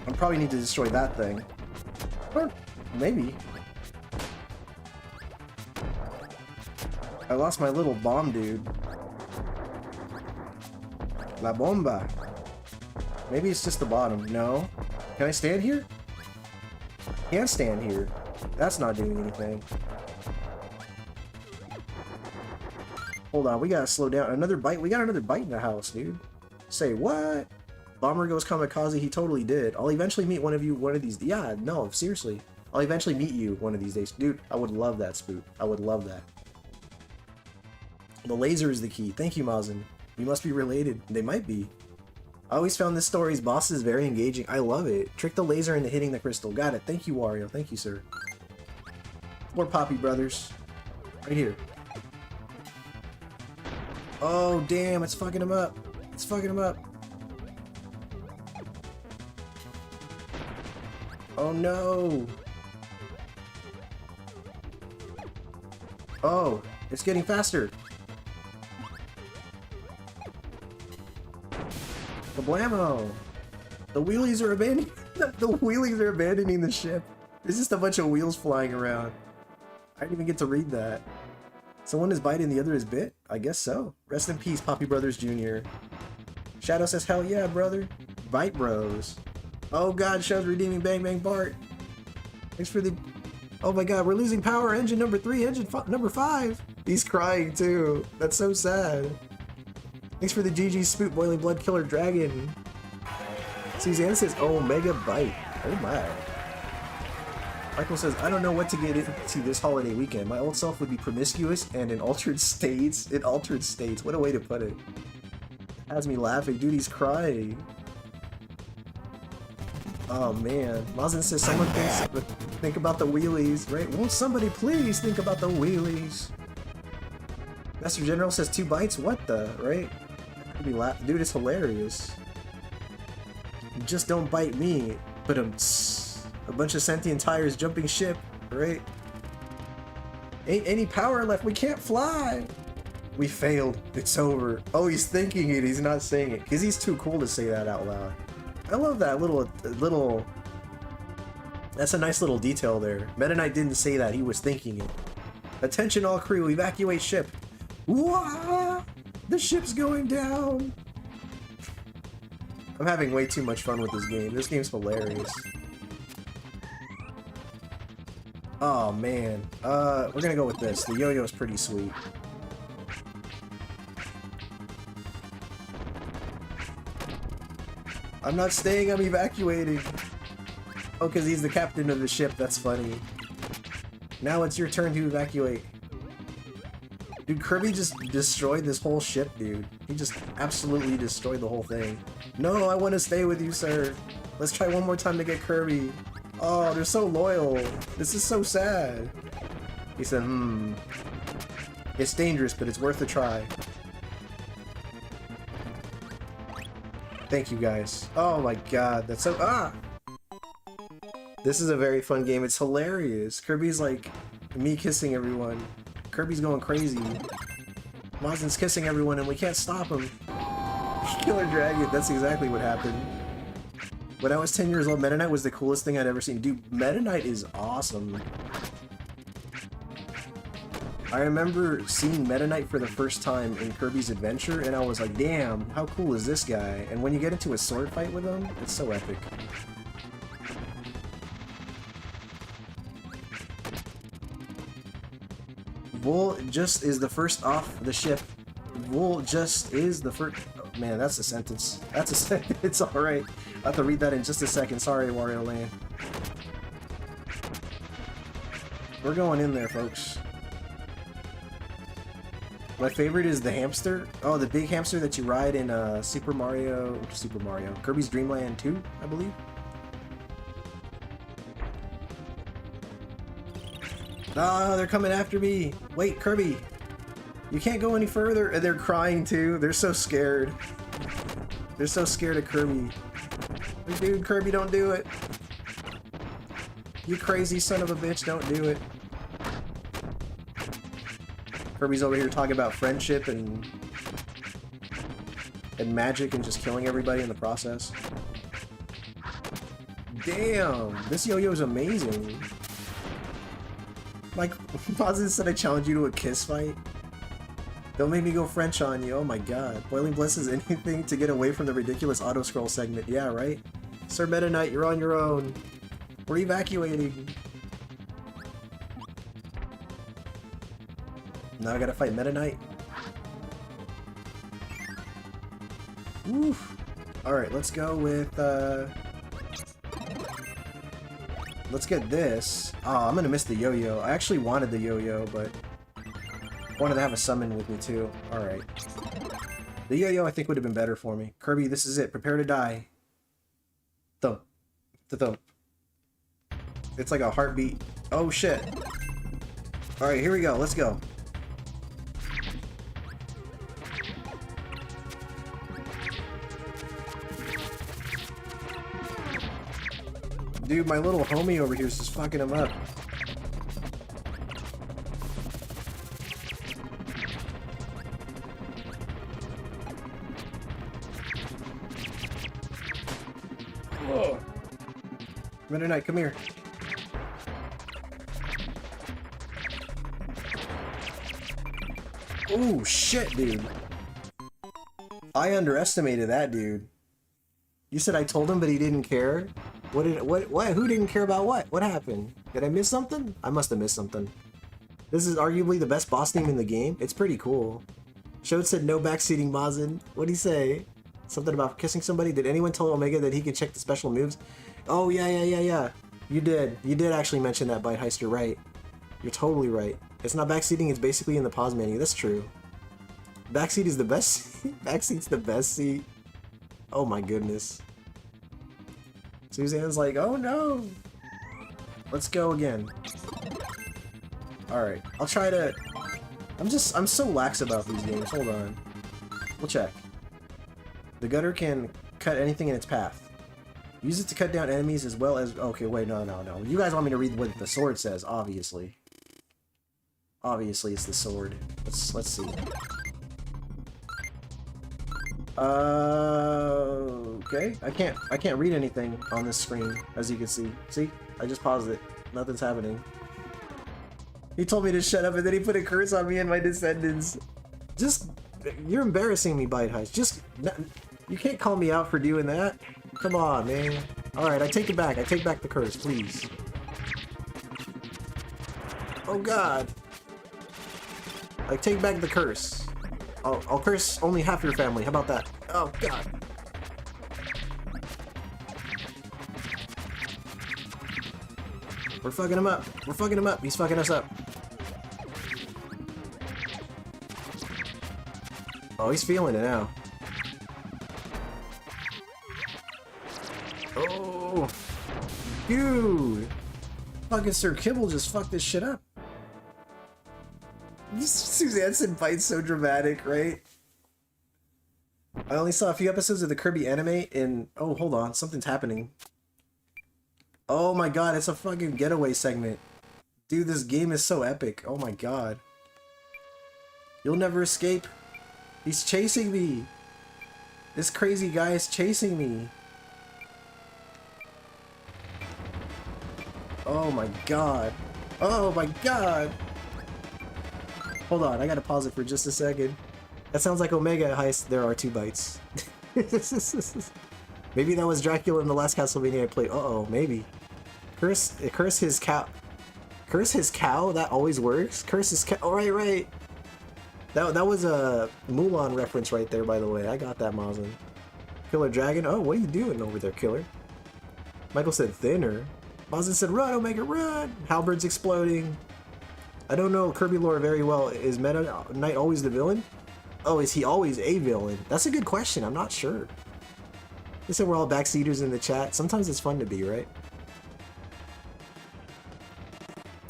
[SPEAKER 1] I probably need to destroy that thing. Or maybe. I lost my little bomb dude. La bomba. Maybe it's just the bottom. No. Can I stand here? Can't stand here. That's not doing anything. Hold on, we gotta slow down. Another bite? We got another bite in the house, dude. Say what? Bomber goes kamikaze. He totally did. I'll eventually meet one of you one of these. Yeah, no, seriously. I'll eventually meet you one of these days. Dude, I would love that, Spook. I would love that. The laser is the key. Thank you, Mazin. We must be related. They might be. I always found this story's bosses very engaging. I love it. Trick the laser into hitting the crystal. Got it. Thank you, Wario. Thank you, sir. More Papi brothers. Right here. Oh, damn. It's fucking him up. It's fucking him up. Oh, no. Oh, it's getting faster. Kablamo! The wheelies are abandoning. The wheelies are abandoning the ship. There's just a bunch of wheels flying around. I didn't even get to read that. So one is biting, the other is bit? I guess so. Rest in peace, Papi Brothers Jr. Shadow says, hell yeah, brother. Bite Bros. Oh god, Show's redeeming Bangbangbart. Thanks for the... Oh my god, we're losing power. Engine number 3, engine number 5. He's crying too. That's so sad. Thanks for the GG Spoot Boiling Blood Killer Dragon. Suzanne says, oh, mega bite. Oh my. Michael says, I don't know what to get into this holiday weekend. My old self would be promiscuous and in altered states. In altered states. What a way to put it. Has me laughing. Dude, he's crying. Oh man. Mazin says, someone think about the wheelies, right? Won't somebody please think about the wheelies? Master General says 2 bites? What the, right? Dude, it's hilarious. Just don't bite me. But a bunch of sentient tires jumping ship, right? Ain't any power left. We can't fly. We failed. It's over. Oh, he's thinking it. He's not saying it. Because he's too cool to say that out loud. I love that little... That's a nice little detail there. Meta Knight didn't say that. He was thinking it. Attention all crew. Evacuate ship. Wah! The ship's going down. I'm having way too much fun with this game. This game's hilarious. Oh man. We're gonna go with this. The yo-yo is pretty sweet. I'm not staying, I'm evacuating. Oh, because he's the captain of the ship. That's funny. Now it's your turn to evacuate. Dude, Kirby just destroyed this whole ship, dude. He just absolutely destroyed the whole thing. No, I want to stay with you, sir. Let's try one more time to get Kirby. Oh, they're so loyal. This is so sad. He said, it's dangerous, but it's worth a try. Thank you, guys. Oh my god, that's so... This is a very fun game. It's hilarious. Kirby's like me kissing everyone. Kirby's going crazy. Mazin's kissing everyone and we can't stop him. Killer Dragon, that's exactly what happened. When I was 10 years old, Meta Knight was the coolest thing I'd ever seen. Dude, Meta Knight is awesome. I remember seeing Meta Knight for the first time in Kirby's Adventure, and I was like, damn, how cool is this guy? And when you get into a sword fight with him, it's so epic. Wool just is the first off the ship. Wool just is the first... Oh, man, that's a sentence. That's a sentence. It's alright. I'll have to read that in just a second. Sorry, Wario Land. We're going in there, folks. My favorite is the hamster. Oh, the big hamster that you ride in Super Mario... Kirby's Dream Land 2, I believe. Ah, they're coming after me. Wait, Kirby. You can't go any further. And they're crying too. They're so scared. They're so scared of Kirby. Dude, Kirby, don't do it. You crazy son of a bitch, don't do it. Kirby's over here talking about friendship and magic and just killing everybody in the process. Damn, this yo-yo is amazing. Like, Mazin said I challenge you to a kiss fight. Don't make me go French on you. Oh my god. Boiling Bliss is anything to get away from the ridiculous auto-scroll segment. Yeah, right? Sir Meta Knight, you're on your own. We're evacuating. Now I gotta fight Meta Knight. Oof. Alright, let's go with, let's get this. Oh, I'm gonna miss the yo-yo. I actually wanted the yo-yo, but wanted to have a summon with me too. Alright. The yo-yo I think would have been better for me. Kirby, this is it. Prepare to die. Thump. The thump. It's like a heartbeat. Oh shit. Alright, here we go. Let's go. Dude, my little homie over here is just fucking him up. Whoa. Meta Knight, come here. Oh shit, dude. I underestimated that dude. You said I told him, but he didn't care? What? Who didn't care about what? What happened? Did I miss something? I must have missed something. This is arguably the best boss theme in the game. It's pretty cool. Shode said no backseating Mazin. What'd he say? Something about kissing somebody? Did anyone tell Omega that he could check the special moves? Oh, yeah. You did. You did actually mention that, Bite Heister, right. You're totally right. It's not backseating, it's basically in the pause menu. That's true. Backseat is the best. Backseat's the best seat. Oh my goodness. Suzanne's like, oh no! Let's go again. Alright, I'll try to... I'm so lax about these games. Hold on. We'll check. The gutter can cut anything in its path. Use it to cut down enemies as well as... Okay, wait, no. You guys want me to read what the sword says, obviously. Obviously, it's the sword. Let's see. Okay. I can't read anything on this screen, as you can see. See? I just paused it. Nothing's happening. He told me to shut up and then he put a curse on me and my descendants. Just... You're embarrassing me, Bite Heist. Just... You can't call me out for doing that. Come on, man. Alright, I take it back. I take back the curse, please. Oh god. I take back the curse. I'll curse only half your family. How about that? Oh god. We're fucking him up. We're fucking him up. He's fucking us up. Oh, he's feeling it now. Oh, dude. Fucking Sir Kibble just fucked this shit up. Suzanne said Bite's so dramatic, right? I only saw a few episodes of the Kirby anime and... Oh, hold on. Something's happening. Oh my god, it's a fucking getaway segment. Dude, this game is so epic. Oh my god. You'll never escape. He's chasing me. This crazy guy is chasing me. Oh my god. Oh my god. Hold on, I gotta pause it for just a second. That sounds like Omega Heist. There are 2 bites. Maybe that was Dracula in the last Castlevania I played. Uh-oh, maybe. Curse his cow. Curse his cow? That always works? Curse his cow. Oh, right. That was a Mulan reference right there, by the way. I got that, Mazin. Killer Dragon? Oh, what are you doing over there, Killer? Michael said thinner. Mazin said run, Omega, run! Halberd's exploding. I don't know Kirby lore very well. Is Meta Knight always the villain? Oh, is he always a villain? That's a good question. I'm not sure. They said we're all backseaters in the chat. Sometimes it's fun to be, right?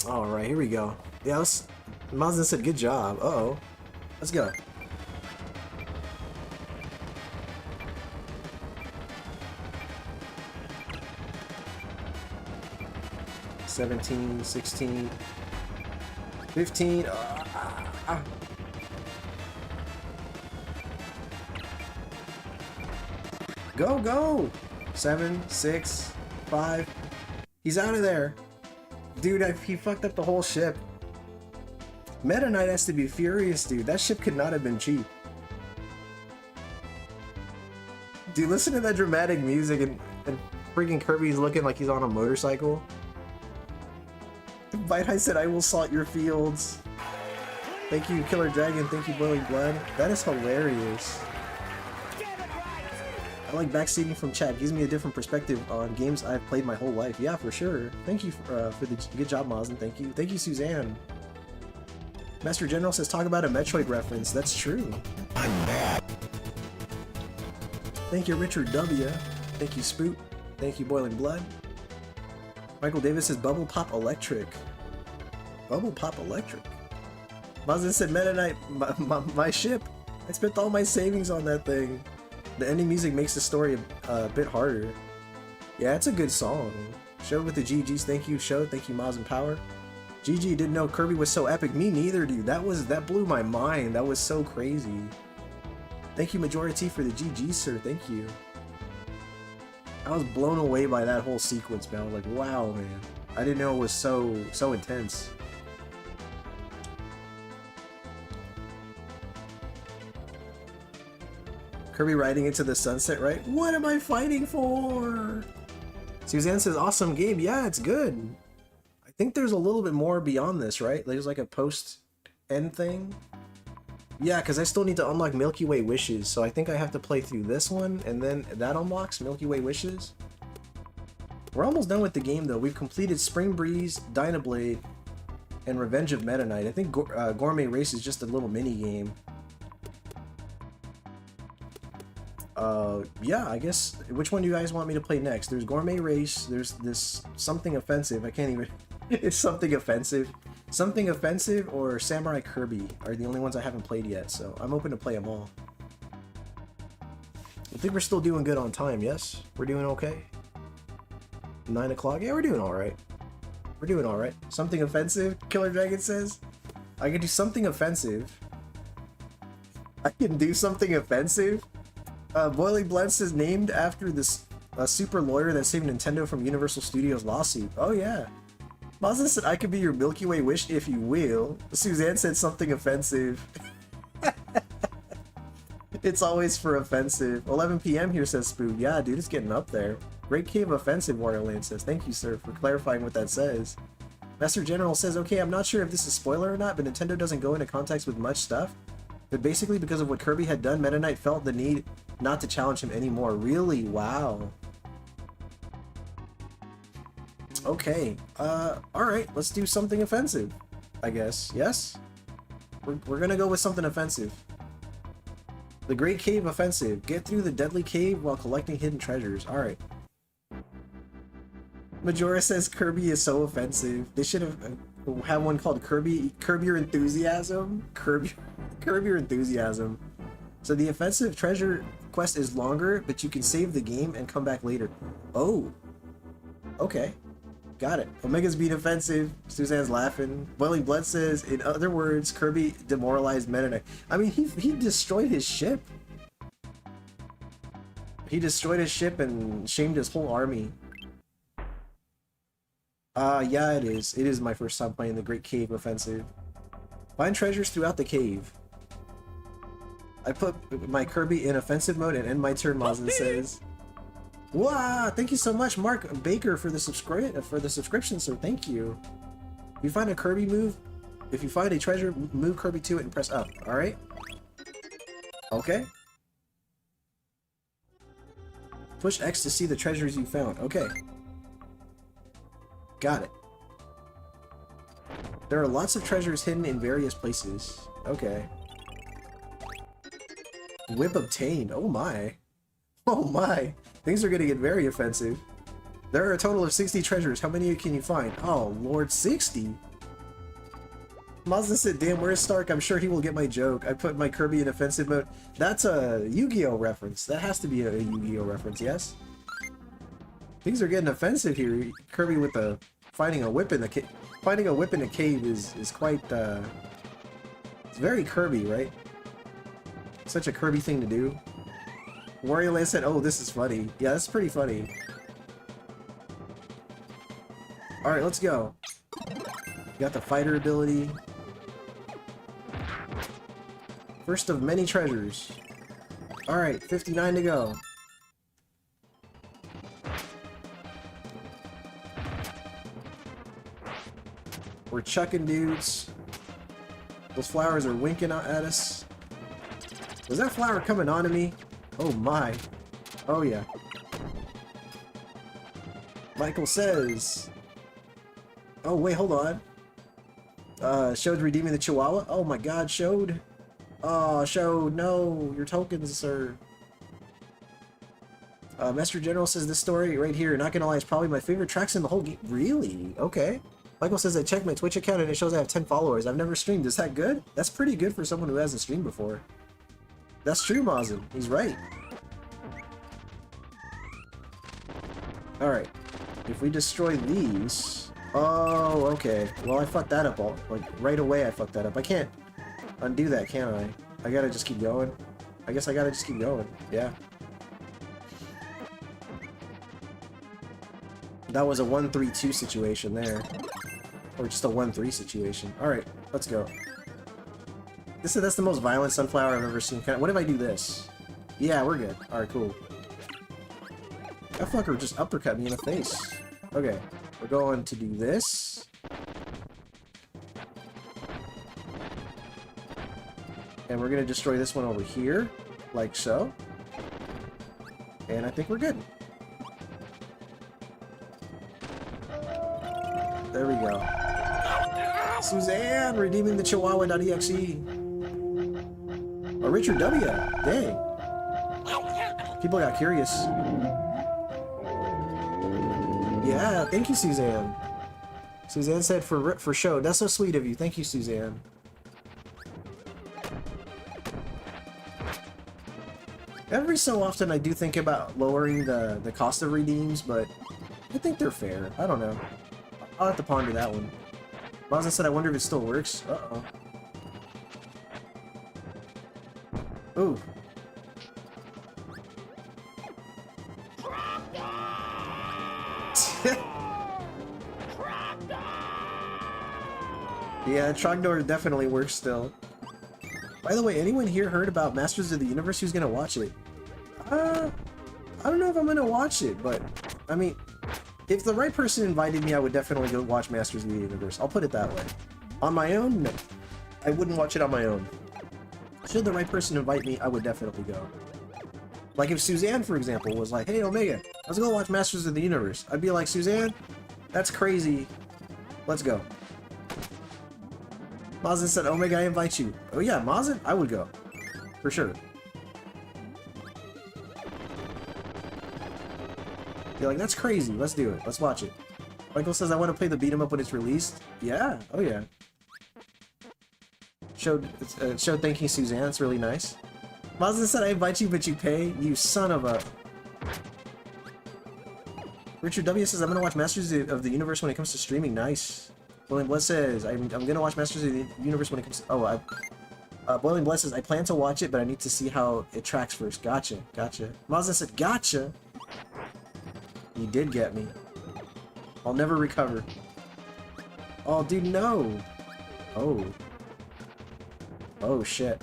[SPEAKER 1] Alright, here we go. Yeah, Mazin said good job. Uh-oh. Let's go. $17, $16, $15. Go! 7, 6, 5. He's out of there. Dude, he fucked up the whole ship. Meta Knight has to be furious, dude. That ship could not have been cheap. Dude, listen to that dramatic music and freaking Kirby's looking like he's on a motorcycle. Bite High said, I will salt your fields. Thank you, Killer Dragon. Thank you, Boiling Blood. That is hilarious. I like backseating from chat. Gives me a different perspective on games I've played my whole life. Yeah, for sure. Thank you for the good job, Moslin. Thank you. Thank you, Suzanne. Master General says, talk about a Metroid reference. That's true. I'm bad. Thank you, Richard W. Thank you, Spoot. Thank you, Boiling Blood. Michael Davis says, Bubble Pop Electric. Bubble Pop Electric. Mazda said, Meta Knight, my ship. I spent all my savings on that thing. The ending music makes the story a bit harder. Yeah, it's a good song. Show with the GGs. Thank you, Show. Thank you, Maz and Power. GG didn't know Kirby was so epic. Me neither, dude. That blew my mind. That was so crazy. Thank you, Majority, for the GG, sir. Thank you. I was blown away by that whole sequence, man. I was like, wow, man. I didn't know it was so intense. Kirby riding into the sunset, right? What am I fighting for? Suzanne says, awesome game. Yeah, it's good. I think there's a little bit more beyond this, right? There's like a post-end thing. Yeah, because I still need to unlock Milky Way Wishes, so I think I have to play through this one, and then that unlocks Milky Way Wishes. We're almost done with the game, though. We've completed Spring Breeze, Dynablade, and Revenge of Meta Knight. I think Gourmet Race is just a little mini-game. Yeah, I guess, which one do you guys want me to play next? There's Gourmet Race, there's this Something Offensive, I can't even, it's Something Offensive. Something Offensive or Samurai Kirby are the only ones I haven't played yet, so I'm open to play them all. I think we're still doing good on time, yes? We're doing okay? 9 o'clock? Yeah, we're doing alright. We're doing alright. Something Offensive, Killer Dragon says? I can do Something Offensive. I can do Something Offensive? Boiling Blood says, named after this super lawyer that saved Nintendo from Universal Studios lawsuit. Oh yeah. Mazda said, I could be your Milky Way wish if you will. Suzanne said Something Offensive. It's always for offensive. 11 p.m. here, says Spoon. Yeah, dude, it's getting up there. Great Cave Offensive, Wario Land says. Thank you, sir, for clarifying what that says. Master General says, okay, I'm not sure if this is spoiler or not, but Nintendo doesn't go into context with much stuff. But basically, because of what Kirby had done, Meta Knight felt the need not to challenge him anymore. Really? Wow. Okay. Alright, let's do Something Offensive, I guess. Yes? We're gonna go with Something Offensive. The Great Cave Offensive. Get through the deadly cave while collecting hidden treasures. Alright. Majora says Kirby is so offensive. They should have one called Kirby Your Enthusiasm. Kirby Your Enthusiasm. So the offensive treasure quest is longer, but you can save the game and come back later. Oh. Okay. Got it. Omega's being offensive. Suzanne's laughing. Boiling Blood says, in other words, Kirby demoralized Meta Knight. I mean, he destroyed his ship. He destroyed his ship and shamed his whole army. Yeah, it is. It is my first time playing the Great Cave Offensive. Find treasures throughout the cave. I put my Kirby in offensive mode and end my turn, Mazin says. Wow, thank you so much, Mark Baker, for the subscription, sir. Thank you. If you find a Kirby move, if you find a treasure, move Kirby to it and press up. Alright? Okay. Push X to see the treasures you found. Okay. Got it. There are lots of treasures hidden in various places. Okay. Whip obtained. Oh my. Oh my. Things are gonna get very offensive. There are a total of 60 treasures. How many can you find? Oh lord, 60? Mazda said, damn, where's Stark? I'm sure he will get my joke. I put my Kirby in offensive mode. That's a Yu-Gi-Oh reference. That has to be a Yu-Gi-Oh reference, yes? Things are getting offensive here. Kirby with the finding a whip in the cave. Finding a whip in a cave is quite it's very Kirby, right? Such a Kirby thing to do. Wario Land said, oh, this is funny. Yeah, that's pretty funny. Alright, let's go. Got the fighter ability. First of many treasures. Alright, 59 to go. We're chucking dudes. Those flowers are winking out at us. Was that flower coming onto me? Oh my. Oh yeah. Michael says... Oh wait, hold on. Showed redeeming the chihuahua? Oh my god, Showed. Oh, Showed, no. Your tokens, sir. Master General says this story right here, not gonna lie, is probably my favorite tracks in the whole game. Really? Okay. Michael says I checked my Twitch account and it shows I have 10 followers. I've never streamed. Is that good? That's pretty good for someone who hasn't streamed before. That's true, Mazin. He's right. Alright. If we destroy these... Oh, okay. Well, I fucked that up all... Like, right away I fucked that up. I can't undo that, can I? I gotta just keep going. I guess I gotta just keep going. Yeah. That was a 1-3-2 situation there. Or just a 1-3 situation. Alright, let's go. That's the most violent sunflower I've ever seen. What if I do this? Yeah, we're good. Alright, cool. That fucker just uppercut me in the face. Okay, we're going to do this. And we're gonna destroy this one over here. Like so. And I think we're good. There we go. Suzanne redeeming the chihuahua.exe. Oh, Richard W. Dang. People got curious. Yeah, thank you, Suzanne. Suzanne said for show. That's so sweet of you. Thank you, Suzanne. Every so often I do think about lowering the cost of redeems, but I think they're fair. I don't know. I'll have to ponder that one. Mazda said, I wonder if it still works. Uh-oh. Ooh. Yeah, trogdor definitely works still. By the way, anyone here heard about Masters of the Universe? Who's gonna watch it? I don't know if I'm gonna watch it, but I mean, if the right person invited me, I would definitely go watch Masters of the Universe. I'll put it that way. On my own, no. I wouldn't watch it on my own. Should the right person invite me, I would definitely go. Like if Suzanne, for example, was like, hey Omega, let's go watch Masters of the Universe. I'd be like, Suzanne, that's crazy. Let's go. Mazin said, Omega, I invite you. Oh yeah, Mazin, I would go. For sure. You're like, that's crazy. Let's do it. Let's watch it. Michael says, I want to play the beat 'em up when it's released. Yeah. Oh yeah. Showed thanking Suzanne. It's really nice. Mazin said, I invite you, but you pay. You son of a... Richard W says, I'm going to watch Masters of the Universe when it comes to streaming. Nice. Boiling Blood says, I'm going to watch Masters of the Universe when it comes to... Oh, Boiling Blood says, I plan to watch it, but I need to see how it tracks first. Gotcha. Gotcha. Mazin said, gotcha. You did get me. I'll never recover. Oh, dude, no. Oh. Oh, shit.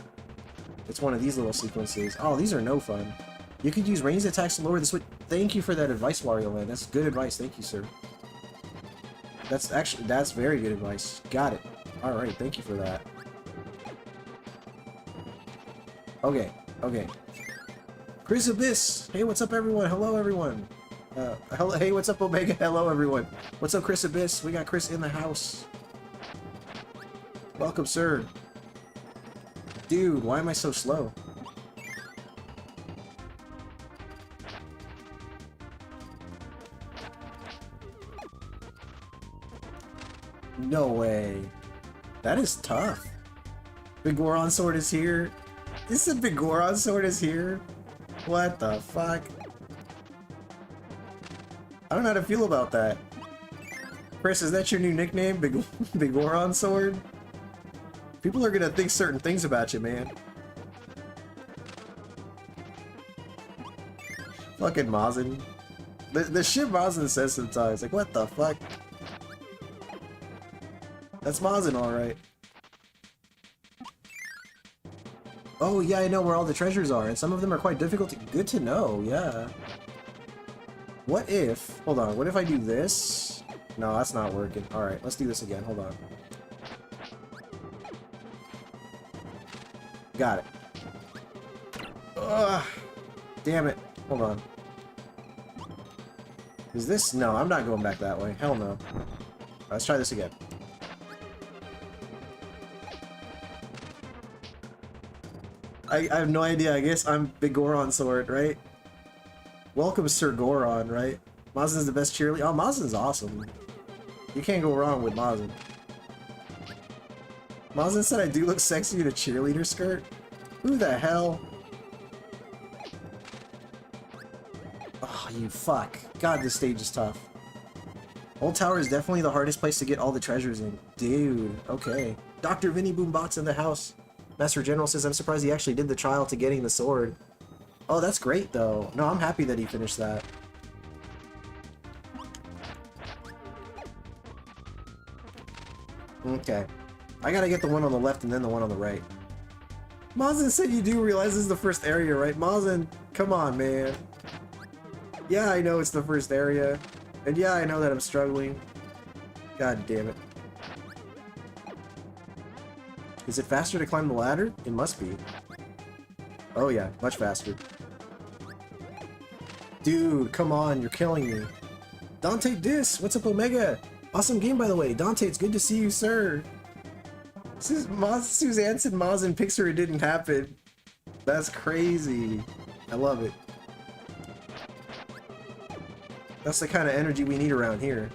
[SPEAKER 1] It's one of these little sequences. Oh, these are no fun. You could use ranged attacks to lower the switch. Thank you for that advice, Wario Land. That's good advice. Thank you, sir. That's very good advice. Got it. Alright, thank you for that. Okay, okay. Chris Abyss! Hey, what's up, everyone? Hello, everyone. Hello, hey, what's up, Omega? Hello, everyone. What's up, Chris Abyss? We got Chris in the house. Welcome, sir. Dude, why am I so slow? No way. That is tough. Big Goron sword is here. This is Big Goron sword is here. What the fuck? I don't know how to feel about that. Chris, is that your new nickname? Big Goron sword? People are gonna think certain things about you, man. Fucking Mazin. The shit Mazin says sometimes, like, what the fuck? That's Mazin, alright. Oh, yeah, I know where all the treasures are, and some of them are quite difficult to... Good to know, yeah. What if... Hold on, what if I do this? No, that's not working. Alright, let's do this again. Hold on. Got it. Ugh. Damn it. Hold on. Is this... No, I'm not going back that way. Hell no. Let's try this again. I have no idea. I guess I'm Big Goron Sword, right? Welcome, Sir Goron, right? Mazin's the best cheerleader. Oh, Mazin's awesome. You can't go wrong with Mazin. Mazin said I do look sexy in a cheerleader skirt? Who the hell? Oh, you fuck. God, this stage is tough. Old Tower is definitely the hardest place to get all the treasures in. Dude, okay. Dr. Vinny Boombot's in the house. Master General says, I'm surprised he actually did the trial to getting the sword. Oh, that's great, though. No, I'm happy that he finished that. Okay. I gotta get the one on the left and then the one on the right. Mazin said you do realize this is the first area, right? Mazin, come on, man. Yeah, I know it's the first area. And yeah, I know that I'm struggling. God damn it. Is it faster to climb the ladder? It must be. Oh yeah, much faster. Dude, come on, you're killing me. Dante Dis, what's up, Omega? Awesome game, by the way. Dante, it's good to see you, sir. Suzanne said Maz and Pixar, it didn't happen. That's crazy. I love it. That's the kind of energy we need around here.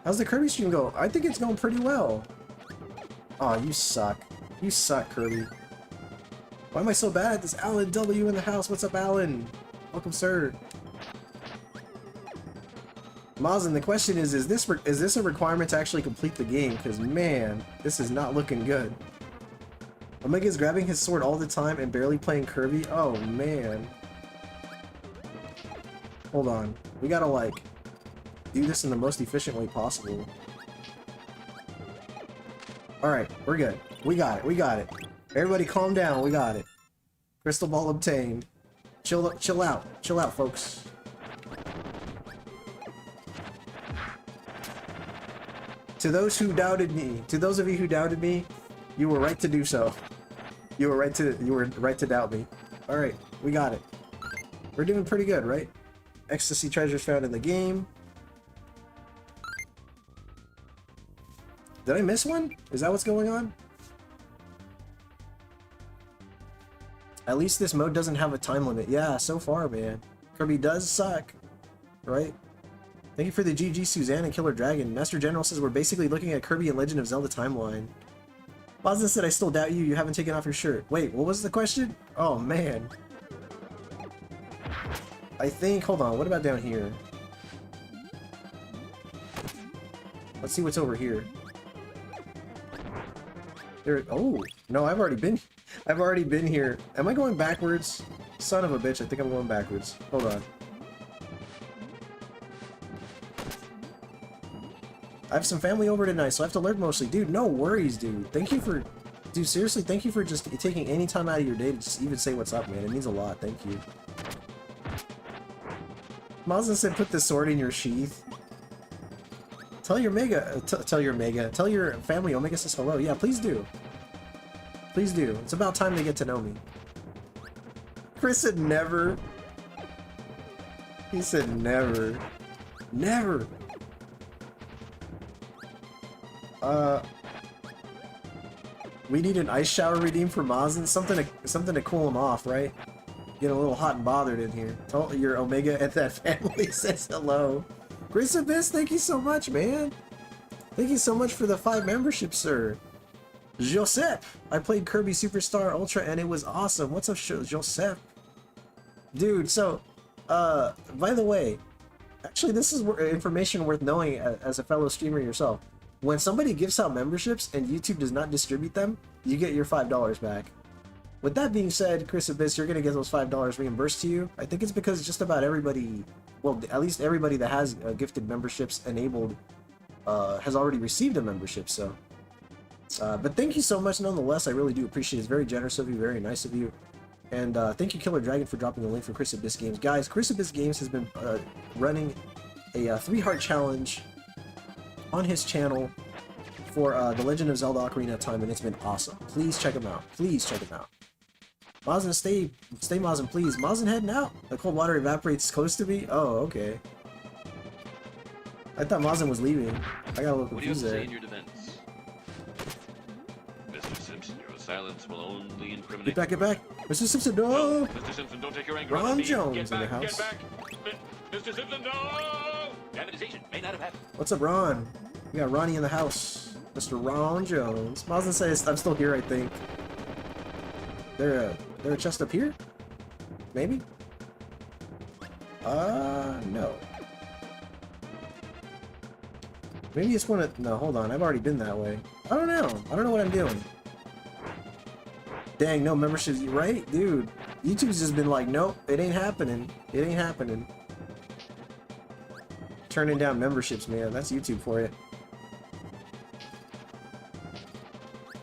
[SPEAKER 1] How's the Kirby stream go? I think it's going pretty well. Aw, you suck. You suck, Kirby. Why am I so bad at this? Alan W in the house. What's up, Alan? Welcome, sir. Mazin, the question is this a requirement to actually complete the game? Because, man, this is not looking good. Omega's grabbing his sword all the time and barely playing Kirby? Oh, man. Hold on. We gotta, like, do this in the most efficient way possible. Alright, we're good. We got it. We got it. Everybody calm down. We got it. Crystal ball obtained. Chill out. Chill out, folks. To those who doubted me, to those of you who doubted me, you were right to do so. You were right to doubt me. Alright, we got it. We're doing pretty good, right? Ecstasy treasures found in the game. Did I miss one? Is that what's going on? At least this mode doesn't have a time limit. Yeah, so far, man. Kirby does suck. Right? Thank you for the GG, Suzanne and Killer Dragon. Master General says we're basically looking at Kirby and Legend of Zelda timeline. Boston said, I still doubt you. You haven't taken off your shirt. Wait, what was the question? Oh, man. I think... Hold on. What about down here? Let's see what's over here. There... Oh! No, I've already been here. Am I going backwards? Son of a bitch, I think I'm going backwards. Hold on. I have some family over tonight, so I have to lurk mostly. Dude, no worries, dude. Thank you for... Dude, seriously, thank you for just taking any time out of your day to just even say what's up, man. It means a lot. Thank you. Mazda said put the sword in your sheath. Tell your tell your family Omega says hello. Yeah, please do. Please do. It's about time they get to know me. Chris said never. He said never. Never. We need an ice shower redeem for Mazin. Something to cool him off, right? Get a little hot and bothered in here. Tell your Omega and that family says hello. Grace Abyss, thank you so much, man. Thank you so much for the 5 memberships, sir. Joseph, I played Kirby Superstar Ultra and it was awesome. What's up, Joseph? Dude, so, by the way, actually this is information worth knowing as a fellow streamer yourself. When somebody gives out memberships and YouTube does not distribute them, you get your $5 back. With that being said, Chris Abyss, you're going to get those $5 reimbursed to you. I think it's because just about everybody, well, at least everybody that has gifted memberships enabled has already received a membership, so But thank you so much nonetheless. I really do appreciate it. It's very generous of you, very nice of you. And thank you, Killer Dragon, for dropping the link for Chris Abyss Games. Guys, Chris Abyss Games has been running a 3-heart challenge on his channel for The Legend of Zelda Ocarina of Time, and it's been awesome. Please check him out. Please check him out. Mazin, stay Mazin, please. Mazin heading out. The cold water evaporates close to me? Oh, okay. I thought Mazin was leaving. I got a little confused there.
[SPEAKER 4] What do you have to say in your defense? Mr. Simpson, your silence will only incriminate...
[SPEAKER 1] Get back! Mr. Simpson, no!
[SPEAKER 4] Mr. Simpson, don't take your anger
[SPEAKER 1] Ron
[SPEAKER 4] on me.
[SPEAKER 1] Jones
[SPEAKER 4] Get
[SPEAKER 1] in the
[SPEAKER 4] back,
[SPEAKER 1] house.
[SPEAKER 4] get back! Mr. Simpson, no! Amortization may not have happened.
[SPEAKER 1] What's up, Ron? We got Ronnie in the house. Mr. Ron Jones. Mazin says I'm still here, I think. There a chest up here? Maybe? No. Maybe it's one of... No, hold on. I've already been that way. I don't know. I don't know what I'm doing. Dang, no memberships, right? Dude, YouTube's just been like, nope, it ain't happening. It ain't happening. Turning down memberships, man. That's YouTube for you.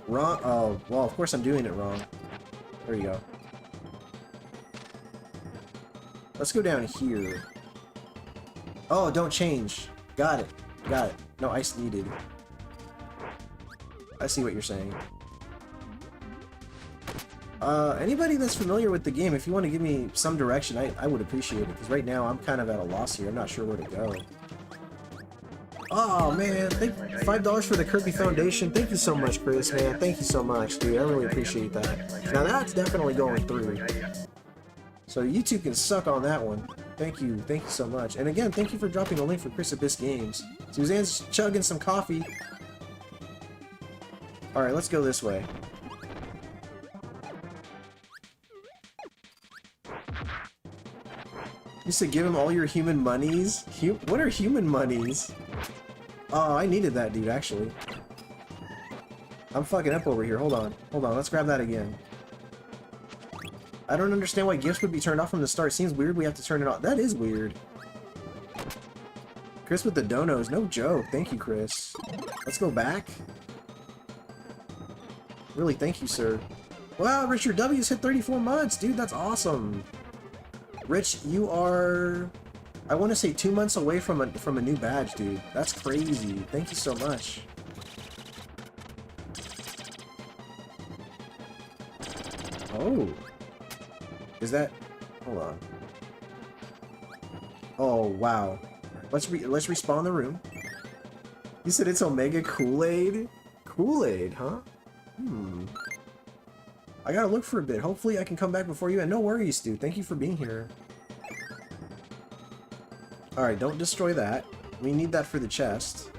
[SPEAKER 1] Wrong. Oh, well, of course I'm doing it wrong. There you go. Let's go down here. Oh, don't change. Got it. Got it. No ice needed. I see what you're saying. Anybody that's familiar with the game, if you want to give me some direction, I would appreciate it. Because right now, I'm kind of at a loss here. I'm not sure where to go. Oh, man. $5 for the Kirby Foundation. Thank you so much, Chris, man. Thank you so much, dude. I really appreciate that. Now, that's definitely going through. So YouTube can suck on that one. Thank you so much. And again, thank you for dropping a link for Chris Abyss Games. Suzanne's chugging some coffee. Alright, let's go this way. You said give him all your human monies? What are human monies? Oh, I needed that, dude, actually. I'm fucking up over here. Hold on. Hold on, let's grab that again. I don't understand why gifts would be turned off from the start. Seems weird we have to turn it off. That is weird. Chris with the donos. No joke. Thank you, Chris. Let's go back. Really, thank you, sir. Wow, Richard W's hit 34 months. Dude, that's awesome. Rich, you are... I want to say 2 months away from a new badge, dude. That's crazy. Thank you so much. Oh. Is that... Hold on. Oh, wow. Let's respawn the room. You said it's Omega Kool-Aid? Kool-Aid, huh? I gotta look for a bit. Hopefully I can come back before you. And no worries, dude. Thank you for being here. Alright, don't destroy that. We need that for the chest.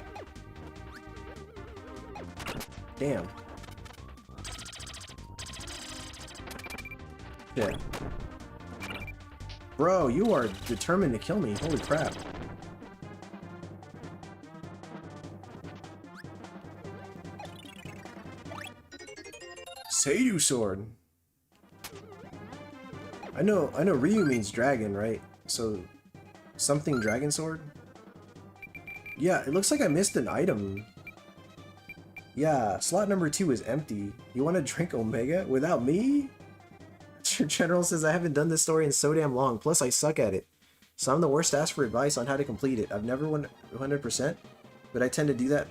[SPEAKER 1] Damn. Yeah. Bro, you are determined to kill me. Holy crap. Seiyu sword. I know Ryu means dragon, right? So something dragon sword? Yeah, it looks like I missed an item. Yeah, slot number 2 is empty. You want to drink Omega without me? Your general says I haven't done this story in so damn long, plus I suck at it. So I'm the worst to ask for advice on how to complete it. I've never won 100%, but I tend to do that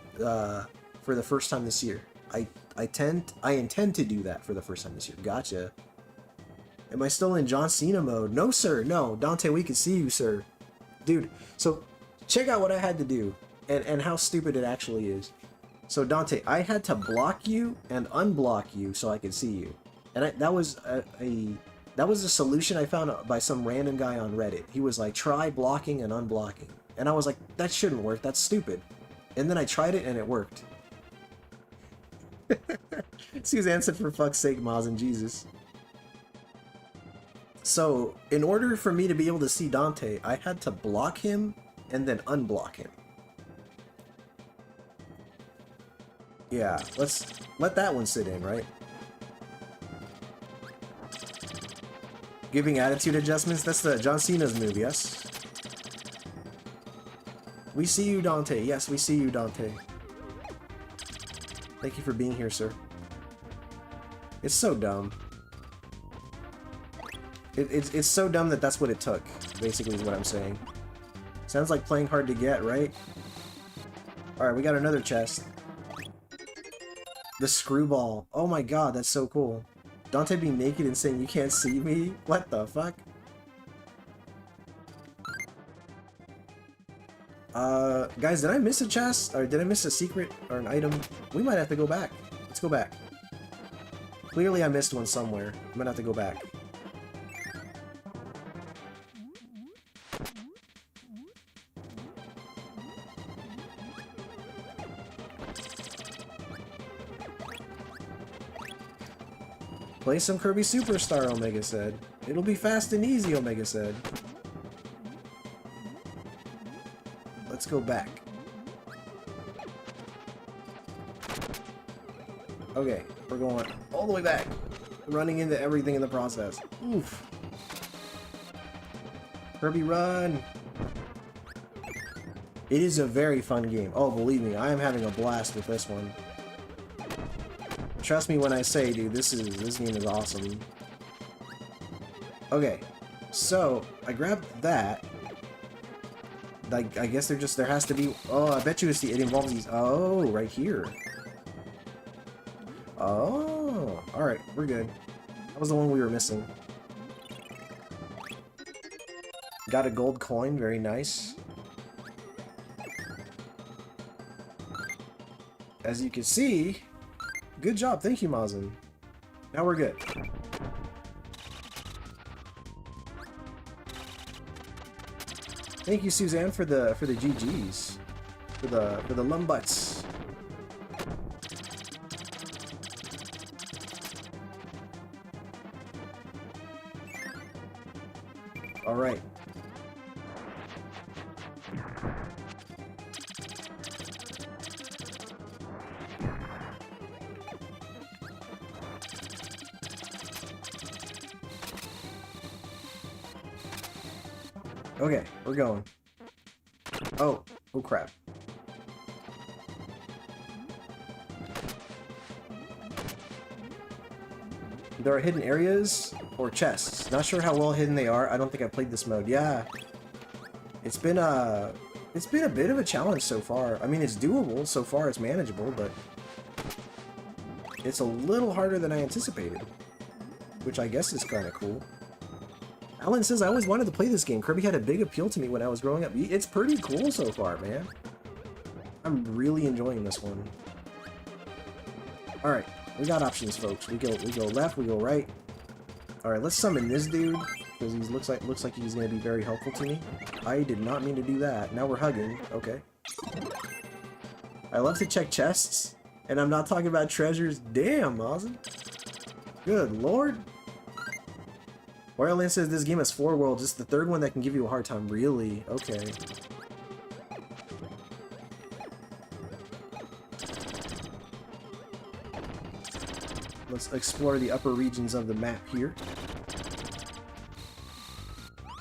[SPEAKER 1] for the first time this year. I intend to do that for the first time this year. Gotcha. Am I still in John Cena mode? No, sir. No. Dante, we can see you, sir. Dude, so check out what I had to do and how stupid it actually is. So, Dante, I had to block you and unblock you so I could see you. And that was a solution I found by some random guy on Reddit. He was like, try blocking and unblocking. And I was like, that shouldn't work. That's stupid. And then I tried it and it worked. Suzanne said, for fuck's sake, Mazin, Jesus. So, in order for me to be able to see Dante, I had to block him and then unblock him. Yeah, let's let that one sit in, right? Giving attitude adjustments? That's the John Cena's move, yes? We see you, Dante. Yes, we see you, Dante. Thank you for being here, sir. It's so dumb. It's so dumb that that's what it took, basically is what I'm saying. Sounds like playing hard to get, right? Alright, we got another chest. The screwball. Oh my god, that's so cool. Dante being naked and saying, "You can't see me?" What the fuck? Guys, did I miss a chest? Or did I miss a secret or an item? We might have to go back. Let's go back. Clearly I missed one somewhere. I'm gonna have to go back. Play some Kirby Superstar, Omega said. It'll be fast and easy, Omega said. Let's go back. Okay, we're going all the way back. Running into everything in the process. Oof. Kirby, run! It is a very fun game. Oh, believe me, I am having a blast with this one. Trust me when I say, dude, this game is awesome. Okay, so I grabbed that. Like, I guess there has to be. Oh, I bet you it involves these. Oh, right here. Oh, all right, we're good. That was the one we were missing. Got a gold coin, very nice. As you can see. Good job, thank you, Mazin. Now we're good. Thank you, Suzanne, for the GGs, for the lumbutts. All right. Okay, we're going. Oh crap. There are hidden areas or chests. Not sure how well hidden they are. I don't think I played this mode. Yeah. It's been a bit of a challenge so far. I mean, it's doable so far, it's manageable, but it's a little harder than I anticipated, which I guess is kind of cool. Alan says, I always wanted to play this game. Kirby had a big appeal to me when I was growing up. It's pretty cool so far, man. I'm really enjoying this one. Alright, we got options, folks. We go left, we go right. Alright, let's summon this dude, because he looks like he's going to be very helpful to me. I did not mean to do that. Now we're hugging. Okay. I love to check chests, and I'm not talking about treasures. Damn, Ozzy. Good lord. Royal says this game has 4 worlds. It's the 3rd one that can give you a hard time. Really? Okay. Let's explore the upper regions of the map here.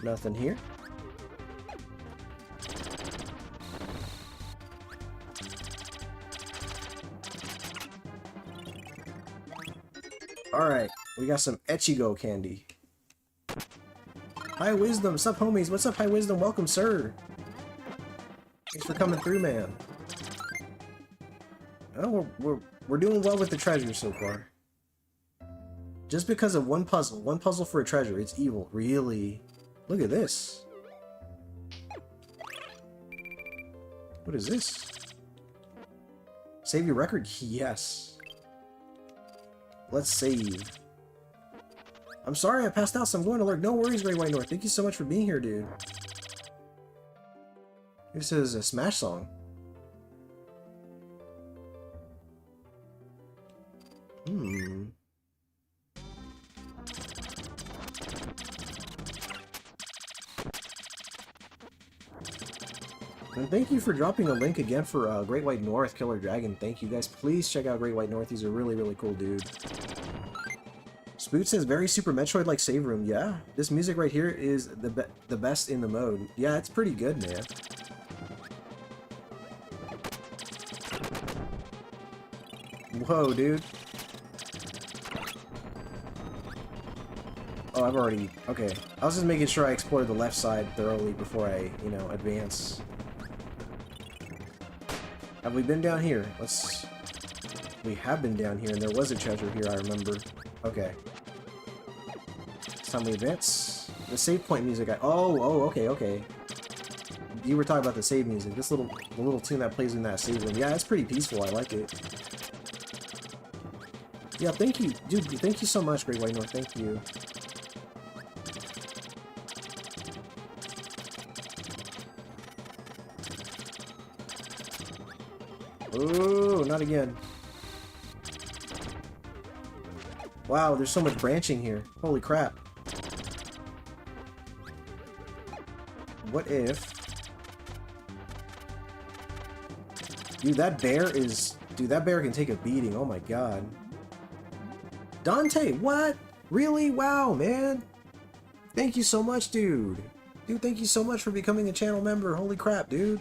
[SPEAKER 1] Nothing here. Alright, we got some Echigo candy. Hi Wisdom, sup homies, what's up Hi Wisdom, welcome sir. Thanks for coming through, man. Oh, we're doing well with the treasure so far. Just because of one puzzle for a treasure, it's evil, really. Look at this. What is this? Save your record? Yes. Let's save. I'm sorry I passed out, so I'm going to lurk. No worries, Great White North. Thank you so much for being here, dude. This is a Smash song. And thank you for dropping a link again for Great White North, Killer Dragon. Thank you guys. Please check out Great White North. He's a really, really cool dude. Spoot says, very Super Metroid-like save room. Yeah, this music right here is the best in the mode. Yeah, it's pretty good, man. Whoa, dude. Oh, I've already... Okay. I was just making sure I explored the left side thoroughly before I, you know, advance. Have we been down here? Let's... We have been down here, and there was a treasure here, I remember. Okay. It's time we advance. The save point music, okay, okay. You were talking about the save music. This the little tune that plays in that save room. Yeah, it's pretty peaceful. I like it. Yeah, thank you. Dude, thank you so much, Great White North. Thank you. Ooh, not again. Wow, there's so much branching here. Holy crap. What if... Dude, that bear is... Dude, that bear can take a beating. Oh my god. Dante, what? Really? Wow, man. Thank you so much, dude. Dude, thank you so much for becoming a channel member. Holy crap, dude.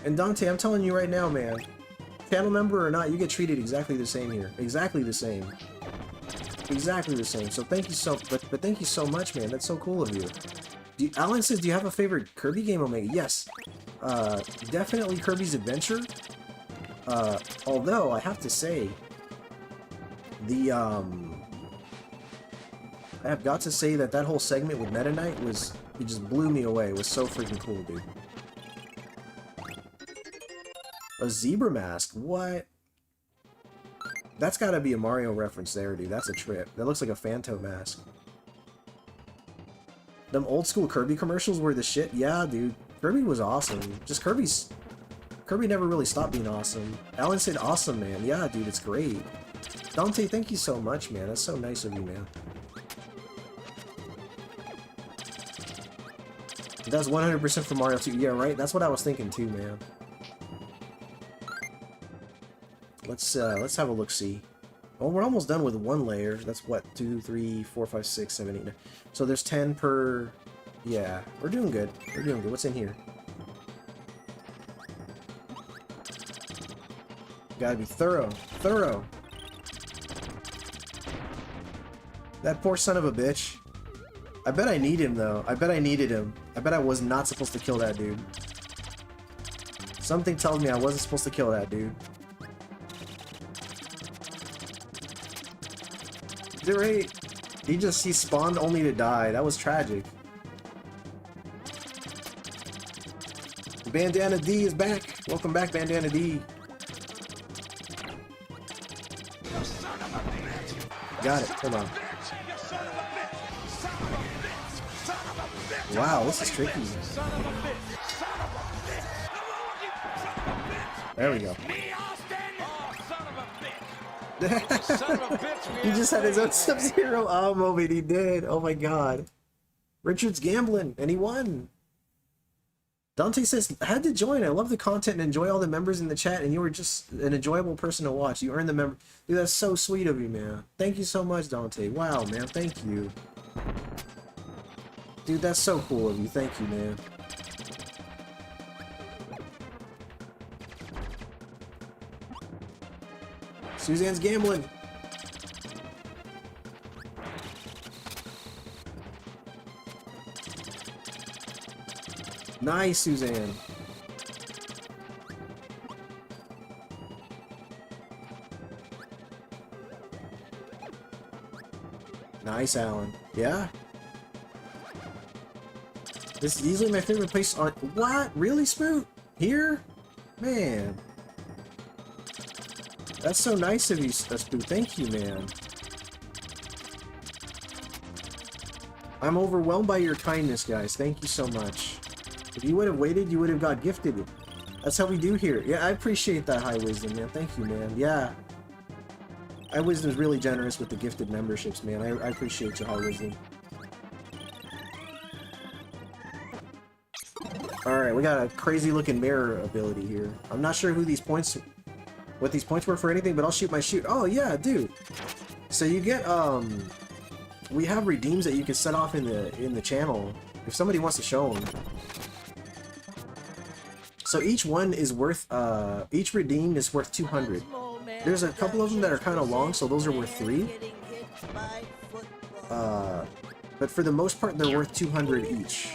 [SPEAKER 1] And Dante, I'm telling you right now, man. Channel member or not, you get treated exactly the same here. Exactly the same. Exactly the same. So thank you so... But thank you so much, man. That's so cool of you. Alan says, do you have a favorite Kirby game, Omega? Yes. Definitely Kirby's Adventure. Although, I have to say... I have got to say that whole segment with Meta Knight was... It just blew me away. It was so freaking cool, dude. A zebra mask? What? That's gotta be a Mario reference there, dude. That's a trip. That looks like a Phantom mask. Them old school Kirby commercials were the shit. Yeah, dude. Kirby was awesome. Just Kirby never really stopped being awesome. Alan said awesome, man. Yeah, dude, it's great. Dante, thank you so much, man. That's so nice of you, man. That's 100% for Mario 2. Yeah, right? That's what I was thinking too, man. Let's have a look-see. Well, we're almost done with one layer. That's what, 2, 3, 4, 5, 6, 7, 8, 9. So there's 10 per... Yeah, we're doing good. We're doing good. What's in here? Gotta be thorough. Thorough. That poor son of a bitch. I bet I need him, though. I bet I needed him. I bet I was not supposed to kill that dude. Something tells me I wasn't supposed to kill that dude. Dude, right? He spawned only to die. That was tragic. Bandana D is back. Welcome back, Bandana D. Got it. Hold on. Wow, this is tricky. There we go. He just had his own Sub-Zero moment. He did. Oh my god. Richard's gambling, and he won. Dante says, I had to join. I love the content and enjoy all the members in the chat, and you were just an enjoyable person to watch. You earned the member. Dude, that's so sweet of you, man. Thank you so much, Dante. Wow, man. Thank you. Dude, that's so cool of you. Thank you, man. Suzanne's gambling. Nice, Suzanne. Nice, Alan. Yeah? This is easily my favorite place on... What? Really, Spoot? Here? Man. That's so nice of you, Spoot. Thank you, man. I'm overwhelmed by your kindness, guys. Thank you so much. If you would have waited, you would have got gifted. That's how we do here. Yeah, I appreciate that, High Wisdom, man. Thank you, man. Yeah. High Wisdom's really generous with the gifted memberships, man. I appreciate you, High Wisdom. Alright, we got a crazy-looking mirror ability here. I'm not sure who these points... what these points were for anything, but I'll shoot my shoot. Oh, yeah, dude. So you get, we have redeems that you can set off in the channel if somebody wants to show them. So each one is worth, each redeem is worth 200. There's a couple of them that are kind of long, so those are worth 3. But for the most part, they're worth 200 each.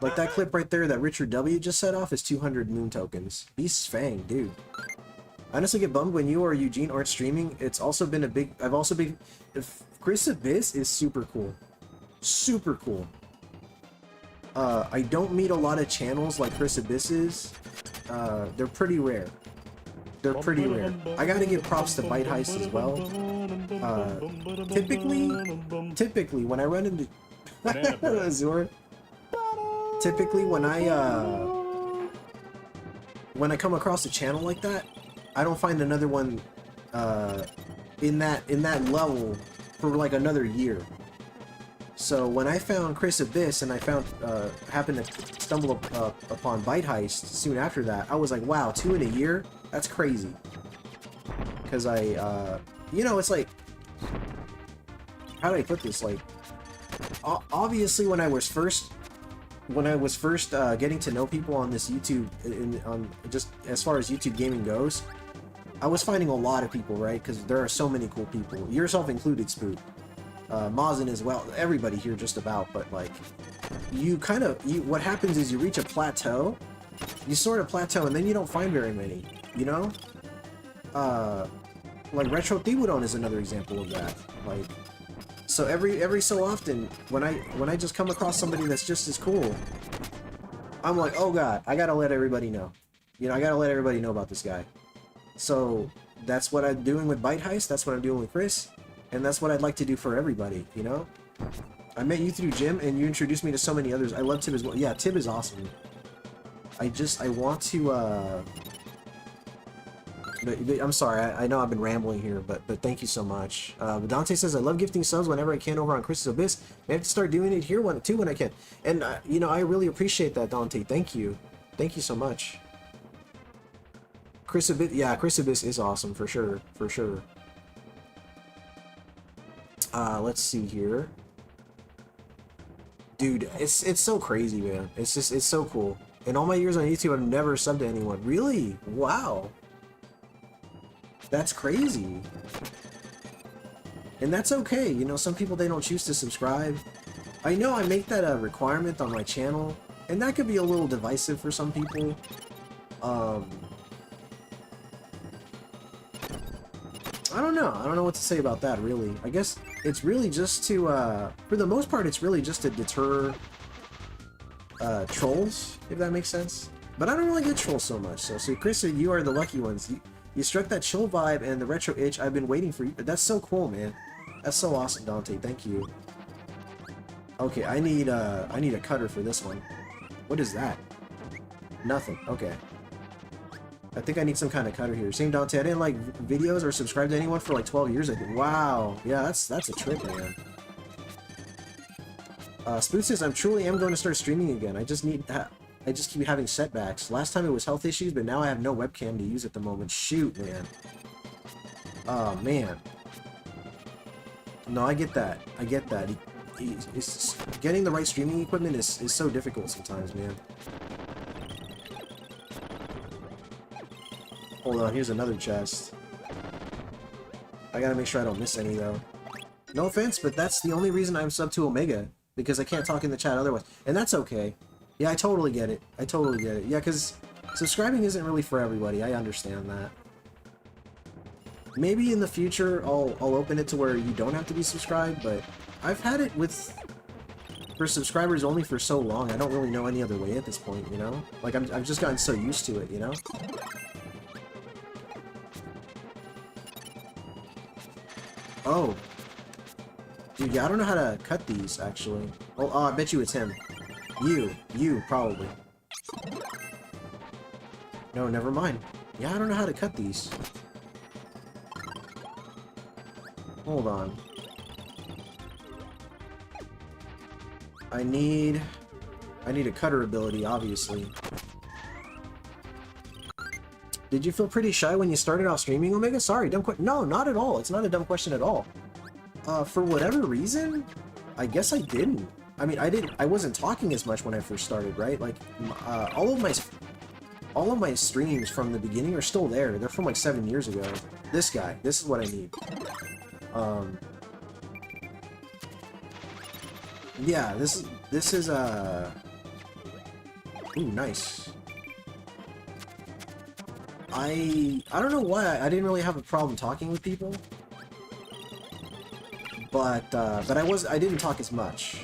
[SPEAKER 1] Like that clip right there that Richard W. just set off is 200 moon tokens. Beast's Fang, dude. I honestly get bummed when you or Eugene aren't streaming. It's also been a big... I've also been... Chris Abyss is super cool. Super cool. I don't meet a lot of channels like Chris Abyss is. They're pretty rare. They're pretty rare. I gotta give props to Bite Heist as well. Typically, when I run into... Azure. Typically, when I come across a channel like that, I don't find another one in that level for like another year. So when I found Chris Abyss and I happened to stumble upon Bite Heist soon after that, I was like, wow, 2 in a year? That's crazy. Because you know, it's like, how do I put this? Like, obviously when I was first getting to know people on this YouTube, on just as far as YouTube gaming goes, I was finding a lot of people, right? Because there are so many cool people, yourself included, Spook, Mazin as well, everybody here just about. But like, what happens is you reach a plateau, you sort of plateau, and then you don't find very many, you know? Like Retro Tiburon is another example of that. Like, so every so often, when I just come across somebody that's just as cool, I'm like, oh god, I gotta let everybody know. You know, I gotta let everybody know about this guy. So that's what I'm doing with Bite Heist, that's what I'm doing with Chris, and that's what I'd like to do for everybody, you know? I met you through Jim, and you introduced me to so many others. I love Tib as well. Yeah, Tib is awesome. I want to, I'm sorry, I know I've been rambling here, but thank you so much. Dante says, I love gifting subs whenever I can over on Chris's Abyss. I have to start doing it here too when I can. And, you know, I really appreciate that, Dante. Thank you. Thank you so much. Chris Abyss, yeah, Chris Abyss is awesome, for sure, for sure. Let's see here. Dude, it's so crazy, man. It's so cool. In all my years on YouTube, I've never subbed to anyone. Really? Wow. That's crazy. And that's okay, you know, some people, they don't choose to subscribe. I know I make that a requirement on my channel, and that could be a little divisive for some people. I don't know what to say about that, really. I guess it's really just to, for the most part, it's really just to deter trolls, if that makes sense. But I don't really get trolls so much, so Chris, you are the lucky ones. You struck that chill vibe and the retro itch. I've been waiting for you. That's so cool, man. That's so awesome, Dante. Thank you. Okay, I need a cutter for this one. What is that? Nothing. Okay. I think I need some kind of cutter here. Same Dante. I didn't like videos or subscribe to anyone for like 12 years. Wow. Yeah, that's a trip, man. Spoon says, I truly am going to start streaming again. I just keep having setbacks. Last time it was health issues, but now I have no webcam to use at the moment. Shoot, man. Oh, man. No, I get that. I get that. Getting the right streaming equipment is so difficult sometimes, man. Hold on, here's another chest. I gotta make sure I don't miss any, though. No offense, but that's the only reason I'm sub to Omega, because I can't talk in the chat otherwise. And that's okay. Yeah, I totally get it. I totally get it. Yeah, because subscribing isn't really for everybody. I understand that. Maybe in the future, I'll open it to where you don't have to be subscribed, but I've had it for subscribers only for so long, I don't really know any other way at this point, you know? Like, I've just gotten so used to it, you know? Oh. Dude, yeah, I don't know how to cut these, actually. Oh, I bet you it's him. You, probably. No, never mind. Yeah, I don't know how to cut these. Hold on. I need a cutter ability, obviously. Did you feel pretty shy when you started off streaming, Omega? Sorry, dumb question. No, not at all. It's not a dumb question at all. For whatever reason, I guess I didn't. I mean, I wasn't talking as much when I first started, right? Like, all all of my streams from the beginning are still there. They're from like 7 years ago. This guy. This is what I need. Yeah, this is ooh, nice. I don't know why I didn't really have a problem talking with people, but I didn't talk as much,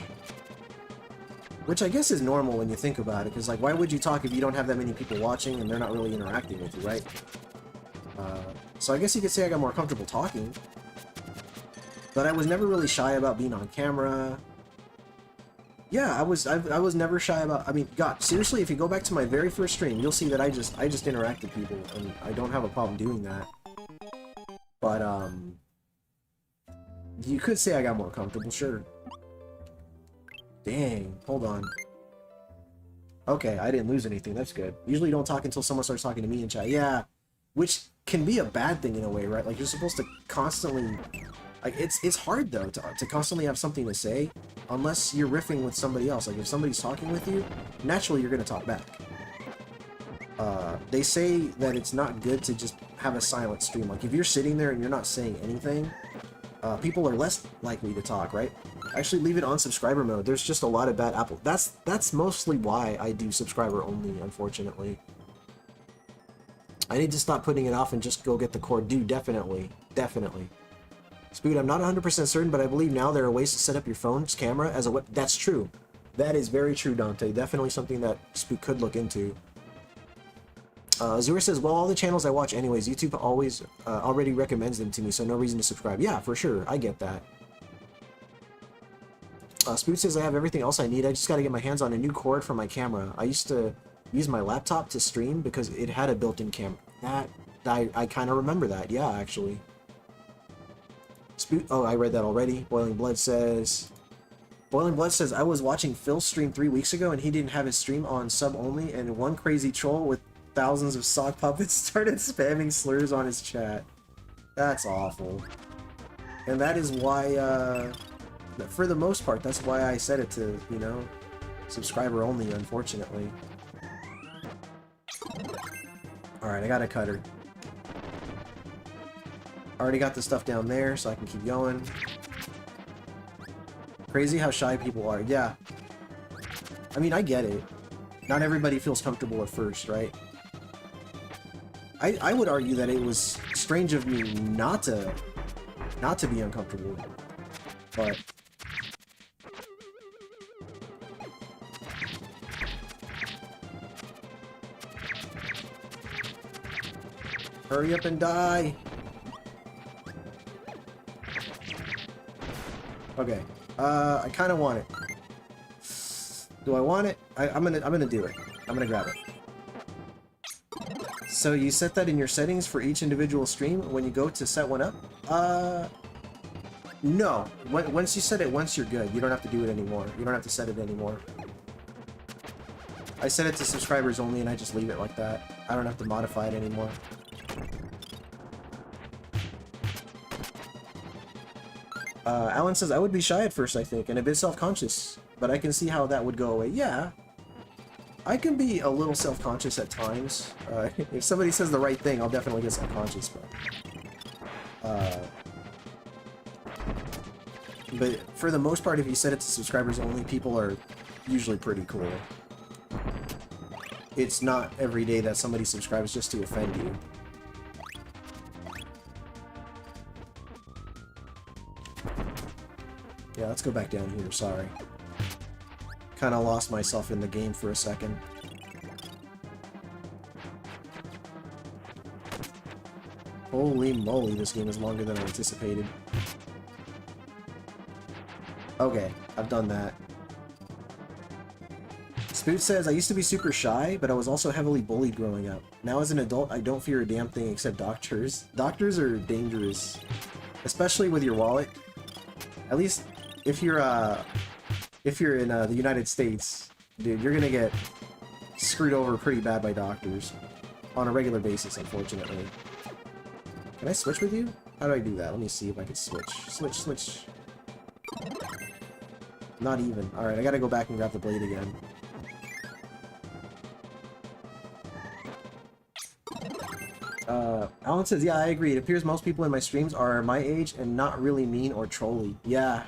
[SPEAKER 1] which I guess is normal when you think about it, because like, why would you talk if you don't have that many people watching and they're not really interacting with you, right? So I guess you could say I got more comfortable talking, but I was never really shy about being on camera. Yeah, I was never shy about. I mean, God, seriously, if you go back to my very first stream, you'll see that I just interact with people, and I don't have a problem doing that. But you could say I got more comfortable, sure. Dang, hold on. Okay, I didn't lose anything. That's good. Usually, you don't talk until someone starts talking to me in chat. Yeah, which can be a bad thing in a way, right? Like you're supposed to constantly. Like, it's hard, though, to constantly have something to say, unless you're riffing with somebody else. Like, if somebody's talking with you, naturally you're going to talk back. They say that it's not good to just have a silent stream. Like, if you're sitting there and you're not saying anything, people are less likely to talk, right? Actually, leave it on subscriber mode. There's just a lot of bad apple. That's mostly why I do subscriber only, unfortunately. I need to stop putting it off and just go get the cord. Dude, definitely. Definitely. Spood, I'm not 100% certain, but I believe now there are ways to set up your phone's camera as a web. That's true. That is very true, Dante. Definitely something that Spood could look into. Azur says, well, all the channels I watch anyways, YouTube always already recommends them to me, so no reason to subscribe. Yeah, for sure. I get that. Spood says, I have everything else I need. I just got to get my hands on a new cord for my camera. I used to use my laptop to stream because it had a built-in camera. I kind of remember that. Yeah, actually. Oh, I read that already. Boiling Blood says, I was watching Phil's stream 3 weeks ago and he didn't have his stream on sub only, and one crazy troll with thousands of sock puppets started spamming slurs on his chat. That's awful. And that is why, for the most part, that's why I set it to, you know, subscriber only, unfortunately. Alright, I got a cutter. Already got the stuff down there, so I can keep going. Crazy how shy people are. Yeah. I mean, I get it. Not everybody feels comfortable at first, right? I would argue that it was strange of me not to be uncomfortable. But hurry up and die. Okay, I kind of want it. Do I want it? I'm gonna do it. I'm gonna grab it. So you set that in your settings for each individual stream when you go to set one up? No. Once you set it once, you're good. You don't have to do it anymore. You don't have to set it anymore. I set it to subscribers only and I just leave it like that. I don't have to modify it anymore. Alan says, I would be shy at first, I think, and a bit self-conscious, but I can see how that would go away. Yeah, I can be a little self-conscious at times. If somebody says the right thing, I'll definitely get self-conscious, but for the most part, if you set it to subscribers only, people are usually pretty cool. It's not every day that somebody subscribes just to offend you. Yeah, let's go back down here, sorry. Kinda lost myself in the game for a second. Holy moly, this game is longer than I anticipated. Okay, I've done that. Spoot says, I used to be super shy, but I was also heavily bullied growing up. Now as an adult, I don't fear a damn thing except doctors. Doctors are dangerous. Especially with your wallet. At least if you're in the United States, dude, you're gonna get screwed over pretty bad by doctors on a regular basis, unfortunately. Can I switch with you? How do I do that? Let me see if I can switch. Switch. Not even. Alright, I gotta go back and grab the blade again. Alan says, yeah, I agree. It appears most people in my streams are my age and not really mean or trolly. Yeah.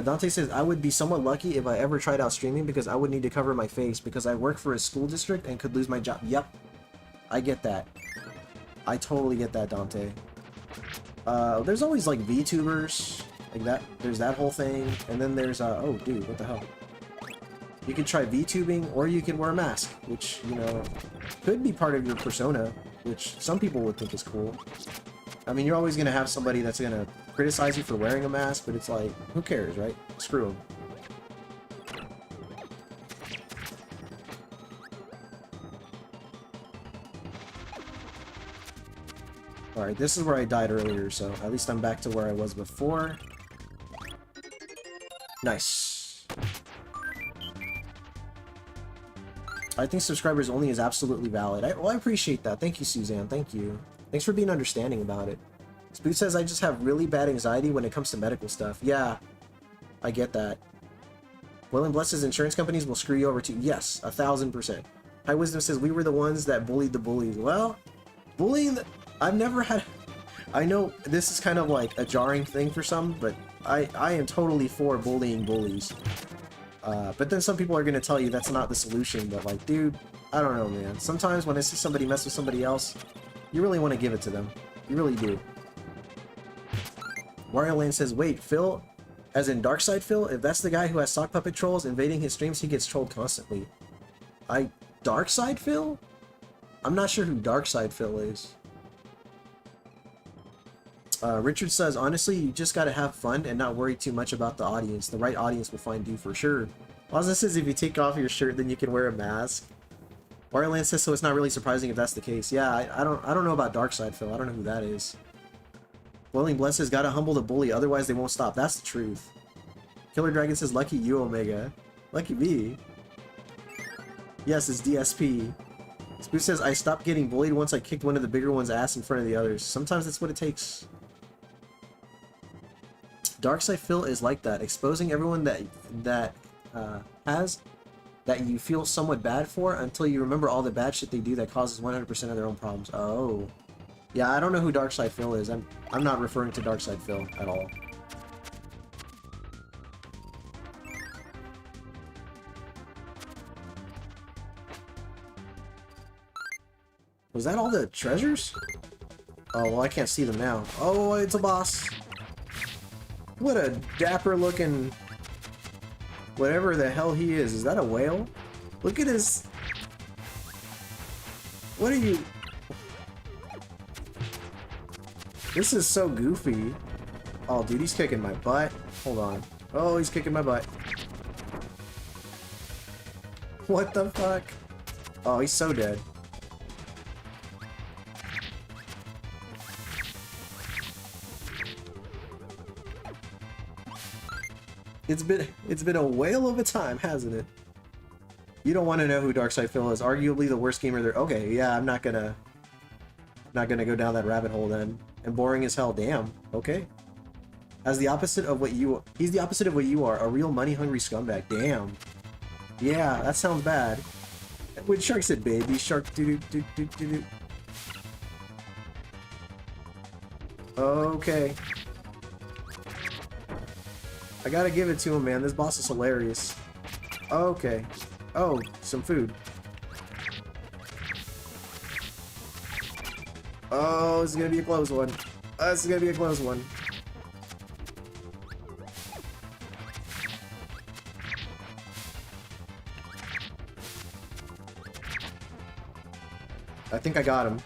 [SPEAKER 1] Dante says, I would be somewhat lucky if I ever tried out streaming because I would need to cover my face because I work for a school district and could lose my job. Yep. I get that. I totally get that, Dante. There's always like VTubers, like that. There's that whole thing. And then there's, oh dude, what the hell? You can try VTubing or you can wear a mask, which, you know, could be part of your persona, which some people would think is cool. I mean, you're always going to have somebody that's going to criticize you for wearing a mask, but it's like, who cares, right? Screw them. Alright, this is where I died earlier, so at least I'm back to where I was before. Nice. I think subscribers only is absolutely valid. Well, I appreciate that. Thank you, Suzanne. Thank you. Thanks for being understanding about it. Spoot says, I just have really bad anxiety when it comes to medical stuff. Yeah, I get that. Well, and blesses insurance companies will screw you over too. Yes, 1000%. High Wisdom says, we were the ones that bullied the bullies. Well, bullying... I've never had... I know this is kind of like a jarring thing for some, but I am totally for bullying bullies. But then some people are going to tell you that's not the solution, but like, dude, I don't know, man. Sometimes when I see somebody mess with somebody else, you really want to give it to them. You really do. Wario Land says, wait, Phil, as in Darkside Phil, if that's the guy who has sock puppet trolls invading his streams, he gets trolled constantly. Darkside Phil? I'm not sure who Darkside Phil is. Richard says, honestly, you just gotta have fun and not worry too much about the audience. The right audience will find you for sure. Laza says, if you take off your shirt, then you can wear a mask. Wario says, so it's not really surprising if that's the case. Yeah, I don't know about Darkside Phil. I don't know who that is. Boiling Blesses gotta humble the bully, otherwise they won't stop. That's the truth. Killer Dragon says, lucky you, Omega. Lucky me. Yes, it's DSP. Spoo says, I stopped getting bullied once I kicked one of the bigger one's ass in front of the others. Sometimes that's what it takes. Darkside Phil is like that, exposing everyone that you feel somewhat bad for until you remember all the bad shit they do that causes 100% of their own problems. Oh. Yeah, I don't know who Darkside Phil is. I'm not referring to Darkside Phil at all. Was that all the treasures? Oh, well, I can't see them now. Oh, it's a boss. What a dapper looking... whatever the hell he is. Is that a whale? Look at his... What are you... This is so goofy. Oh, dude, he's kicking my butt. Hold on. Oh, he's kicking my butt. What the fuck? Oh, he's so dead. It's been a whale of a time, hasn't it? You don't want to know who Darkside Phil is. Arguably the worst gamer there. Okay, yeah, I'm not gonna go down that rabbit hole then. And boring as hell. Damn. Okay. He's the opposite of what you are. A real money-hungry scumbag. Damn. Yeah, that sounds bad. When Shark said baby, Shark do. Okay. I gotta give it to him, man. This boss is hilarious. Okay. Oh, some food. Oh, this is gonna be a close one. This is gonna be a close one. I think I got him.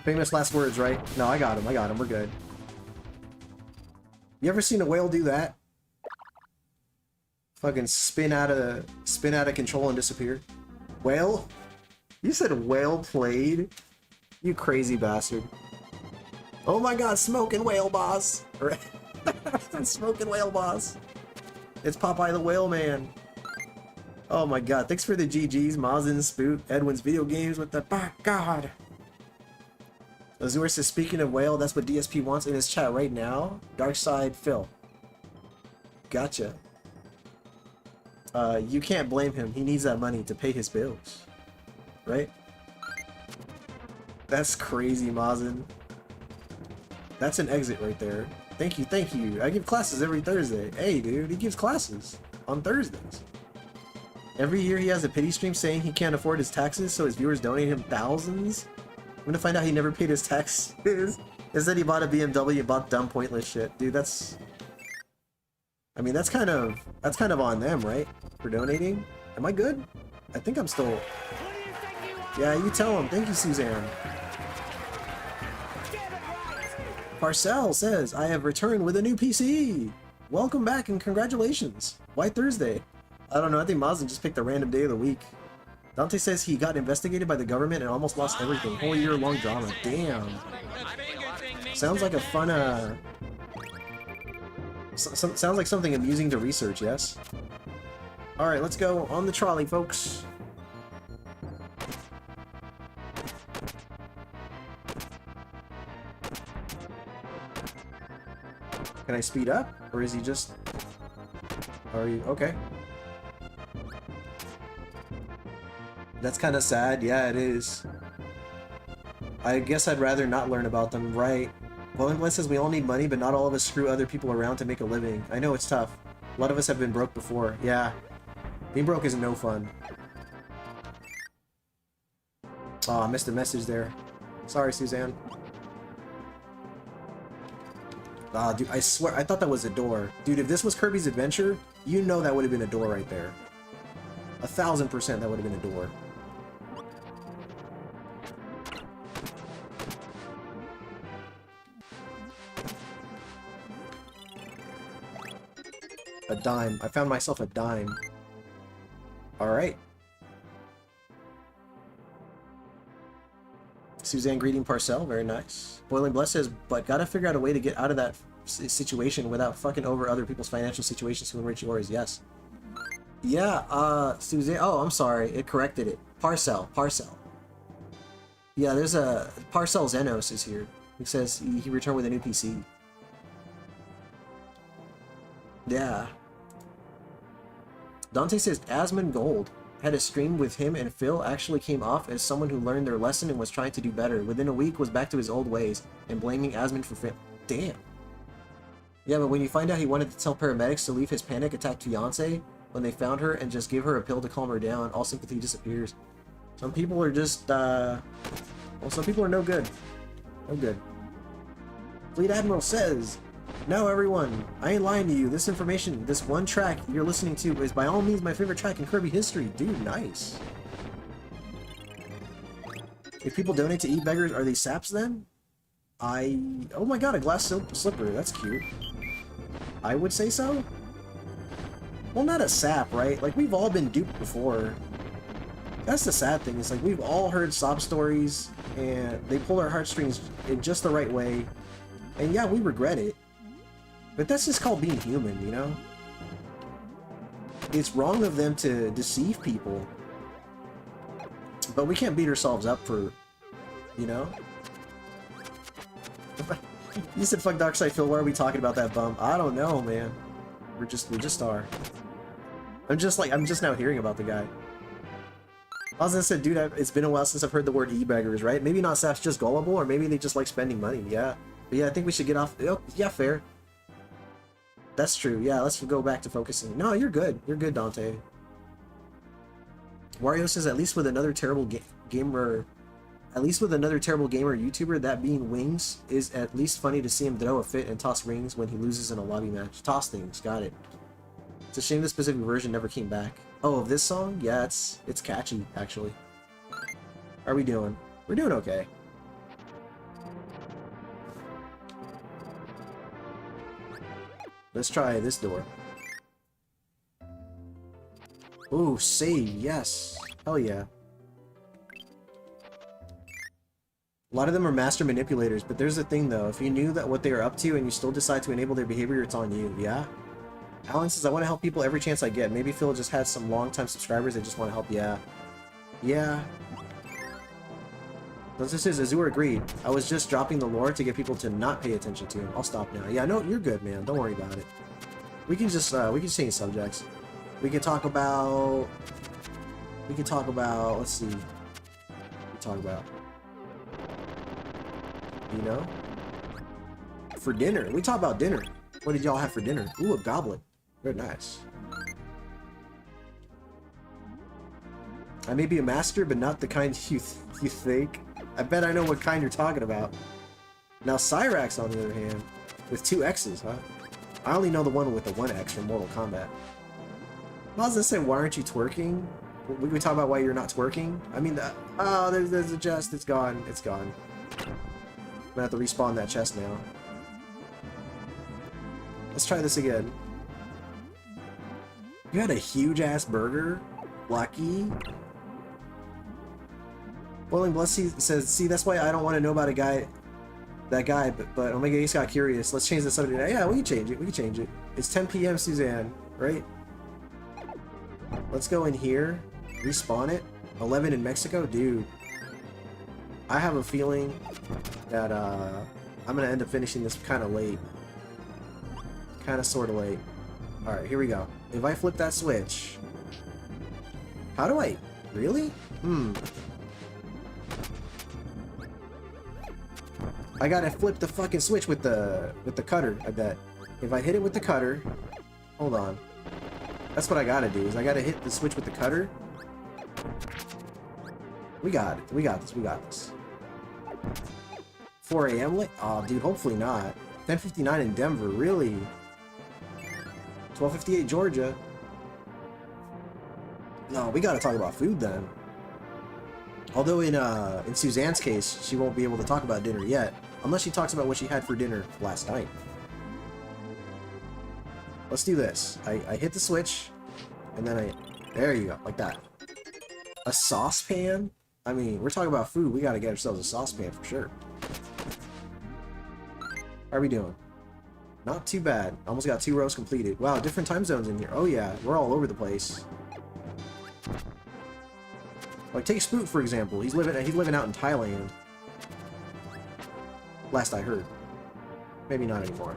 [SPEAKER 1] Famous last words, right? No, I got him. We're good. You ever seen a whale do that? Fucking spin out of control and disappear. Whale? You said whale played? You crazy bastard. Oh my god, smoking whale boss! Smoking whale boss. It's Popeye the Whale Man. Oh my god, thanks for the GGs, Mazin, Spoot, Edwin's Video Games with the back god. Azure says, speaking of whale, that's what DSP wants in his chat right now. Darkside Phil. Gotcha. You can't blame him. He needs that money to pay his bills. Right? That's crazy, Mazin. That's an exit right there. Thank you, thank you. I give classes every Thursday. Hey, dude, he gives classes on Thursdays. Every year he has a pity stream saying he can't afford his taxes, so his viewers donate him thousands. I'm gonna find out he never paid his taxes. Instead, he bought a BMW and bought dumb, pointless shit. Dude, that's... I mean, that's kind of on them, right? For donating. Am I good? I think I'm still... Yeah, you tell him. Thank you, Suzanne. Parcell says, I have returned with a new PC. Welcome back and congratulations. Why Thursday? I don't know. I think Mazin just picked a random day of the week. Dante says he got investigated by the government and almost lost everything. Whole year-long drama. Damn. Sounds like a fun, sounds like something amusing to research, yes? Alright, let's go on the trolley, folks. Can I speed up? Or is he just... Are you... Okay. That's kind of sad. Yeah, it is. I guess I'd rather not learn about them, right? Well, says we all need money, but not all of us screw other people around to make a living. I know it's tough. A lot of us have been broke before. Yeah. Being broke is no fun. Oh, I missed a message there. Sorry, Suzanne. Ah, dude, I swear, I thought that was a door. Dude, if this was Kirby's Adventure, you know that would have been a door right there. 1000% that would have been a door. A dime. I found myself a dime. Alright. Suzanne greeting Parcell. Very nice. Boiling Bless says, but gotta figure out a way to get out of that situation without fucking over other people's financial situations to enrich yours. Yes. Yeah, Suzanne. Oh, I'm sorry. It corrected it. Parcell. Yeah, there's a... Parcell Zenos is here. He says he returned with a new PC. Yeah. Dante says Asmongold had a stream with him and Phil actually came off as someone who learned their lesson and was trying to do better. Within a week was back to his old ways and blaming Asmon for damn. Yeah, but when you find out he wanted to tell paramedics to leave his panic-attacked fiance when they found her and just give her a pill to calm her down, all sympathy disappears. Some people are just, well, some people are no good. No good. Fleet Admiral says, no, everyone, I ain't lying to you. This information, this one track you're listening to is by all means my favorite track in Kirby history. Dude, nice. If people donate to eat beggars, are they saps then? Oh my god, a glass slipper. That's cute. I would say so. Well, not a sap, right? Like, we've all been duped before. That's the sad thing. It's like, we've all heard sob stories, and they pull our heartstrings in just the right way. And yeah, we regret it. But that's just called being human, you know? It's wrong of them to deceive people. But we can't beat ourselves up for, you know? You said fuck Darkside Phil, why are we talking about that bum? I don't know, man. We just are. I'm just now hearing about the guy. I was gonna say, dude, it's been a while since I've heard the word e-beggars, right? Maybe not saps just gullible, or maybe they just like spending money, yeah. But yeah, I think we should get off. Oh, yeah, fair. That's true. Yeah, let's go back to focusing. No, you're good. You're good, Dante. Wario says, at least with another terrible gamer YouTuber, that being Wings, is at least funny to see him throw a fit and toss rings when he loses in a lobby match. Toss things. Got it. It's a shame this specific version never came back. Oh, of this song? Yeah, it's catchy, actually. How are we doing? We're doing okay. Let's try this door. Ooh, save, yes. Hell yeah. A lot of them are master manipulators, but there's a thing though. If you knew that what they are up to and you still decide to enable their behavior, it's on you, yeah? Alan says, I want to help people every chance I get. Maybe Phil just has some long-time subscribers that just want to help, yeah. Yeah. This says, Azure agreed. I was just dropping the lore to get people to not pay attention to him. I'll stop now. Yeah, no, you're good, man. Don't worry about it. We can just change subjects. We can talk about... let's see. We can talk about... you know? For dinner. We talk about dinner. What did y'all have for dinner? Ooh, a goblet. Very nice. I may be a master, but not the kind you think. I bet I know what kind you're talking about. Now, Cyrax, on the other hand, with 2 X's, huh? I only know the one with the 1 X from Mortal Kombat. I was gonna say, why aren't you twerking? We talk about why you're not twerking? I mean, oh, there's a chest. It's gone. It's gone. I'm gonna have to respawn that chest now. Let's try this again. You had a huge-ass burger? Lucky? Boiling Blood says, see, that's why I don't want to know about that guy, but Omega Ace got curious. Let's change the subject. Yeah, we can change it. We can change it. It's 10 p.m. Suzanne, right? Let's go in here. Respawn it. 11 in Mexico? Dude. I have a feeling that I'm going to end up finishing this kind of late. Kind of sort of late. Alright, here we go. If I flip that switch... How do I... Really? I gotta flip the fucking switch with the cutter, I bet. If I hit it with the cutter... Hold on. That's what I gotta do, is I gotta hit the switch with the cutter. We got it. We got this. We got this. 4 a.m. late? Oh, dude, hopefully not. 10:59 in Denver, really? 12:58 Georgia. No, we gotta talk about food then. Although in Suzanne's case, she won't be able to talk about dinner yet, unless she talks about what she had for dinner last night. Let's do this. I hit the switch, and then there you go, like that. A saucepan? I mean, we're talking about food. We gotta get ourselves a saucepan for sure. How are we doing? Not too bad. Almost got 2 rows completed. Wow, different time zones in here. Oh yeah, we're all over the place. Like, take Spoot, for example. He's living out in Thailand. Last I heard. Maybe not anymore.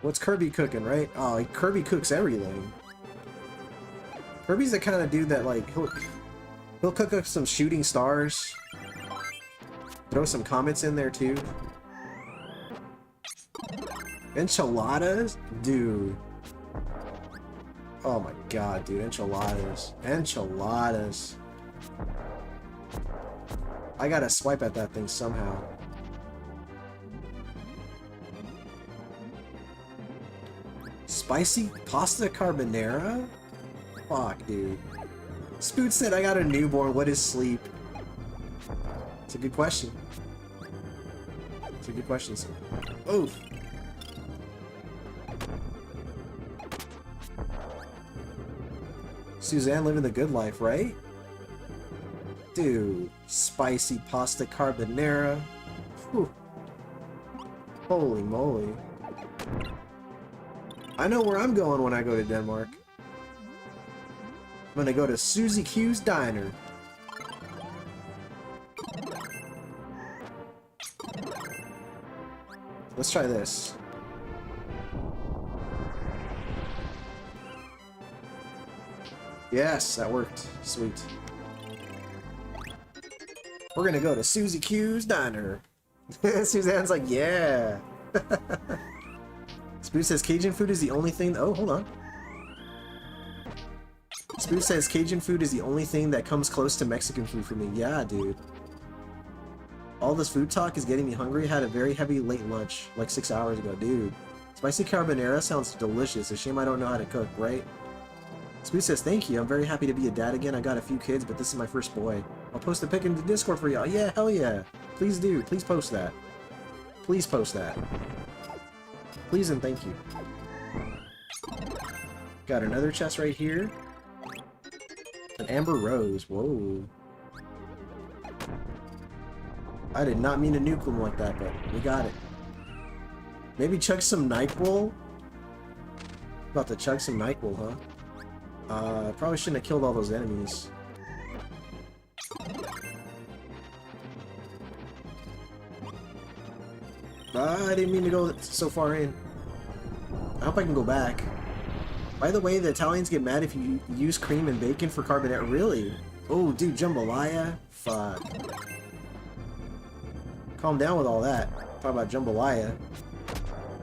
[SPEAKER 1] What's Kirby cooking, right? Oh, Kirby cooks everything. Kirby's the kind of dude that, like, he'll cook up some shooting stars. Throw some comets in there, too. Enchiladas? Dude. Oh my god, dude. Enchiladas. Enchiladas. I gotta swipe at that thing somehow. Spicy pasta carbonara? Fuck, dude. Spoot said, I got a newborn. What is sleep? It's a good question. It's a good question. Oof. Suzanne living the good life, right? Dude, spicy pasta carbonara. Whew. Holy moly. I know where I'm going when I go to Denmark. I'm gonna go to Susie Q's Diner. Let's try this. Yes, that worked. Sweet. We're gonna go to Susie Q's Diner. Suzanne's like, yeah. Spoo says Cajun food is the only thing... Oh, hold on. Spoo says Cajun food is the only thing that comes close to Mexican food for me. Yeah, dude. All this food talk is getting me hungry. I had a very heavy late lunch like 6 hours ago. Dude, spicy carbonara sounds delicious. A shame I don't know how to cook, right? Spoo says, thank you. I'm very happy to be a dad again. I got a few kids, but this is my first boy. I'll post a pic in the Discord for y'all. Yeah, hell yeah. Please do. Please post that. Please post that. Please and thank you. Got another chest right here. An amber rose. Whoa. I did not mean to nuke them like that, but we got it. Maybe chug some NyQuil? About to chug some NyQuil, huh? Probably shouldn't have killed all those enemies. I didn't mean to go so far in. I hope I can go back. By the way, the Italians get mad if you use cream and bacon for carbonara. Really? Oh, dude, jambalaya? Fuck. Calm down with all that. Talk about jambalaya.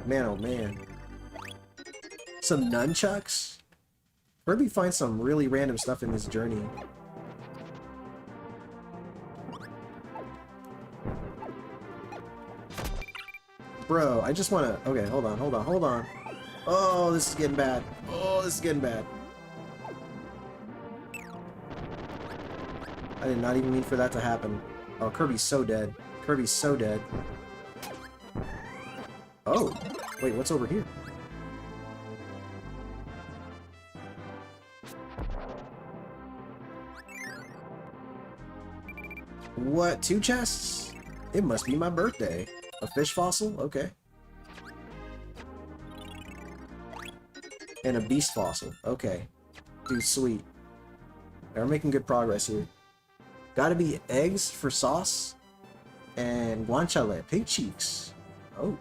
[SPEAKER 1] Man, oh man. Some nunchucks? Kirby finds some really random stuff in this journey. Bro, I just wanna... Okay, hold on, hold on, hold on. Oh, this is getting bad. Oh, this is getting bad. I did not even mean for that to happen. Oh, Kirby's so dead. Kirby's so dead. Oh, wait, what's over here? What, 2 chests? It must be my birthday. A fish fossil? Okay. And a beast fossil. Okay. Dude, sweet. We're making good progress here. Gotta be eggs for sauce. And guanciale, pig cheeks. Oh.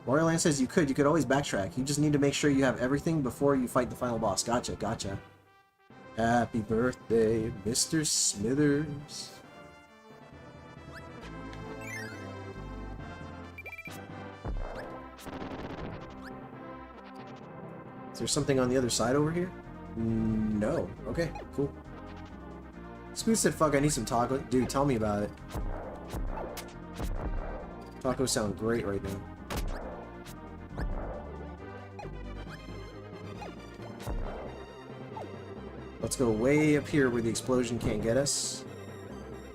[SPEAKER 1] Moreland says you could always backtrack. You just need to make sure you have everything before you fight the final boss. Gotcha, gotcha. Happy birthday, Mr. Smithers. Is there something on the other side over here? No. Okay, cool. Spoon said, fuck, I need some taco. Dude, tell me about it. Tacos sound great right now. Let's go way up here where the explosion can't get us.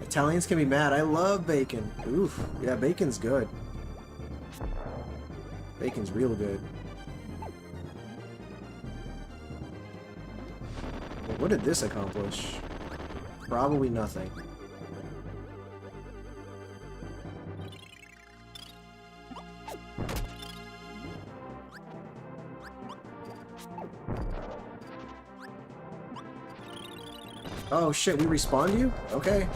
[SPEAKER 1] Italians can be mad. I love bacon. Oof. Yeah, bacon's good. Bacon's real good. Well, what did this accomplish? Probably nothing. Oh shit, we respawned you? Okay.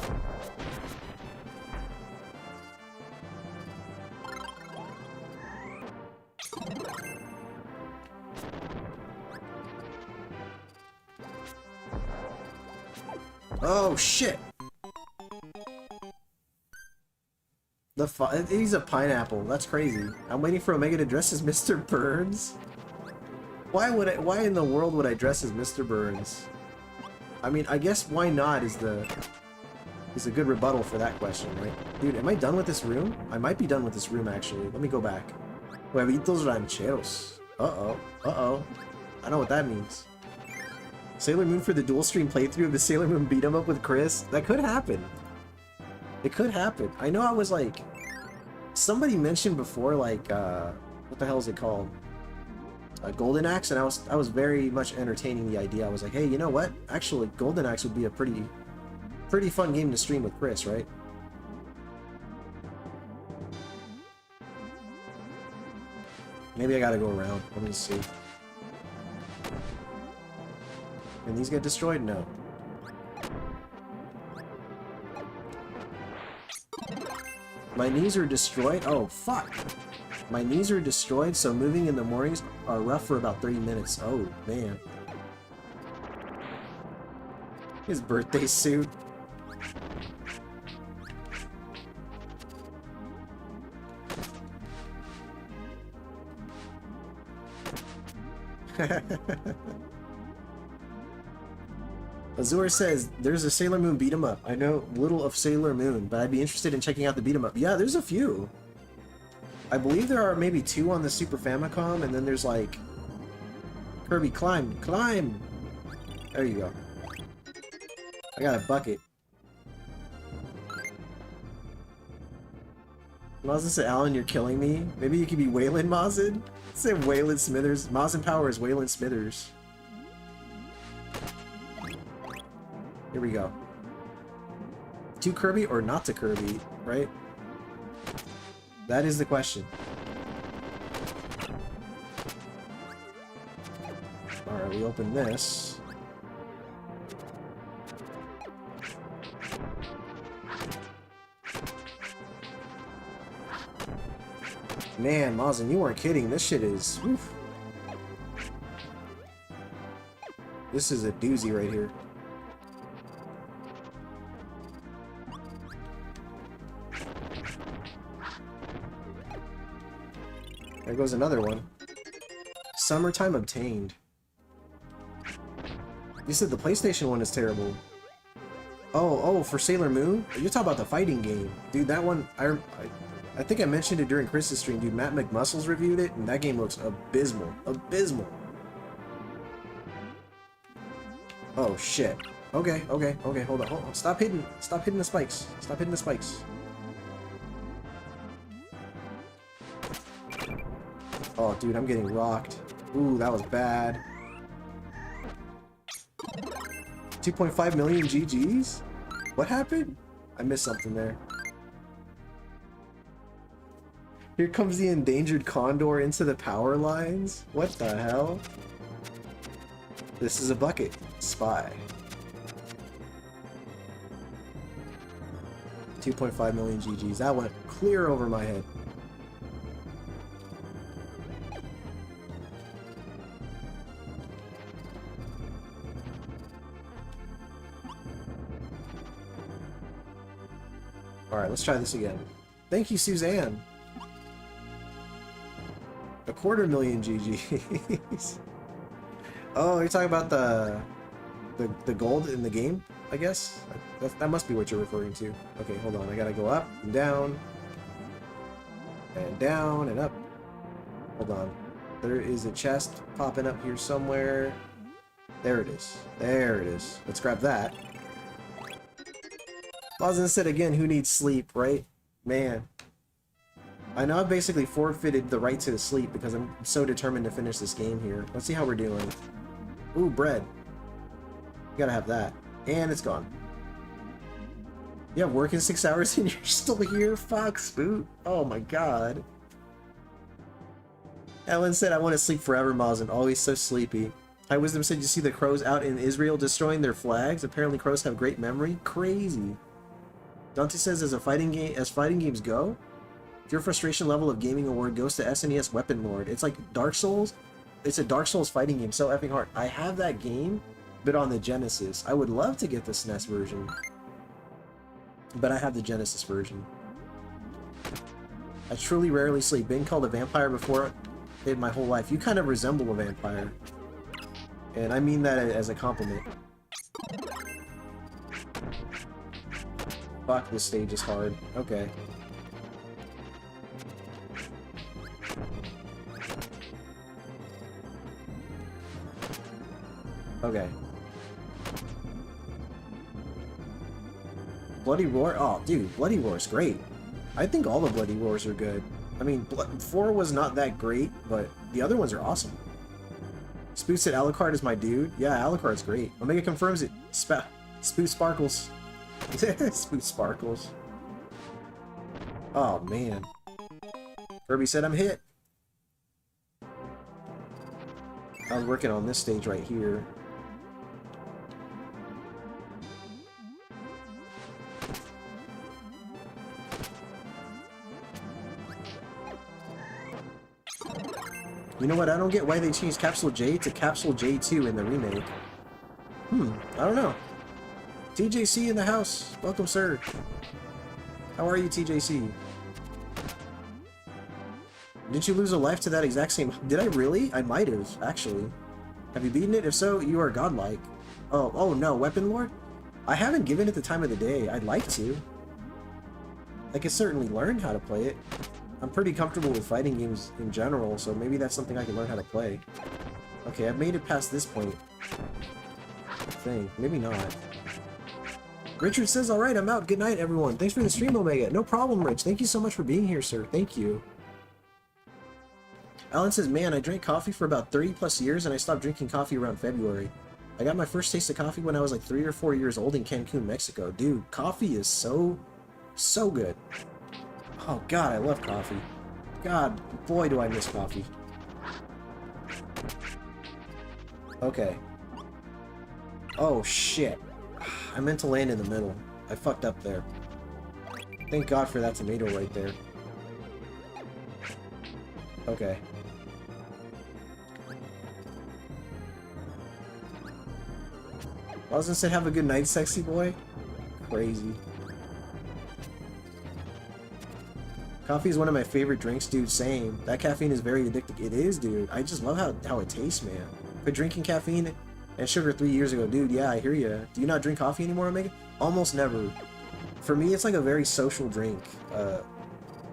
[SPEAKER 1] Oh shit! He's a pineapple. That's crazy. I'm waiting for Omega to dress as Mr. Burns. Why in the world would I dress as Mr. Burns? I mean, I guess why not is a good rebuttal for that question, right? Dude, am I done with this room? I might be done with this room, actually. Let me go back. Huevitos rancheros. Uh-oh. Uh-oh. I know what that means. Sailor Moon for the dual stream playthrough of the Sailor Moon beat 'em up with Chris? That could happen. It could happen. I know I was like... Somebody mentioned before, like, what the hell is it called? Golden Axe, and I was very much entertaining the idea. I was like, hey, you know what? Actually, Golden Axe would be a pretty fun game to stream with Chris, right? Maybe I gotta go around. Let me see. Can these get destroyed? No. My knees are destroyed? Oh, fuck! My knees are destroyed, so moving in the mornings are rough for about 30 minutes. Oh, man. His birthday suit. Azur says, there's a Sailor Moon beat 'em up. I know little of Sailor Moon, but I'd be interested in checking out the beat 'em up. Yeah, there's a few. I believe there are maybe 2 on the Super Famicom, and then there's like... Kirby, climb! Climb! There you go. I got a bucket. Mazin said, Alan, you're killing me. Maybe you could be Waylon Mazin? Say Waylon Smithers. Mazin Power is Waylon Smithers. Here we go. To Kirby or not to Kirby, right? That is the question. Alright, we open this. Man, Mazin, you weren't kidding. This shit is... Oof. This is a doozy right here. There goes another one. Summertime obtained. You said the PlayStation one is terrible. Oh, for Sailor Moon? You're talking about the fighting game. Dude, that one, I think I mentioned it during Chris's stream, dude. Matt McMuscles reviewed it, and that game looks abysmal. Abysmal. Oh, shit. Okay, hold on. Stop hitting the spikes. Stop hitting the spikes. Oh, dude, I'm getting rocked. Ooh, that was bad. 2.5 million GGs? What happened? I missed something there. Here comes the endangered condor into the power lines? What the hell? This is a bucket. Spy. 2.5 million GGs. That went clear over my head. Alright, let's try this again. Thank you, Suzanne. 250,000 GGs. Oh, you're talking about the gold in the game, I guess? That must be what you're referring to. Okay, hold on. I gotta go up and down. And down and up. Hold on. There is a chest popping up here somewhere. There it is. There it is. Let's grab that. Lawson said again, who needs sleep, right? Man. I know I've basically forfeited the right to sleep because I'm so determined to finish this game here. Let's see how we're doing. Ooh, bread. You gotta have that. And it's gone. You have work in 6 hours and you're still here? Fuck, Spoot. Oh my god. Ellen said, I want to sleep forever, Mazen. Always so sleepy. High Wisdom said, you see the crows out in Israel destroying their flags? Apparently crows have great memory. Crazy. Dante says, as fighting games go, your frustration level of gaming award goes to SNES Weapon Lord. It's like Dark Souls. It's a Dark Souls fighting game, so effing hard. I have that game, but on the Genesis. I would love to get the SNES version, but I have the Genesis version. I truly rarely sleep. Being called a vampire before in my whole life. You kind of resemble a vampire, and I mean that as a compliment. Fuck, this stage is hard. Okay. Okay. Bloody Roar? Oh, dude, Bloody Roar is great. I think all the Bloody Roars are good. I mean, 4 was not that great, but the other ones are awesome. Spoot said Alucard is my dude. Yeah, Alucard's great. Omega confirms it. Spoot sparkles. Spoot sparkles. Oh, man. Kirby said I'm hit. I was working on this stage right here. You know what? I don't get why they changed Capsule J to Capsule J2 in the remake. I don't know. TJC in the house. Welcome, sir. How are you, TJC? Didn't you lose a life to that exact same... Did I really? I might have, actually. Have you beaten it? If so, you are godlike. Oh no, Weapon Lord? I haven't given it the time of the day. I'd like to. I can certainly learn how to play it. I'm pretty comfortable with fighting games in general, so maybe that's something I can learn how to play. Okay, I've made it past this point. I think. Maybe not. Richard says, alright, I'm out. Good night, everyone. Thanks for the stream, Omega. No problem, Rich. Thank you so much for being here, sir. Thank you. Alan says, man, I drank coffee for about 30 plus years and I stopped drinking coffee around February. I got my first taste of coffee when I was like 3 or 4 years old in Cancun, Mexico. Dude, coffee is so good. Oh god, I love coffee. God, boy do I miss coffee. Okay. Oh shit. I meant to land in the middle. I fucked up there. Thank god for that tomato right there. Okay. I was gonna say have a good night, sexy boy. Crazy. Coffee is one of my favorite drinks, dude. Same. That caffeine is very addictive. It is, dude. I just love how it tastes, man. Quit drinking caffeine and sugar 3 years ago, dude. Yeah, I hear ya. Do you not drink coffee anymore, Omega? Almost never. For me, it's like a very social drink.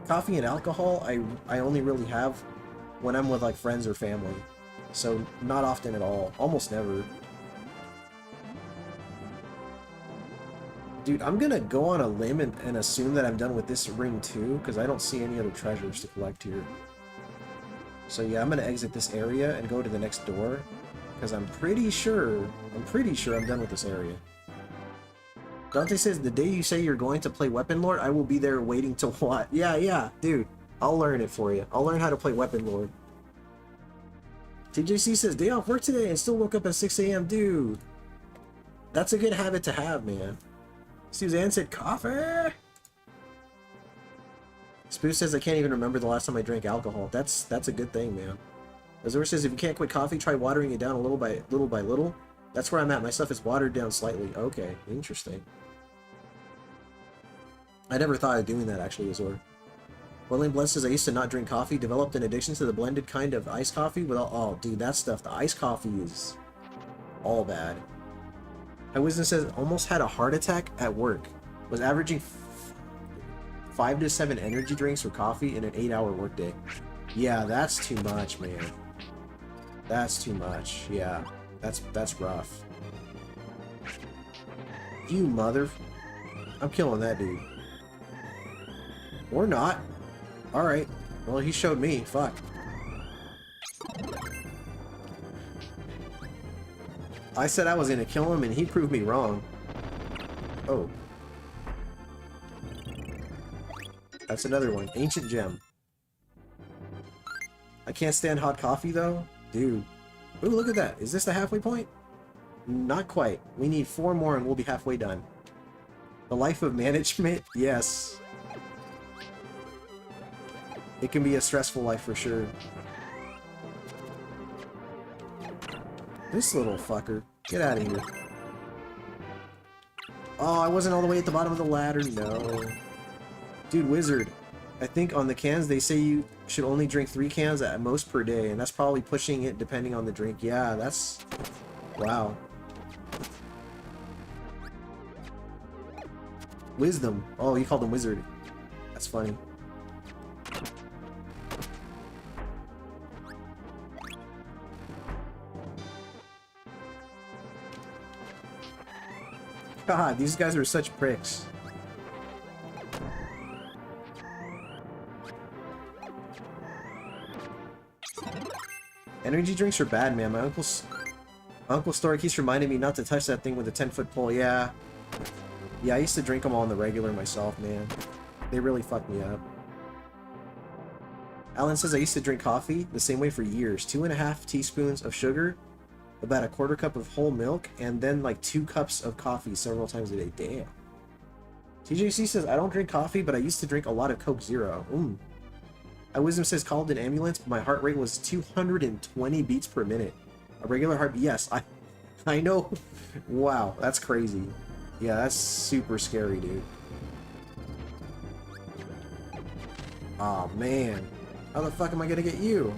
[SPEAKER 1] Coffee and alcohol, I only really have when I'm with like friends or family. So not often at all. Almost never. Dude, I'm gonna go on a limb and assume that I'm done with this ring too, because I don't see any other treasures to collect here. So yeah, I'm gonna exit this area and go to the next door, because I'm pretty sure I'm done with this area. Dante says, the day you say you're going to play Weapon Lord, I will be there waiting to watch. Yeah, dude. I'll learn it for you. I'll learn how to play Weapon Lord. TJC says, day off work today and still woke up at 6 AM, dude. That's a good habit to have, man. Suzanne said, coffee! Spoo says, I can't even remember the last time I drank alcohol. That's a good thing, man. Azor says, if you can't quit coffee, try watering it down a little by little. That's where I'm at. My stuff is watered down slightly. Okay, interesting. I never thought of doing that, actually, Azor. Wayland Bless says, I used to not drink coffee, developed an addiction to the blended kind of iced coffee with all... Oh, dude, that stuff, the iced coffee is all bad. My wisdom says, almost had a heart attack at work. Was averaging 5 to 7 energy drinks or coffee in an 8-hour workday. Yeah, that's too much, man. That's too much. Yeah, that's rough. You mother... I'm killing that dude. Or not. Alright. Well, he showed me. Fuck. I said I was gonna kill him, and he proved me wrong. Oh. That's another one. Ancient gem. I can't stand hot coffee, though. Dude. Ooh, look at that. Is this the halfway point? Not quite. We need 4 more and we'll be halfway done. The life of management? Yes. It can be a stressful life for sure. This little fucker. Get out of here. Oh, I wasn't all the way at the bottom of the ladder. No. Dude, Wizard. I think on the cans they say you should only drink 3 cans at most per day, and that's probably pushing it depending on the drink. Yeah, that's... Wow. Wisdom. Oh, you called him Wizard. That's funny. God, these guys are such pricks. Energy drinks are bad, man. My Uncle Story keeps reminding me not to touch that thing with a 10-foot pole. Yeah. Yeah, I used to drink them all on the regular myself, man. They really fucked me up. Alan says I used to drink coffee the same way for years. 2.5 teaspoons of sugar, about a 1/4 cup of whole milk, and then like 2 cups of coffee several times a day. Damn. TJC says, I don't drink coffee, but I used to drink a lot of Coke Zero. Wisdom says, called an ambulance, but my heart rate was 220 beats per minute. A regular heartbeat. Yes, I know. Wow, that's crazy. Yeah, that's super scary, dude. Aw, man. How the fuck am I gonna get you?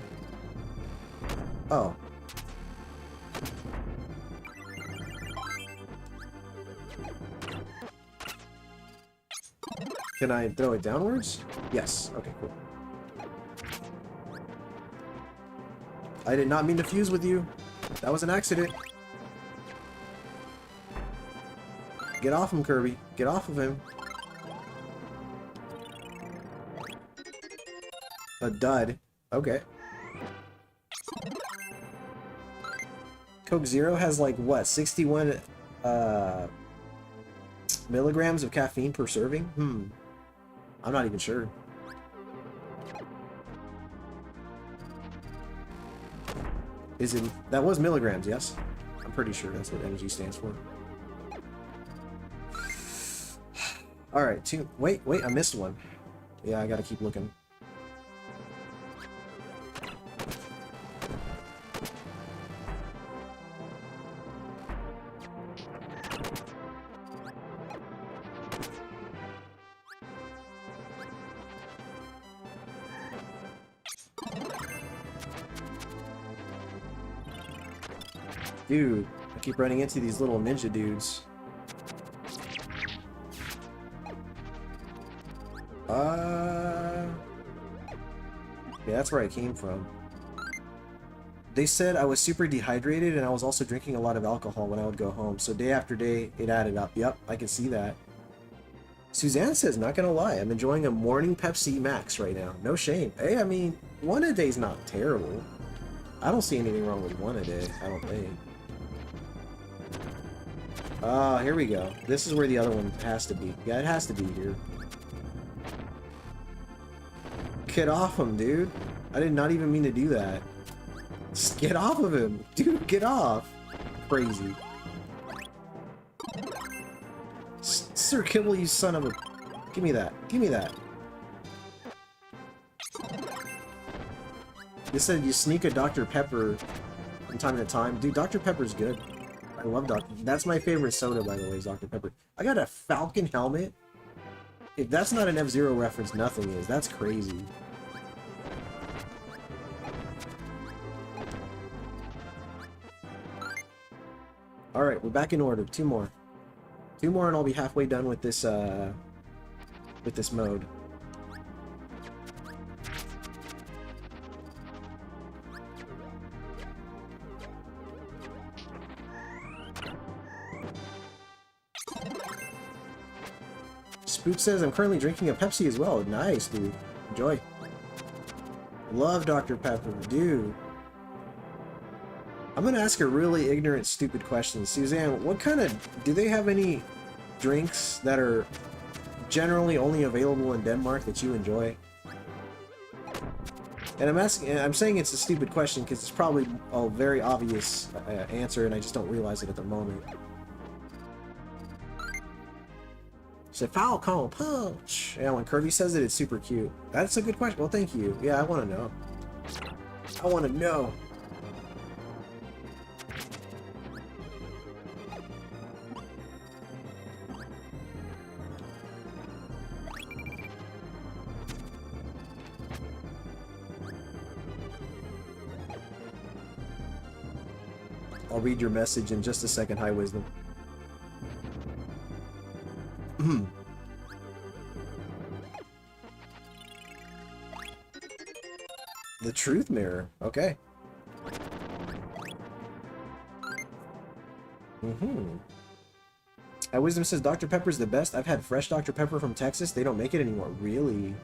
[SPEAKER 1] Oh. Can I throw it downwards? Yes. Okay, cool. I did not mean to fuse with you. That was an accident. Get off him, Kirby. Get off of him. A dud. Okay. Coke Zero has like, what, 61 milligrams of caffeine per serving? I'm not even sure. Is it... That was milligrams, yes? I'm pretty sure that's what energy stands for. Alright, 2... Wait, I missed one. Yeah, I gotta keep looking. Dude, I keep running into these little ninja dudes. Yeah, that's where I came from. They said I was super dehydrated and I was also drinking a lot of alcohol when I would go home. So day after day, it added up. Yep, I can see that. Suzanne says, not gonna lie, I'm enjoying a morning Pepsi Max right now. No shame. Hey, I mean, one a day's not terrible. I don't see anything wrong with one a day, I don't think. Ah, here we go. This is where the other one has to be. Yeah, it has to be here. Get off him, dude. I did not even mean to do that. Just get off of him. Dude, get off. Crazy. Sir Kibble, you son of a... Give me that. Give me that. They said you sneak a Dr. Pepper from time to time. Dude, Dr. Pepper's good. I love Dr. That's my favorite soda, by the way, is Dr. Pepper. I got a Falcon helmet. If that's not an F-Zero reference, nothing is. That's crazy. Alright, we're back in order. Two more. Two more and I'll be halfway done with this mode. Spook says, I'm currently drinking a Pepsi as well. Nice, dude. Enjoy. Love Dr. Pepper. Dude. I'm gonna ask a really ignorant, stupid question. Suzanne, what kind of... Do they have any drinks that are generally only available in Denmark that you enjoy? And I'm saying it's a stupid question because it's probably a very obvious answer and I just don't realize it at the moment. Say foul call punch. Yeah, when Kirby says it, it's super cute. That's a good question. Well, thank you. Yeah, I want to know. I want to know. I'll read your message in just a second, High Wisdom. The truth mirror. Okay. Wisdom says Dr. Pepper's the best. I've had fresh Dr. Pepper from Texas. They don't make it anymore. Really?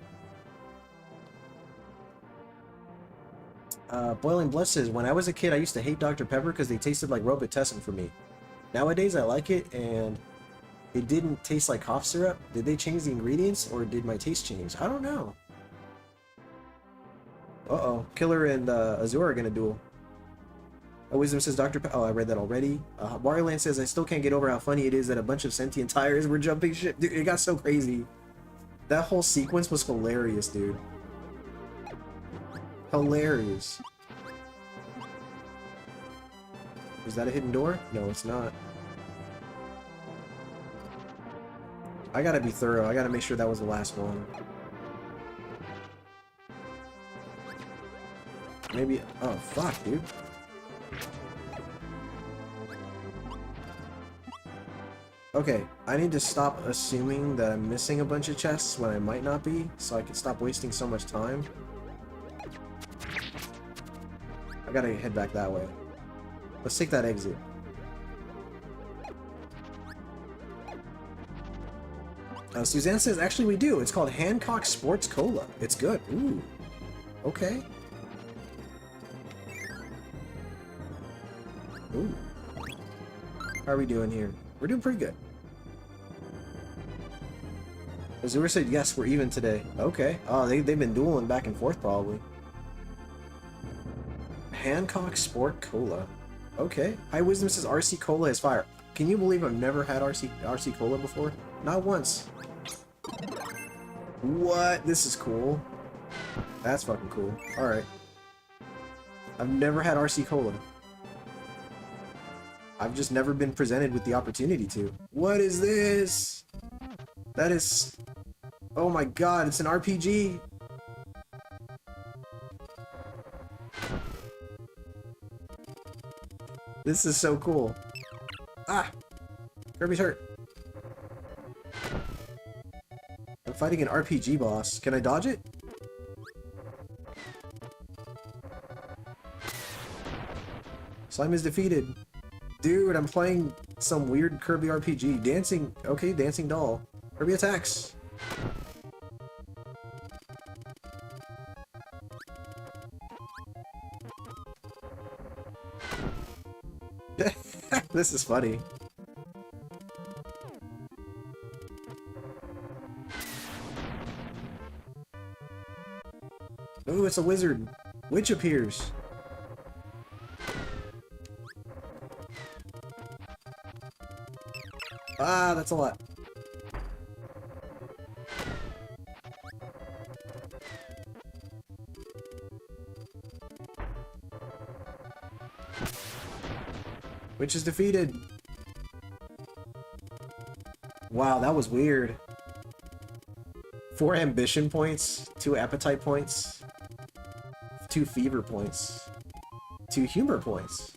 [SPEAKER 1] Boiling Blood says, when I was a kid, I used to hate Dr. Pepper because they tasted like Robitussin for me. Nowadays, I like it, and it didn't taste like cough syrup. Did they change the ingredients, or did my taste change? I don't know. Uh-oh. Killer and Azure are gonna duel. Wisdom says Dr. Oh, I read that already. Wario Land says, I still can't get over how funny it is that a bunch of sentient tires were jumping shit. Dude, it got so crazy. That whole sequence was hilarious, dude. Hilarious. Is that a hidden door? No, it's not. I gotta be thorough. I gotta make sure that was the last one. Maybe... Oh, fuck, dude. Okay, I need to stop assuming that I'm missing a bunch of chests when I might not be, so I can stop wasting so much time. I gotta head back that way. Let's take that exit. Suzanne says, actually we do. It's called Hancock Sports Cola. It's good. Ooh. Okay. Ooh. How are we doing here? We're doing pretty good. Azure said, yes, we're even today. Okay. Oh, they've been dueling back and forth, probably. Hancock Sport Cola. Okay. High Wisdom says RC Cola is fire. Can you believe I've never had RC Cola before? Not once. What? This is cool. That's fucking cool. Alright. I've never had RC Cola. I've just never been presented with the opportunity to. What is this? That is... Oh my god, it's an RPG! This is so cool. Ah! Kirby's hurt. I'm fighting an RPG boss. Can I dodge it? Slime is defeated. Dude, I'm playing some weird Kirby RPG. Dancing. Okay, dancing doll. Kirby attacks. This is funny. Ooh, it's a wizard. Witch appears. Ah, that's a lot. Witch is defeated. Wow, that was weird. 4 ambition points, 2 appetite points, 2 fever points, 2 humor points,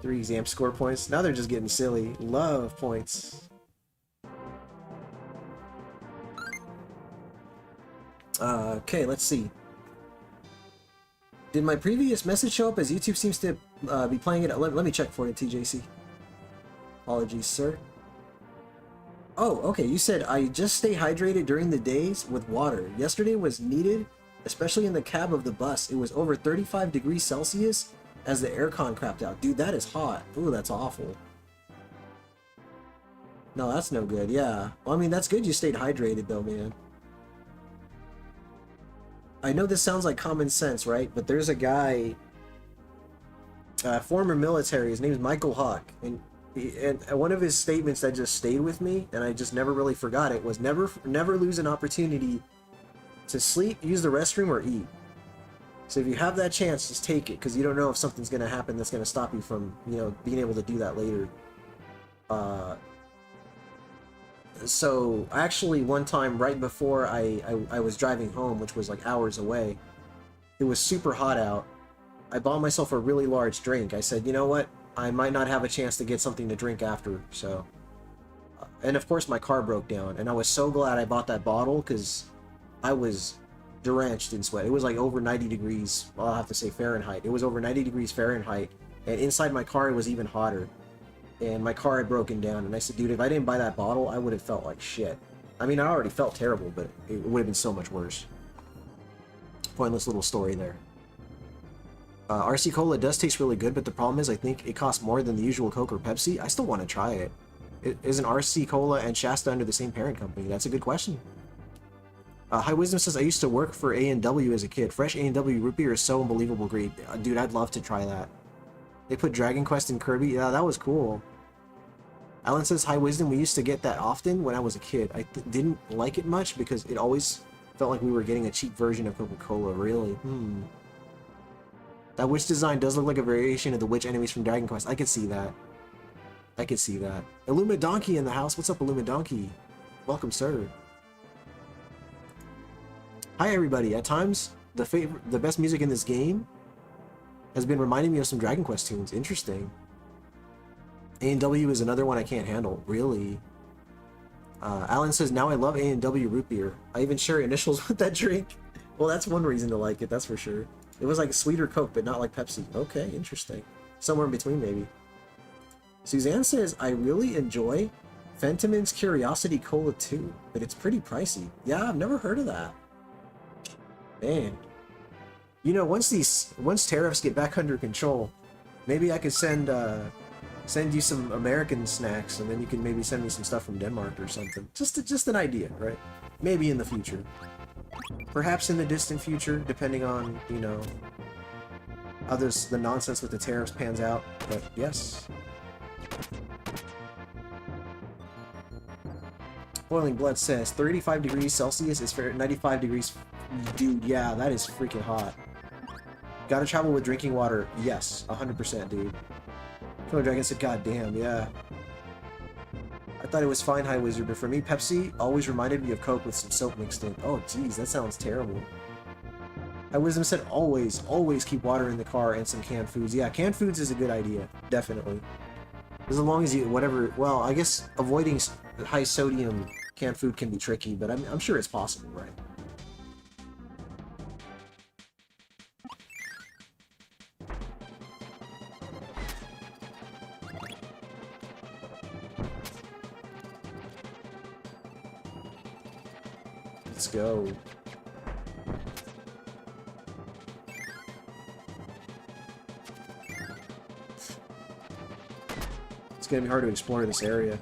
[SPEAKER 1] 3 exam score points. Now they're just getting silly. Love points. Okay, let's see. Did my previous message show up as YouTube seems to be playing it? Let me check for you, TJC. Apologies, sir. Oh, okay, you said I just stay hydrated during the days with water. Yesterday was needed, especially in the cab of the bus. It was over 35 degrees Celsius as the aircon crapped out. Dude, that is hot. Ooh, that's awful. No, that's no good, yeah. Well, I mean, that's good you stayed hydrated though, man. I know this sounds like common sense, right? But there's a guy, former military, his name is Michael Hawk, and one of his statements that just stayed with me, and I just never really forgot it, was never lose an opportunity to sleep, use the restroom, or eat. So if you have that chance, just take it, because you don't know if something's going to happen that's going to stop you from, you know, being able to do that later. So actually one time right before I was driving home, which was like hours away, it was super hot out. I bought myself a really large drink. I said, you know what? I might not have a chance to get something to drink after, so... and of course my car broke down, and I was so glad I bought that bottle, because I was drenched in sweat. It was like over 90 degrees, well, I'll have to say Fahrenheit. It was over 90 degrees Fahrenheit, and inside my car it was even hotter. And my car had broken down, and I said, dude, if I didn't buy that bottle, I would have felt like shit. I mean, I already felt terrible, but it would have been so much worse. Pointless little story there. RC Cola does taste really good, but the problem is I think it costs more than the usual Coke or Pepsi. I still want to try it. Isn't RC Cola and Shasta under the same parent company? That's a good question. High Wisdom says, I used to work for A&W as a kid. Fresh A&W root beer is so unbelievable great. Dude, I'd love to try that. They put Dragon Quest in Kirby. Yeah, that was cool. Alan says, High Wisdom, we used to get that often when I was a kid. I didn't like it much because it always felt like we were getting a cheap version of Coca-Cola, really. That witch design does look like a variation of the witch enemies from Dragon Quest. I could see that. I could see that. Illuma Donkey in the house. What's up, Illuma Donkey? Welcome, sir. Hi, everybody. At times, the best music in this game has been reminding me of some Dragon Quest tunes. Interesting. A&W is another one I can't handle. Really? Alan says, now I love A&W root beer. I even share initials with that drink. Well, that's one reason to like it, that's for sure. It was like sweeter Coke, but not like Pepsi. Okay, interesting. Somewhere in between, maybe. Suzanne says, I really enjoy Fentiman's Curiosity Cola too, but it's pretty pricey. Yeah, I've never heard of that. Man. You know, once tariffs get back under control, maybe I could send you some American snacks, and then you can maybe send me some stuff from Denmark or something. Just an idea, right? Maybe in the future. Perhaps in the distant future, depending on, you know, how the nonsense with the tariffs pans out. But yes. Boiling Blood says 35 degrees Celsius is fair. 95 degrees. Dude, yeah, that is freaking hot. Gotta travel with drinking water. Yes, 100%, dude. Killer Dragon said, God damn, yeah. I thought it was fine, High Wizard, but for me, Pepsi always reminded me of Coke with some soap mixed in. Oh, geez, that sounds terrible. Wisdom said always, always keep water in the car and some canned foods. Yeah, canned foods is a good idea, definitely. As long as you, whatever, well, I guess avoiding high sodium canned food can be tricky, but I'm sure it's possible, right? Let's go. It's gonna be hard to explore this area.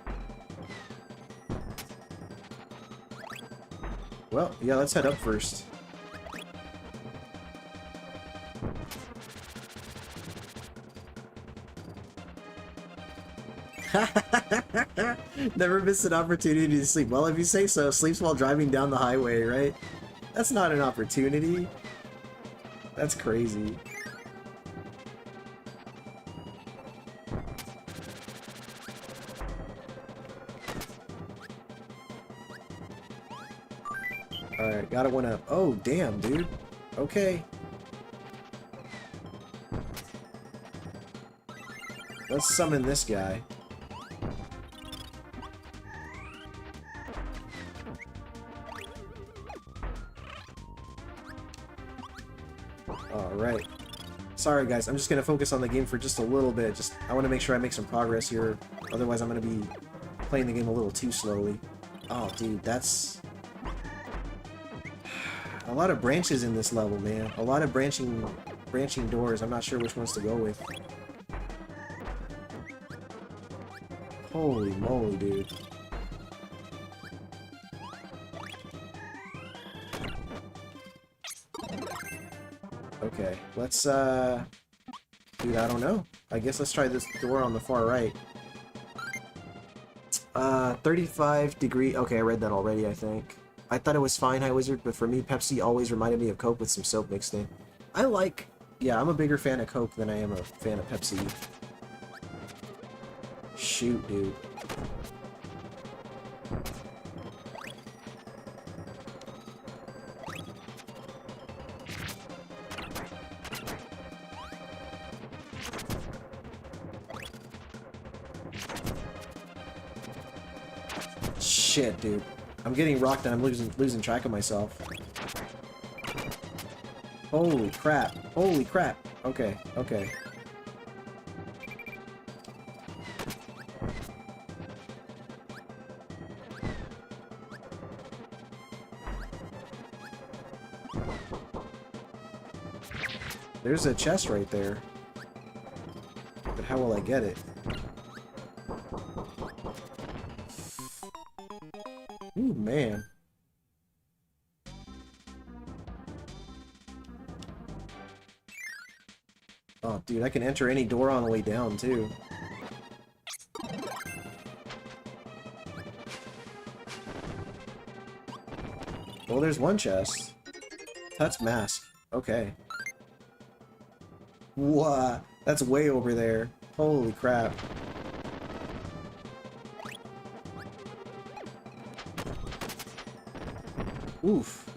[SPEAKER 1] Well, yeah, let's head up first. Never miss an opportunity to sleep. Well, if you say so, sleeps while driving down the highway, right? That's not an opportunity. That's crazy. Alright, got it one up. Oh, damn, dude. Okay. Let's summon this guy. Alright. Sorry guys, I'm just gonna focus on the game for just a little bit. I want to make sure I make some progress here. Otherwise I'm gonna be playing the game a little too slowly. Oh dude, that's a lot of branches in this level, man. A lot of branching doors. I'm not sure which ones to go with. Holy moly, dude. Okay, let's, dude, I don't know. I guess let's try this door on the far right. 35 degree. Okay, I read that already, I think. I thought it was fine, High Wizard, but for me, Pepsi always reminded me of Coke with some soap mixed in. Yeah, I'm a bigger fan of Coke than I am a fan of Pepsi. Shoot, dude. Shit, dude. I'm getting rocked and I'm losing track of myself. Holy crap. Holy crap. Okay, okay. There's a chest right there. But how will I get it? Ooh, man. Oh, dude, I can enter any door on the way down, too. Well, there's one chest. That's mask. Okay. Wow, that's way over there. Holy crap. Oof.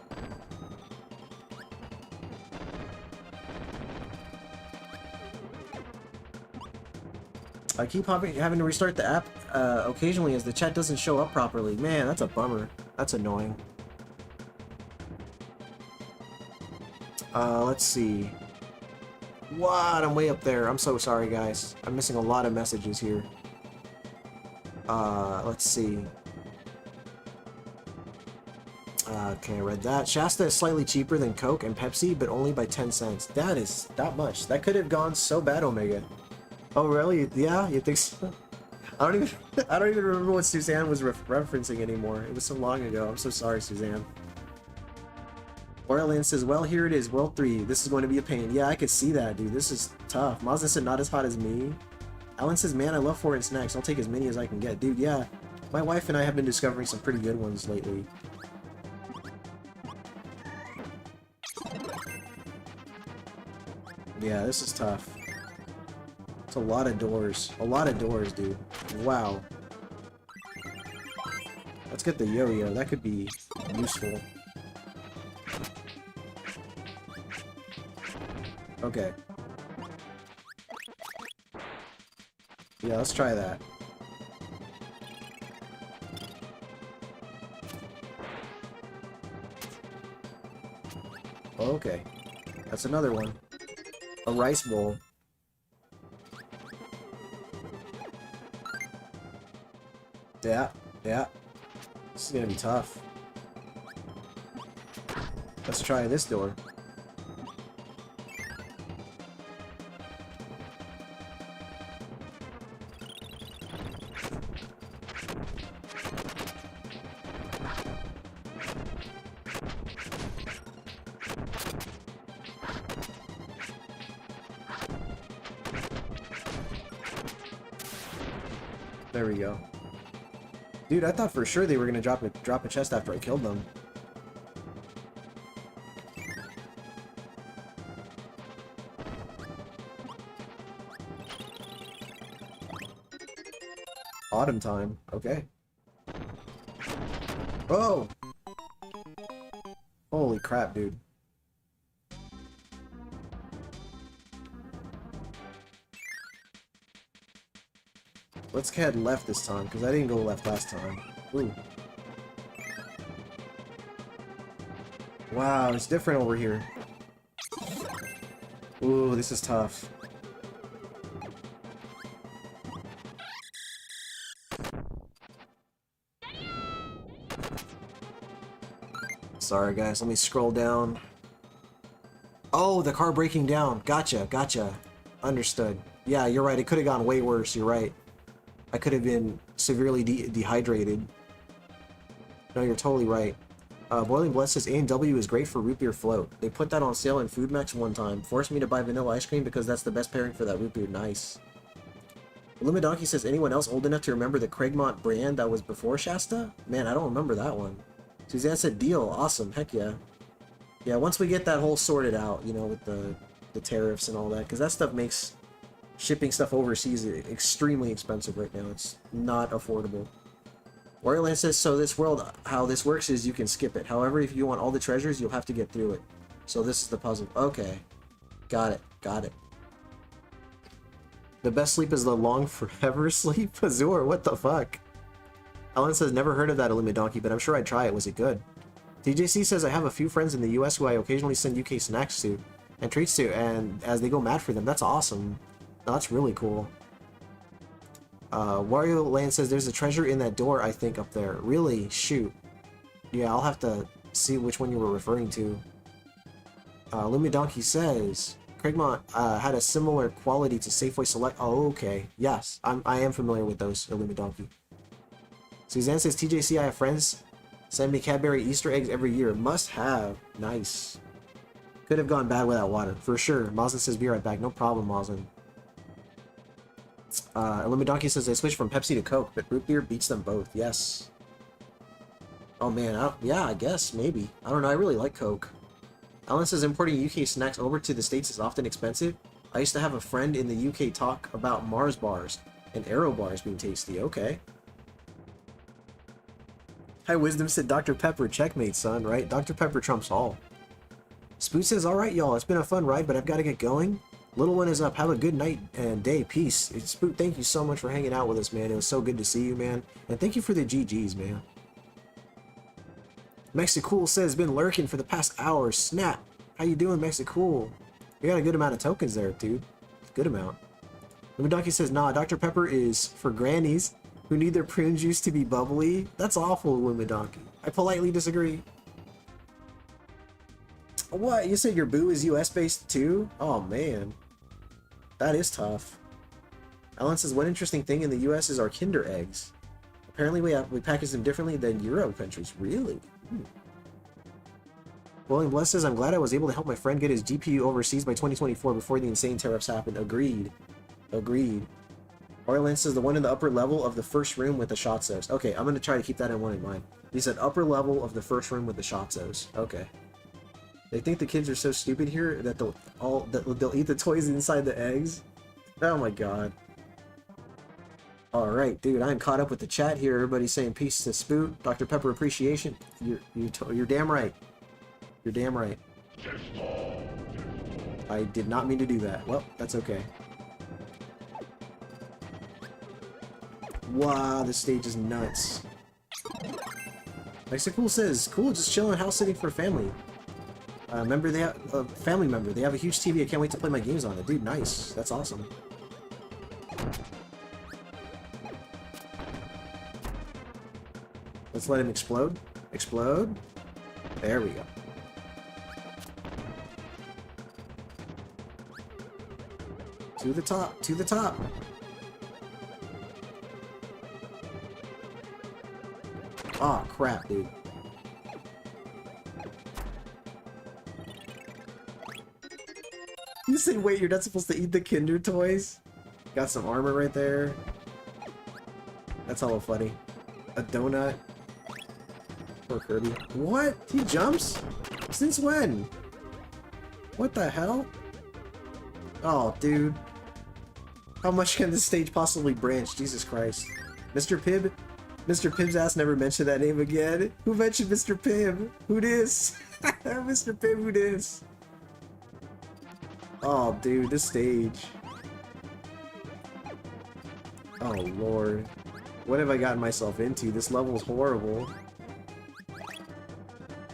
[SPEAKER 1] I keep having to restart the app occasionally as the chat doesn't show up properly. Man, that's a bummer. That's annoying. Let's see. What? I'm way up there. I'm so sorry, guys. I'm missing a lot of messages here. Let's see. Okay, I read that. Shasta is slightly cheaper than Coke and Pepsi, but only by 10 cents. That is not much. That could have gone so bad, Omega. Oh, really? Yeah? You think so? I don't even remember what Suzanne was referencing anymore. It was so long ago. I'm so sorry, Suzanne. Orlan says, well, here it is, World 3. This is going to be a pain. Yeah, I could see that, dude. This is tough. Mazda said, not as hot as me. Alan says, man, I love foreign snacks. I'll take as many as I can get. Dude, yeah. My wife and I have been discovering some pretty good ones lately. Yeah, this is tough. It's a lot of doors. A lot of doors, dude. Wow. Let's get the yo-yo. That could be useful. Okay. Yeah, let's try that. Okay. That's another one. A rice bowl. Yeah, yeah. This is gonna be tough. Let's try this door. There we go. Dude, I thought for sure they were gonna drop a chest after I killed them. Autumn time. Okay. Oh! Holy crap, dude. Let's head left this time, because I didn't go left last time. Ooh. Wow, it's different over here. Ooh, this is tough. Sorry guys, let me scroll down. Oh, the car breaking down. Gotcha, gotcha. Understood. Yeah, you're right, it could have gone way worse, you're right. I could have been severely dehydrated. No, you're totally right. Boiling Blood says A&W is great for root beer float. They put that on sale in Food Max one time. Forced me to buy vanilla ice cream because that's the best pairing for that root beer. Nice. Donkey says, anyone else old enough to remember the Craigmont brand that was before Shasta? Man, I don't remember that one. Suzanne said, deal. Awesome. Heck yeah. Yeah, once we get that whole sorted out, you know, with the tariffs and all that, because that stuff makes shipping stuff overseas extremely expensive right now. It's not affordable. Warriorland says, so this world, how this works is you can skip it. However, if you want all the treasures, you'll have to get through it. So this is the puzzle. Okay. Got it. Got it. The best sleep is the long forever sleep? Azure, what the fuck? Alan says, never heard of that Donkey, but I'm sure I'd try it. Was it good? TJC says, I have a few friends in the US who I occasionally send UK snacks to and treats to, and as they go mad for them. That's awesome. No, that's really cool. Wario Land says there's a treasure in that door, I think, up there. Really? Shoot. Yeah, I'll have to see which one you were referring to. Donkey says Craigmont had a similar quality to Safeway Select. Oh, okay. Yes, I am familiar with those, Donkey. Suzanne says TJC, I have friends send me Cadbury Easter eggs every year. Must have. Nice. Could have gone bad without water, for sure. Moslin says be right back. No problem, Moslin. Donkey says they switched from Pepsi to Coke, but root beer beats them both. Yes. Oh man, yeah, I guess, maybe. I don't know, I really like Coke. Alan says importing UK snacks over to the States is often expensive. I used to have a friend in the UK talk about Mars bars and Aero bars being tasty. Okay. Hi, Wisdom said Dr. Pepper, checkmate, son, right? Dr. Pepper trumps all. Spoot says, alright, y'all, it's been a fun ride, but I've got to get going. Little one is up. Have a good night and day. Peace. Spoot, thank you so much for hanging out with us, man. It was so good to see you, man. And thank you for the GGs, man. Mexicool says, been lurking for the past hour. Snap. How you doing, Mexicool? You got a good amount of tokens there, dude. Good amount. Donkey says, nah, Dr. Pepper is for grannies who need their prune juice to be bubbly. That's awful, Donkey. I politely disagree. What? You said your boo is US-based too? Oh, man. That is tough. Alan says, one interesting thing in the US is our Kinder eggs. Apparently we package them differently than Euro countries. Really? William Bless says, I'm glad I was able to help my friend get his GPU overseas by 2024 before the insane tariffs happened. Agreed. Agreed. Orland says, the one in the upper level of the first room with the shotzos. Okay, I'm going to try to keep that in mind. He said upper level of the first room with the shotzos. Okay. They think the kids are so stupid here that they'll eat the toys inside the eggs. Oh my god. Alright, dude, I'm caught up with the chat here. Everybody's saying peace to Spoot. Dr. Pepper appreciation. You're damn right. You're damn right. I did not mean to do that. Well, that's okay. Wow, this stage is nuts. Like so cool says, cool, just chilling, house sitting for family. Member, they have a family member. They have a huge TV. I can't wait to play my games on it, dude. Nice, that's awesome. Let's let him explode. Explode. There we go. To the top. To the top. Oh crap, dude. You said, wait, you're not supposed to eat the Kinder toys? Got some armor right there. That's hella funny. A donut. Poor Kirby. What? He jumps? Since when? What the hell? Oh, dude. How much can this stage possibly branch? Jesus Christ. Mr. Pibb? Mr. Pibb's ass never mentioned that name again. Who mentioned Mr. Pibb? Who dis? Mr. Pibb, who dis? Oh, dude, this stage. Oh, Lord. What have I gotten myself into? This level is horrible.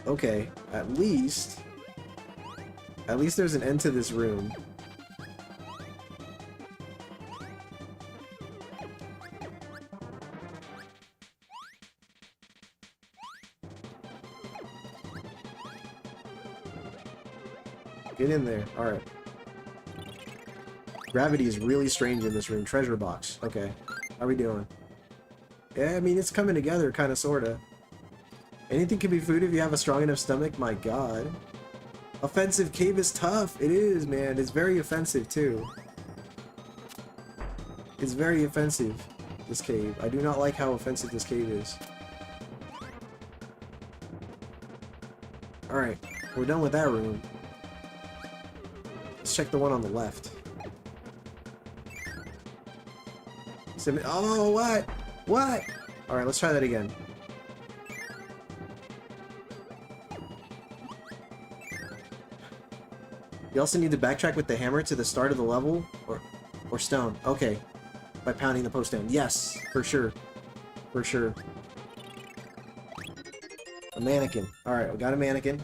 [SPEAKER 1] Okay, at least there's an end to this room. Get in there. Alright. Gravity is really strange in this room. Treasure box. Okay. How are we doing? Yeah, I mean, it's coming together, kind of, sort of. Anything can be food if you have a strong enough stomach. My god. Offensive cave is tough. It is, man. It's very offensive, too. It's very offensive, this cave. I do not like how offensive this cave is. Alright. We're done with that room. Let's check the one on the left. Oh, what? What? Alright, let's try that again. You also need to backtrack with the hammer to the start of the level, or stone. Okay. By pounding the post down. Yes, for sure. For sure. A mannequin. Alright, we got a mannequin.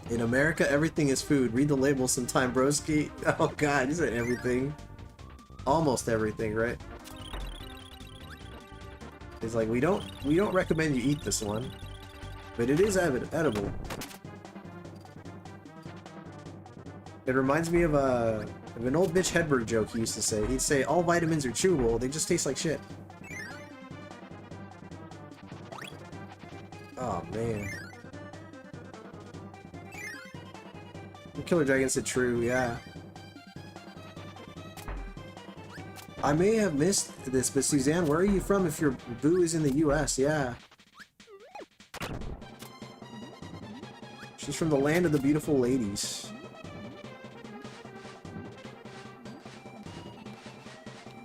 [SPEAKER 1] In America, everything is food. Read the label sometime, broski. Oh god, you said everything. Almost everything, right? It's like, we don't recommend you eat this one. But it is edible. It reminds me of an old Mitch Hedberg joke he used to say. He'd say, all vitamins are chewable, they just taste like shit. Oh, man. Killer Dragon said true, yeah. I may have missed this, but Suzanne, where are you from if your boo is in the US? Yeah. She's from the land of the beautiful ladies.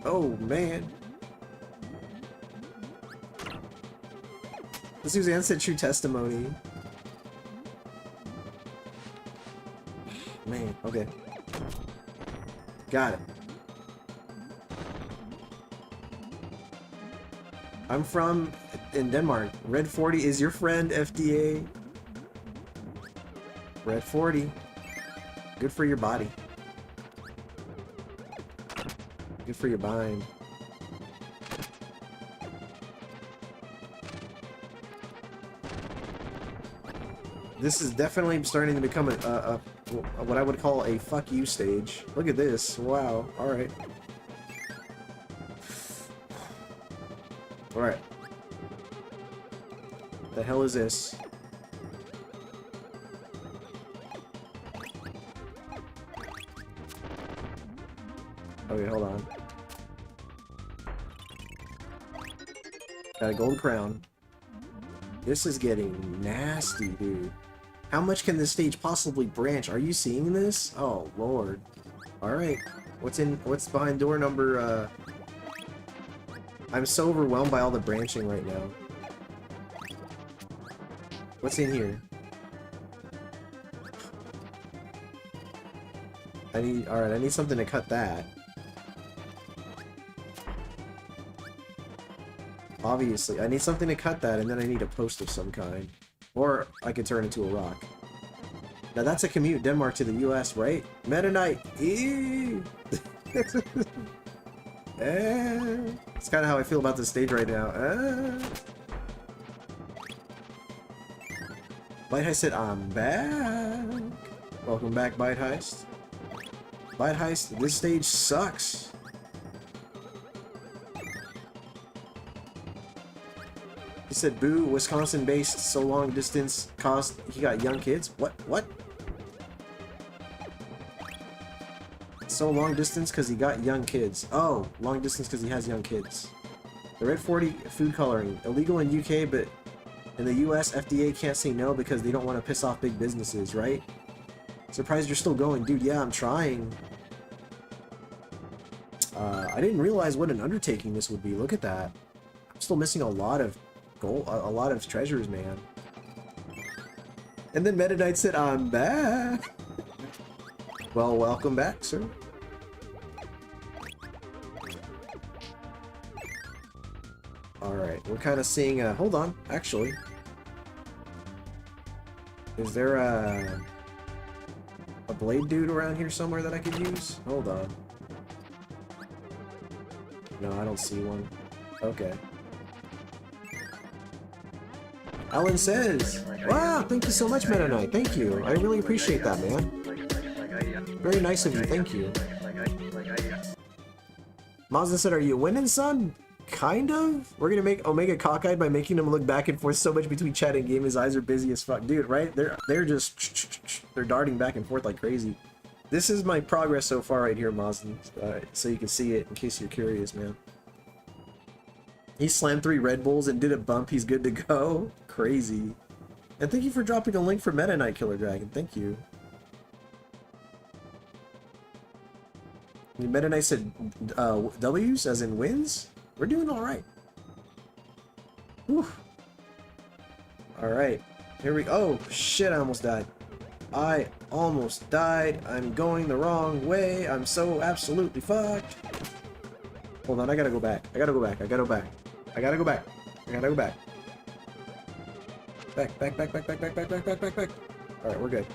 [SPEAKER 1] Oh, man. Suzanne said true testimony. Man, okay. Got it. I'm from in Denmark. Red 40 is your friend, FDA. Red 40. Good for your body. Good for your mind. This is definitely starting to become a what I would call a fuck you stage. Look at this. Wow. Alright. Alright. The hell is this? Okay, hold on. Got a gold crown. This is getting nasty, dude. How much can this stage possibly branch? Are you seeing this? Oh, Lord. Alright. What's behind door number, I'm so overwhelmed by all the branching right now. What's in here? Alright, I need something to cut that. Obviously, I need something to cut that, and then I need a post of some kind. Or I could turn into a rock. Now that's a commute, Denmark to the US, right? Meta Knight! Eee! It's kind of how I feel about this stage right now. Bite Heist said, I'm back! Welcome back, Bite Heist. Bite Heist, this stage sucks. He said, boo, Wisconsin-based, so long distance, caused he got young kids? What? So long distance because he got young kids. Oh, long distance because he has young kids. The Red 40 food coloring. Illegal in UK, but in the US, FDA can't say no because they don't want to piss off big businesses, right? Surprised you're still going. Dude, yeah, I'm trying. I didn't realize what an undertaking this would be. Look at that. I'm still missing a lot of gold, a lot of treasures, man. And then Meta Knight said, I'm back. Well, welcome back, sir. Alright, we're kind of seeing, hold on, actually. Is there a blade dude around here somewhere that I could use? Hold on. No, I don't see one. Okay. Alan says, wow, thank you so much, Meta Knight. Thank you. I really appreciate that, man. Very nice of you. Thank you. Mazda said, are you winning, son? Kind of? We're gonna make Omega cockeyed by making him look back and forth so much between chat and game. His eyes are busy as fuck. Dude, right? They're just... They're darting back and forth like crazy. This is my progress so far right here, Mazda. So you can see it in case you're curious, man. He slammed 3 Red Bulls and did a bump. He's good to go. Crazy. And thank you for dropping a link for Meta Knight Killer Dragon. Thank you. Meta Knight said W's as in wins? We're doing alright. Alright. Here we go. Oh, shit, I almost died. I almost died. I'm going the wrong way. I'm so absolutely fucked. Hold on, I gotta go back. I gotta go back. I gotta go back. I gotta go back. I gotta go back. Back. Alright, we're good.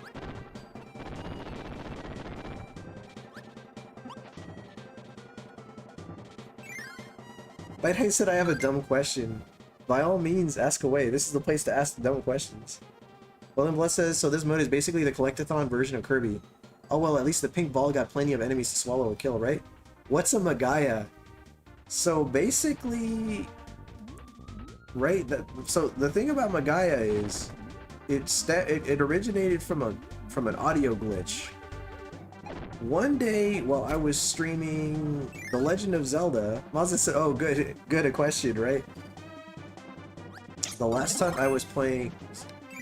[SPEAKER 1] Bite said I have a dumb question. By all means, ask away. This is the place to ask the dumb questions. Well, then Bless says, so this mode is basically the collectathon version of Kirby. Oh well, at least the pink ball got plenty of enemies to swallow or kill, right? What's a Magaya? So basically... Right, so the thing about Magaya is... It originated from an audio glitch. One day, while I was streaming The Legend of Zelda, Mazda said, oh, good a question, right? The last time I was playing...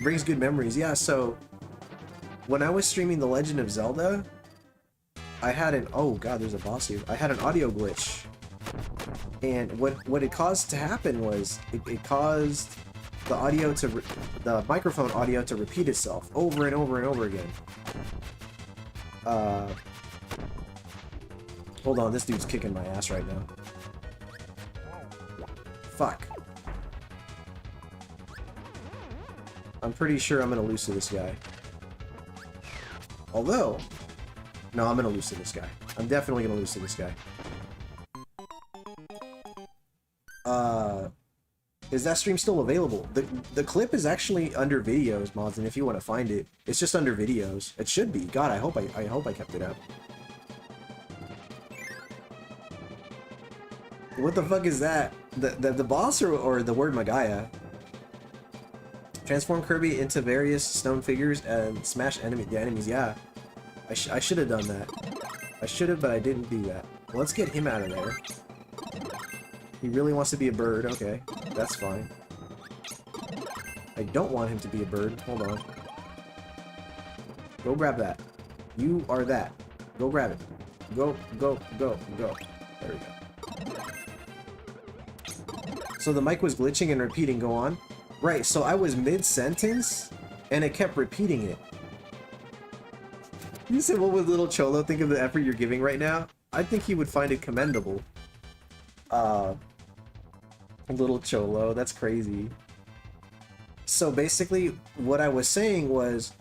[SPEAKER 1] Brings good memories, yeah, so... When I was streaming The Legend of Zelda, I had an... Oh god, there's a boss here. I had an audio glitch. And what it caused to happen was, it caused the audio to... the microphone audio to repeat itself over and over and over again. Hold on, this dude's kicking my ass right now. Fuck. I'm pretty sure I'm gonna lose to this guy. Although... No, I'm gonna lose to this guy. I'm definitely gonna lose to this guy. Is that stream still available? The clip is actually under videos, mods, and if you want to find it, it's just under videos. It should be. God, I hope I kept it up. What the fuck is that? The boss or the word Magaya? Transform Kirby into various stone figures and smash the enemies. Yeah, I should have done that. I should have, but I didn't do that. Well, let's get him out of there. He really wants to be a bird. Okay, that's fine. I don't want him to be a bird. Hold on. Go grab that. You are that. Go grab it. Go. There we go. So the mic was glitching and repeating. Go on. Right, so I was mid-sentence, and it kept repeating it. You said, what would little Cholo think of the effort you're giving right now? I think he would find it commendable. Little Cholo, that's crazy. So basically, what I was saying was,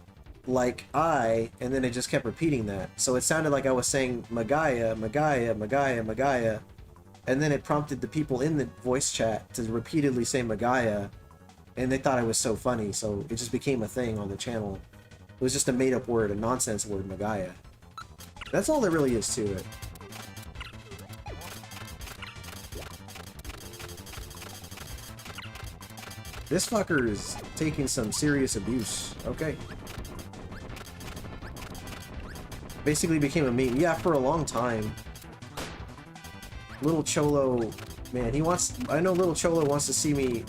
[SPEAKER 1] like, and then it just kept repeating that. So it sounded like I was saying Magaya, Magaya, Magaya, Magaya. And then it prompted the people in the voice chat to repeatedly say Magaya. And they thought it was so funny, so it just became a thing on the channel. It was just a made-up word, a nonsense word, Magaya. That's all there really is to it. This fucker is taking some serious abuse. Okay. Basically became a meme. Yeah, for a long time. Little Cholo, man, he wants... I know Little Cholo wants to see me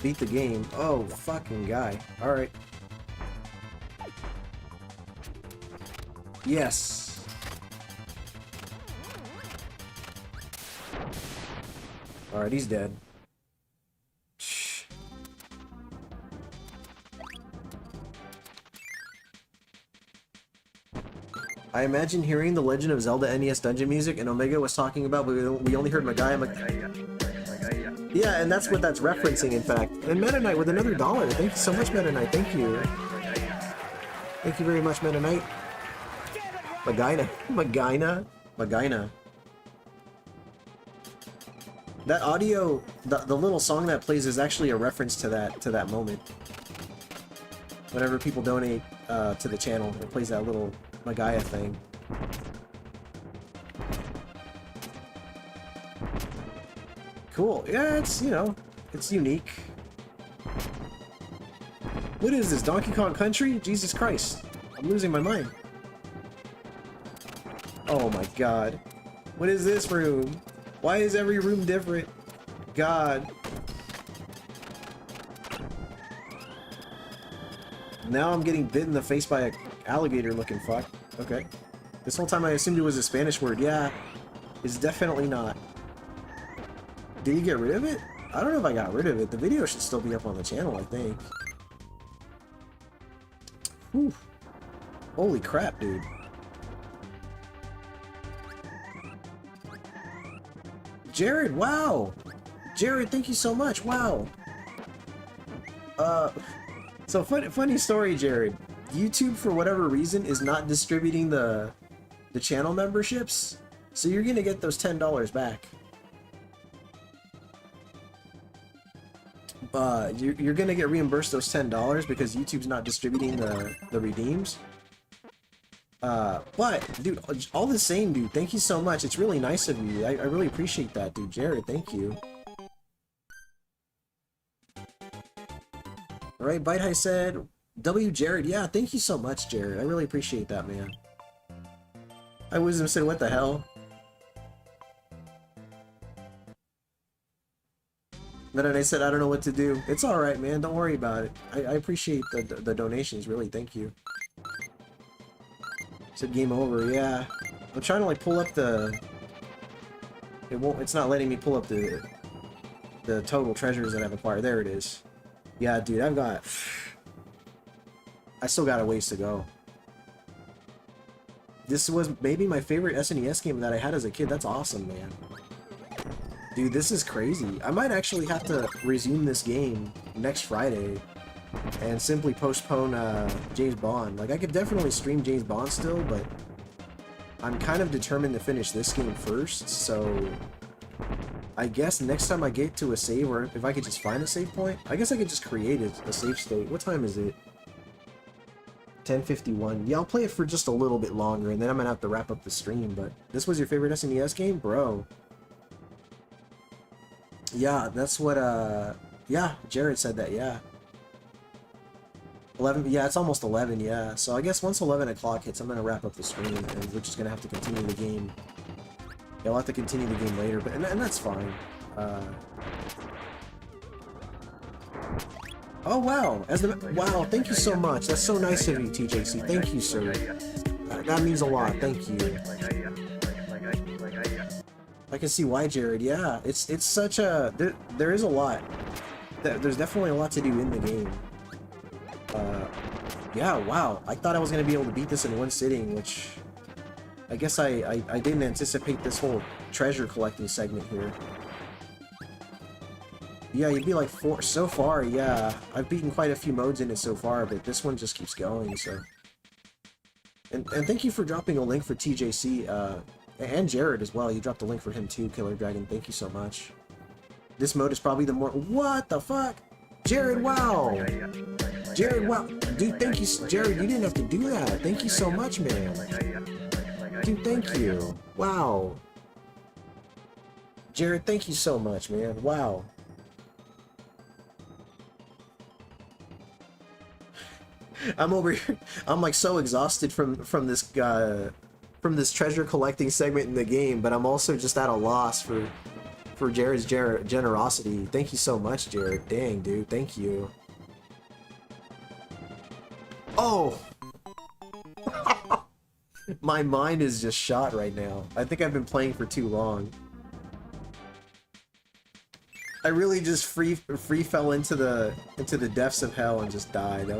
[SPEAKER 1] beat the game. Oh, fucking guy. Alright. Yes. Alright, he's dead. Shh. I imagine hearing the Legend of Zelda NES dungeon music and Omega was talking about, but we only heard Magaya. Yeah, and that's what that's referencing, in fact. And Meta Knight with another $1. Thank you so much, Meta Knight. Thank you. Thank you very much, Meta Knight. Magina. Magina. Magina. That audio, the little song that plays is actually a reference to that moment. Whenever people donate to the channel, it plays that little Magaya thing. Cool. Yeah, it's, you know, it's unique. What is this, Donkey Kong Country? Jesus Christ. I'm losing my mind. Oh my god. What is this room? Why is every room different? God. Now I'm getting bit in the face by a alligator looking fuck. Okay. This whole time I assumed it was a Spanish word. Yeah. It's definitely not. Did you get rid of it? I don't know if I got rid of it. The video should still be up on the channel, I think. Whew. Holy crap, dude. Jared, wow! Jared, thank you so much, wow! So funny story, Jared. YouTube, for whatever reason, is not distributing the channel memberships, so you're gonna get those $10 back. You're gonna get reimbursed those $10 because YouTube's not distributing the redeems. But, dude, all the same, dude, thank you so much. It's really nice of you. I really appreciate that, dude. Jared, thank you. Alright, Bite High said, W. Jared, yeah, thank you so much, Jared. I really appreciate that, man. I Wisdom said, what the hell? Then I said, I don't know what to do. It's alright, man. Don't worry about it. I appreciate the donations, really. Thank you. Said game over, yeah. I'm trying to, like, pull up the... It's not letting me pull up the total treasures that I've acquired. There it is. Yeah, dude, I've got... I still got a ways to go. This was maybe my favorite SNES game that I had as a kid. That's awesome, man. Dude, this is crazy. I might actually have to resume this game next Friday and simply postpone James Bond. Like, I could definitely stream James Bond still, but I'm kind of determined to finish this game first, so I guess next time I get to a save, or if I could just find a save point, I guess I could just create a save state. What time is it? 10:51. Yeah, I'll play it for just a little bit longer, and then I'm gonna have to wrap up the stream, but this was your favorite SNES game? Bro. Yeah, that's what, yeah, Jared said that, yeah. 11, yeah, it's almost 11, yeah. So I guess once 11 o'clock hits, I'm gonna wrap up the stream, and we're just gonna have to continue the game. Yeah, we'll have to continue the game later, but, and that's fine. Oh, wow! Wow, thank you so much. That's so nice of you, TJC. Thank you, sir. That means a lot. Thank you. I can see why, Jared. Yeah, it's such a... There is a lot. There's definitely a lot to do in the game. Yeah, wow. I thought I was going to be able to beat this in one sitting, which... I guess I didn't anticipate this whole treasure collecting segment here. Yeah, you'd be like 4 so far, yeah. I've beaten quite a few modes in it so far, but this one just keeps going, so... And thank you for dropping a link for TJC, and Jared as well. You dropped a link for him too, Killer Dragon. Thank you so much. This mode is probably the more... What the fuck? Jared, wow! Jared, wow! Dude, thank you, Jared, you didn't have to do that. Thank you so much, man. Dude, thank you. Wow. Jared, thank you so much, man. Wow. I'm over here. I'm like so exhausted from this treasure collecting segment in the game, but I'm also just at a loss for Jared's generosity. Thank you so much, Jared. Dang, dude. Thank you. Oh. My mind is just shot right now. I think I've been playing for too long. I really just free fell into the depths of hell and just died. That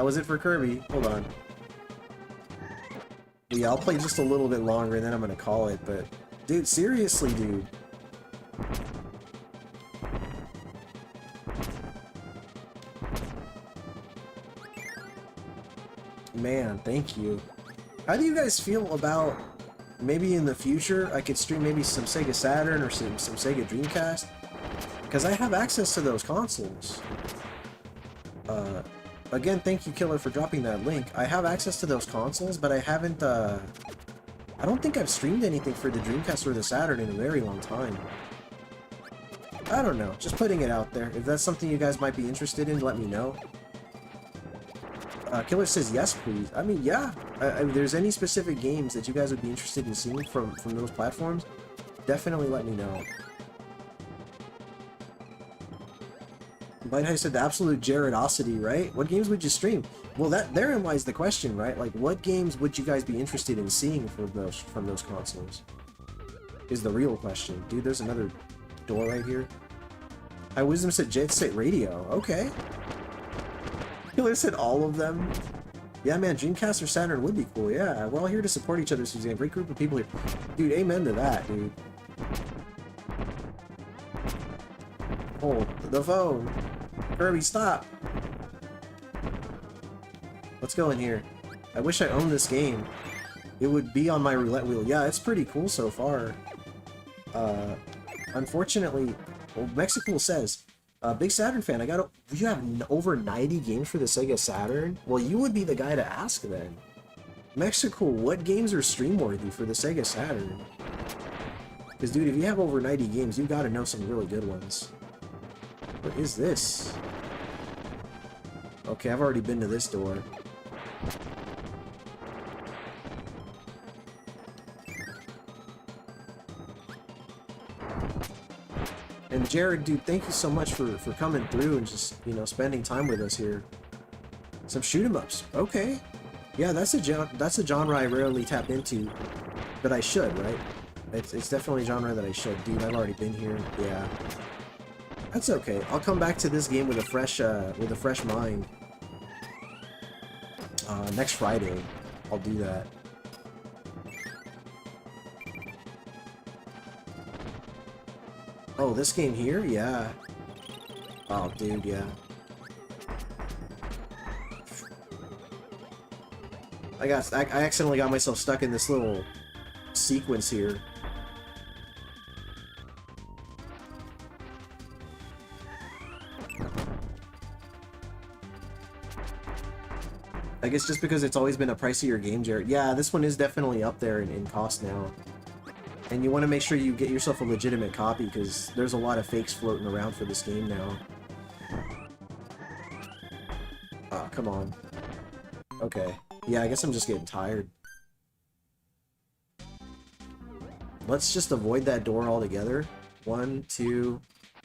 [SPEAKER 1] was it for Kirby. Hold on. Yeah, I'll play just a little bit longer and then I'm gonna call it. But dude, seriously, dude. Man, thank you. How do you guys feel about maybe in the future I could stream maybe some Sega Saturn or some Sega Dreamcast? Because I have access to those consoles. Again, thank you, Killer, for dropping that link. I have access to those consoles, but I haven't, I don't think I've streamed anything for the Dreamcast or the Saturn in a very long time. I don't know, just putting it out there. If that's something you guys might be interested in, let me know. Killer says yes, please. I mean, yeah. If there's any specific games that you guys would be interested in seeing from those platforms, definitely let me know. Bite said the absolute Jaredosity, right? What games would you stream? Well, therein lies the question, right? Like, what games would you guys be interested in seeing from those consoles? Is the real question. Dude, there's another door right here. Hi, Wisdom said Jet Set Radio. Okay. Killer said all of them. Yeah, man, Dreamcast or Saturn would be cool. Yeah, we're all here to support each other, Suzanne. Great group of people here. Dude, amen to that, dude. Hold the phone. Kirby, stop. Let's go in here. I wish I owned this game. It would be on my roulette wheel. Yeah, it's pretty cool so far. Unfortunately, well, Mexico says, big Saturn fan, you have over 90 games for the Sega Saturn? Well, you would be the guy to ask then. Mexico, what games are stream-worthy for the Sega Saturn? Because, dude, if you have over 90 games, you gotta know some really good ones. What is this? Okay, I've already been to this door. And Jared, dude, thank you so much for coming through and just, you know, spending time with us here. Some shoot-em-ups. Okay. Yeah, that's a genre I rarely tap into, but I should, right? It's definitely a genre that I should. Dude, I've already been here. Yeah. That's okay. I'll come back to this game with a fresh mind. Next Friday, I'll do that. Oh, this game here? Yeah. Oh, dude, yeah. I accidentally got myself stuck in this little sequence here. I guess just because it's always been a pricier game, Jared. Yeah, this one is definitely up there in cost now. And you want to make sure you get yourself a legitimate copy, because there's a lot of fakes floating around for this game now. Ah, come on. Okay. Yeah, I guess I'm just getting tired. Let's just avoid that door altogether. 1, 2...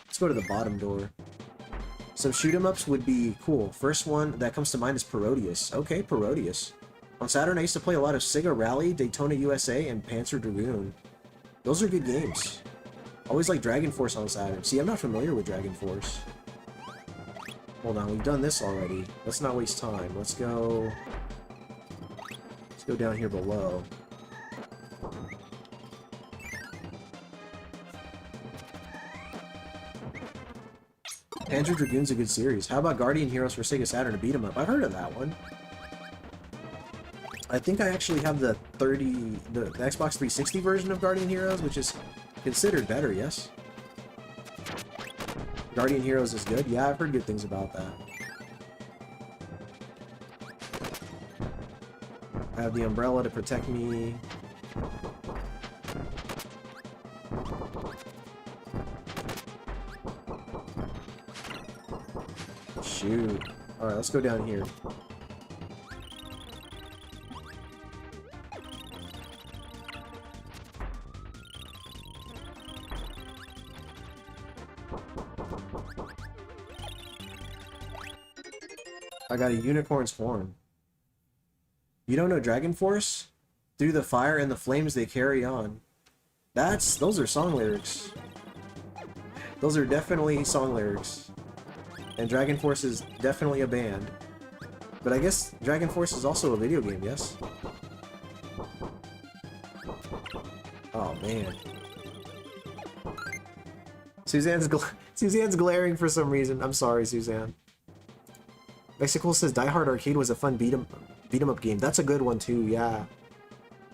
[SPEAKER 1] Let's go to the bottom door. Some shoot-em-ups would be cool. First one that comes to mind is Parodius. Okay, Parodius. On Saturn, I used to play a lot of Sega Rally, Daytona USA, and Panzer Dragoon. Those are good games. Always like Dragon Force on Saturn. See, I'm not familiar with Dragon Force. Hold on, we've done this already. Let's not waste time. Let's go down here below. Panzer Dragoon's a good series. How about Guardian Heroes for Sega Saturn to beat 'em up? I've heard of that one. I think I actually have the Xbox 360 version of Guardian Heroes, which is considered better, yes? Guardian Heroes is good? Yeah, I've heard good things about that. I have the umbrella to protect me. Shoot. Alright, let's go down here. I got a unicorn's horn. You don't know Dragon Force? Through the fire and the flames they carry on. Those are song lyrics. Those are definitely song lyrics. And Dragon Force is definitely a band. But I guess Dragon Force is also a video game, yes? Oh man. Suzanne's glaring for some reason. I'm sorry, Suzanne. Mexico says Die Hard Arcade was a fun beat 'em up game. That's a good one too, yeah.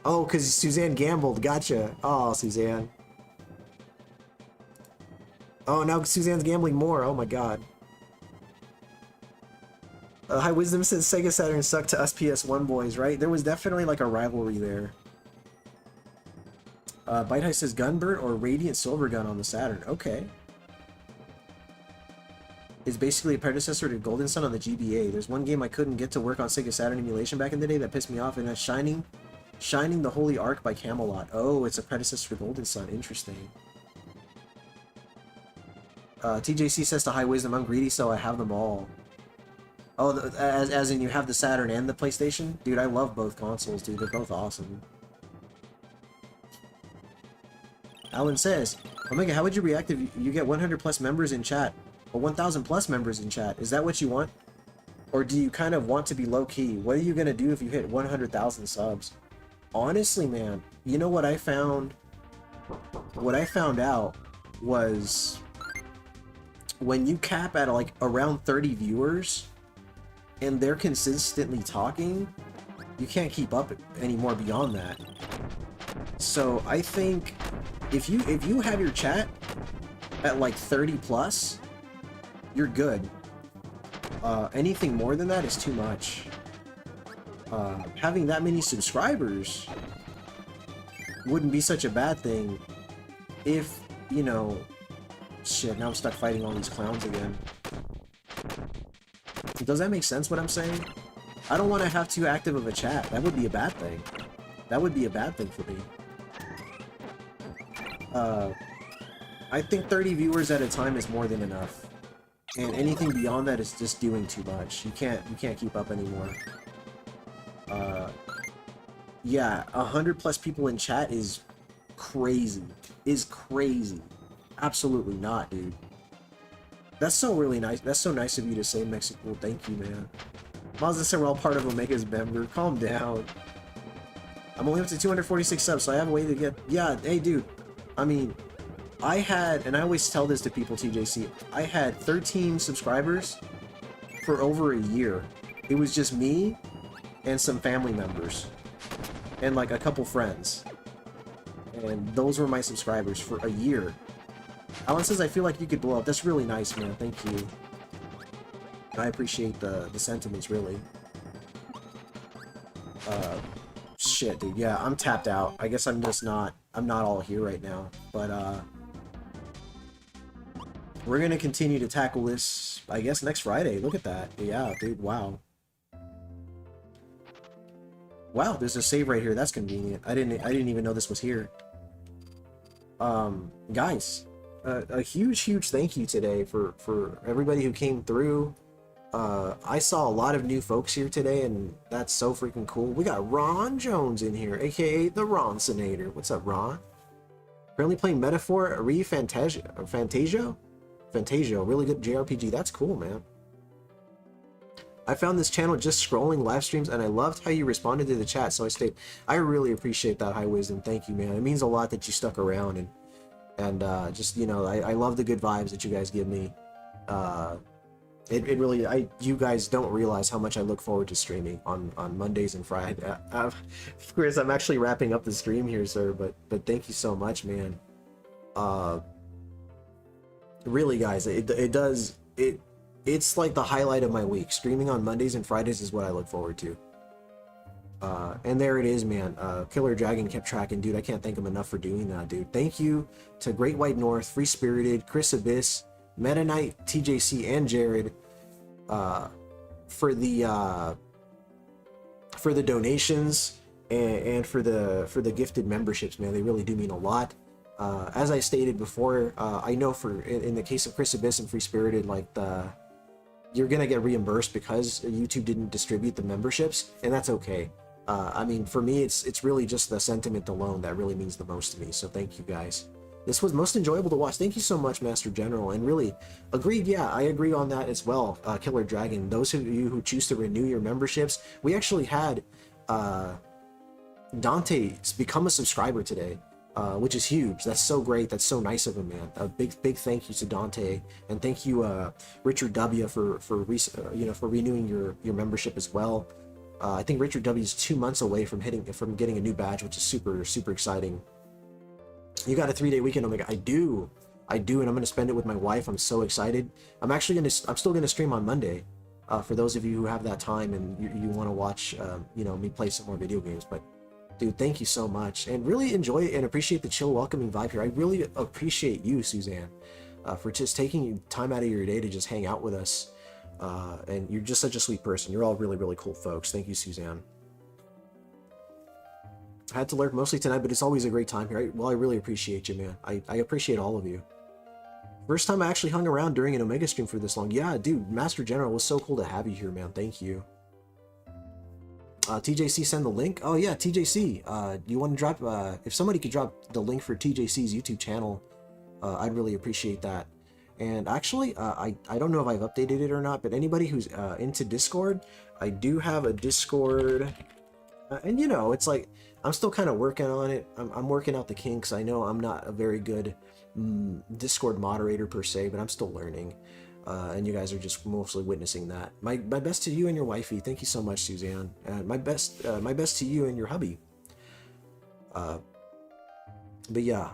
[SPEAKER 1] Oh, because Suzanne gambled. Gotcha. Oh, Suzanne. Oh, now Suzanne's gambling more. Oh my god. High Wisdom says Sega Saturn sucked to us PS1 boys, right? There was definitely like a rivalry there. Bite High says Gunbird or Radiant Silver Gun on the Saturn. Okay. Is basically a predecessor to Golden Sun on the GBA. There's one game I couldn't get to work on Sega Saturn emulation back in the day that pissed me off, and that's Shining the Holy Ark by Camelot. Oh, it's a predecessor to Golden Sun. Interesting. TJC says to High Wisdom, I'm greedy, so I have them all. Oh, as in you have the Saturn and the PlayStation? Dude, I love both consoles, dude. They're both awesome. Alan says, Omega, how would you react if you get 100 plus members in chat? Or 1,000 plus members in chat? Is that what you want? Or do you kind of want to be low-key? What are you gonna do if you hit 100,000 subs? Honestly, man, you know what I found? What I found out was when you cap at like around 30 viewers and they're consistently talking, you can't keep up anymore beyond that. So I think if you have your chat at like 30 plus, you're good. Anything more than that is too much. Having that many subscribers wouldn't be such a bad thing if, you know... Shit, now I'm stuck fighting all these clowns again. Does that make sense what I'm saying? I don't want to have too active of a chat. That would be a bad thing. That would be a bad thing for me. I think 30 viewers at a time is more than enough. And anything beyond that is just doing too much. You can't keep up anymore. Yeah, 100 plus people in chat is crazy. Is crazy. Absolutely not, dude. That's so really nice. That's so nice of you to say, Mexico. Thank you, man. Mazda said we're all part of Omega's member. Calm down. I'm only up to 246 subs, so I have a way to get... Yeah, hey, dude. I mean... I had, and I always tell this to people, TJC, I had 13 subscribers for over a year. It was just me and some family members and like a couple friends. And those were my subscribers for a year. Alan says, I feel like you could blow up. That's really nice, man. Thank you. I appreciate the sentiments, really. Shit, dude. Yeah, I'm tapped out. I guess I'm not all here right now. But, we're gonna continue to tackle this, I guess, next Friday. Look at that. Yeah, dude, wow. Wow, there's a save right here. That's convenient. I didn't even know this was here. Guys, a huge thank you today for everybody who came through. I saw a lot of new folks here today, and that's so freaking cool. We got Ron Jones in here, aka the Ronsonator. What's up, Ron? Currently playing Metaphor Fantasia, really good JRPG. That's cool, man. I found this channel just scrolling live streams, and I loved how you responded to the chat, so I stayed. I really appreciate that, High Wisdom. Thank you, man. It means a lot that you stuck around, and just, you know, I love the good vibes that you guys give me. It really, you guys don't realize how much I look forward to streaming on Mondays and Fridays. Of course, I'm actually wrapping up the stream here, sir, but thank you so much, man. Really, guys, it's like the highlight of my week. Streaming on Mondays and Fridays is what I look forward to. And there it is, man. Killer Dragon kept tracking, dude. I can't thank him enough for doing that, dude. Thank you to Great White North, Free Spirited, Chris Abyss, Meta Knight, TJC, and Jared for the donations and for the gifted memberships, man. They really do mean a lot. As I stated before, I know in the case of Chris Abyss and Free Spirited, like you're gonna get reimbursed because YouTube didn't distribute the memberships, and that's okay. I mean, for me, it's really just the sentiment alone that really means the most to me. So thank you, guys. This was most enjoyable to watch. Thank you so much, Master General. And really, agreed. Yeah, I agree on that as well, Killer Dragon. Those of you who choose to renew your memberships, we actually had Dante become a subscriber today. Which is huge. That's so great. That's so nice of him, man. A big thank you to Dante, and thank you, Richard W, for renewing your membership as well. I think Richard W is 2 months away from getting a new badge, which is super exciting. You got a 3-day weekend, Omega? I do, and I'm gonna spend it with my wife. I'm so excited. I'm still gonna stream on Monday. For those of you who have that time and you want to watch, me play some more video games, but. Dude, thank you so much, and really enjoy and appreciate the chill, welcoming vibe here. I really appreciate you, Suzanne, for just taking time out of your day to just hang out with us. And you're just such a sweet person. You're all really cool folks. Thank you, Suzanne. I had to lurk mostly tonight, but it's always a great time here. I really appreciate you, man. I appreciate all of you. First time I actually hung around during an Omega stream for this long. Yeah, dude, Master General, it was so cool to have you here, man. Thank you. TJC, send the link. Oh yeah, TJC, you want to drop, if somebody could drop the link for TJC's YouTube channel, I'd really appreciate that. And actually, I don't know if I've updated it or not, but anybody who's into Discord, I do have a Discord, and you know, it's like, I'm still kind of working on it. I'm working out the kinks. I know I'm not a very good Discord moderator per se, but I'm still learning. And you guys are just mostly witnessing that. My best to you and your wifey. Thank you so much, Suzanne. My best to you and your hubby. But yeah,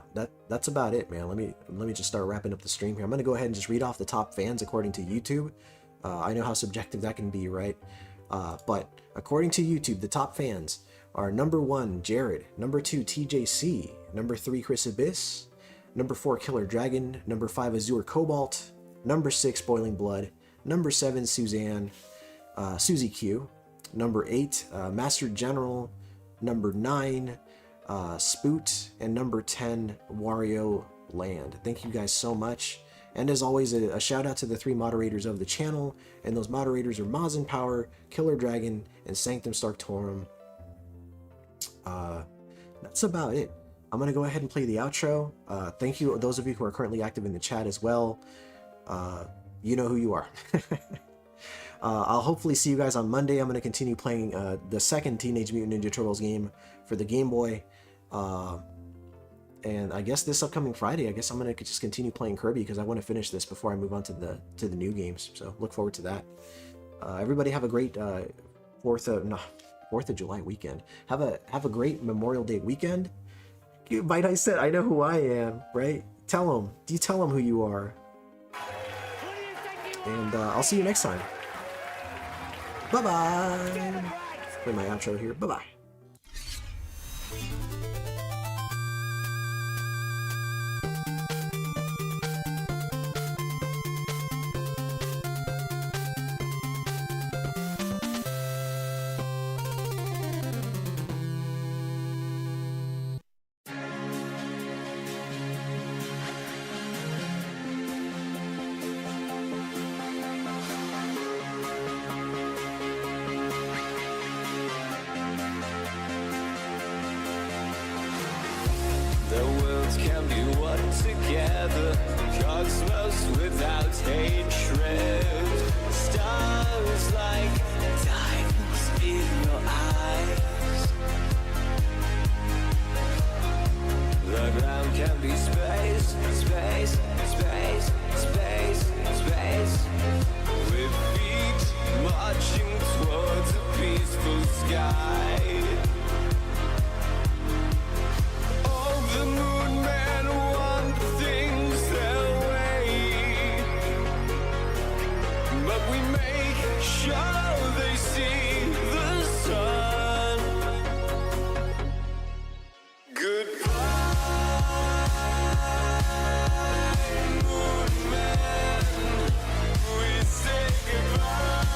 [SPEAKER 1] that's about it, man. Let me just start wrapping up the stream here. I'm gonna go ahead and just read off the top fans according to YouTube. I know how subjective that can be, right? But according to YouTube, the top fans are number 1, Jared, number 2, TJC, number 3, Chris Abyss, number 4, Killer Dragon, number 5, Azure Cobalt, number 6, Boiling Blood, number 7, Suzanne, Susie Q, number 8, Master General, number 9, Spoot, and number 10, Wario Land. Thank you guys so much. And as always, a shout out to the 3 moderators of the channel, and those moderators are Maz in Power, Killer Dragon, and Sanctum Starktorum. That's about it. I'm gonna go ahead and play the outro. Thank you, those of you who are currently active in the chat as well. You know who you are. I'll hopefully see you guys on Monday. I'm going to continue playing the second Teenage Mutant Ninja Turtles game for the Game Boy. And I guess this upcoming Friday, I guess I'm going to just continue playing Kirby because I want to finish this before I move on to the new games. So look forward to that. Everybody have a great 4th of July weekend. Have a great Memorial Day weekend. Might I said, I know who I am, right? Tell them. Do you tell them who you are? And I'll see you next time. Bye-bye. Play my outro here. Bye-bye.
[SPEAKER 5] Can be one together. together, cosmos without hatred. Stars like diamonds in your eyes. The ground can be space, space, space, space, space. With feet marching towards a peaceful sky. All the moon men want things their way, but we make sure they see the sun. Goodbye, moon man. We say goodbye,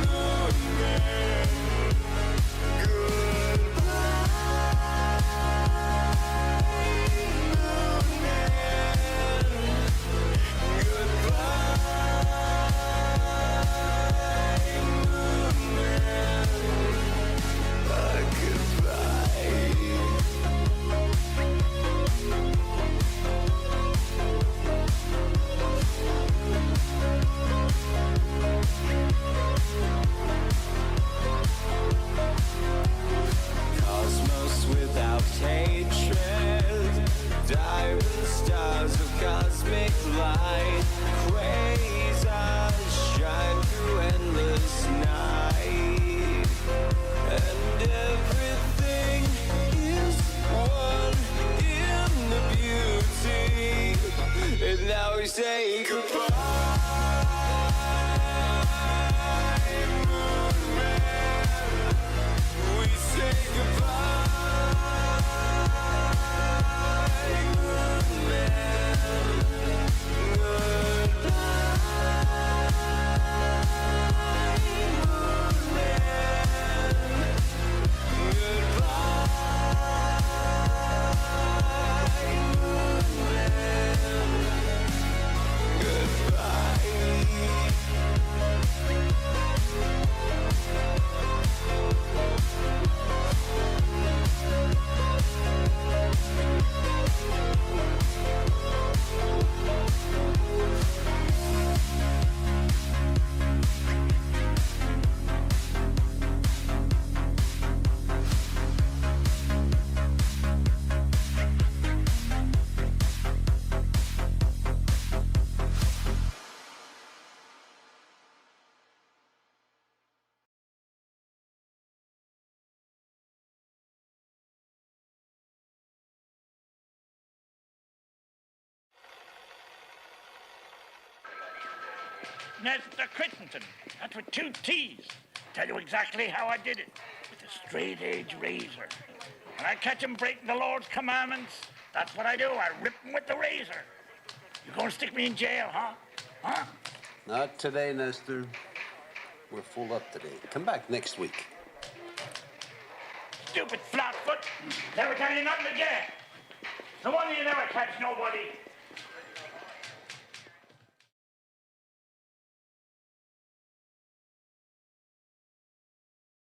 [SPEAKER 5] moon man. Cosmos without hatred, diamond stars of cosmic light, quasars shine through endless night, and everything is one in the beauty. And now we say goodbye, moon man. We say goodbye, moon man. Goodbye, moon man. Goodbye, moon man. Goodbye.
[SPEAKER 3] Mr. Crittenton. That's with 2 T's. Tell you exactly how I did it. With a straight-edge razor. When I catch 'em breaking the Lord's commandments, that's what I do. I rip 'em with the razor. You gonna stick me in jail, huh? Huh?
[SPEAKER 6] Not today, Nestor. We're full up today. Come back next week.
[SPEAKER 3] Stupid flatfoot. Never tell you nothing again. No wonder you never catch nobody.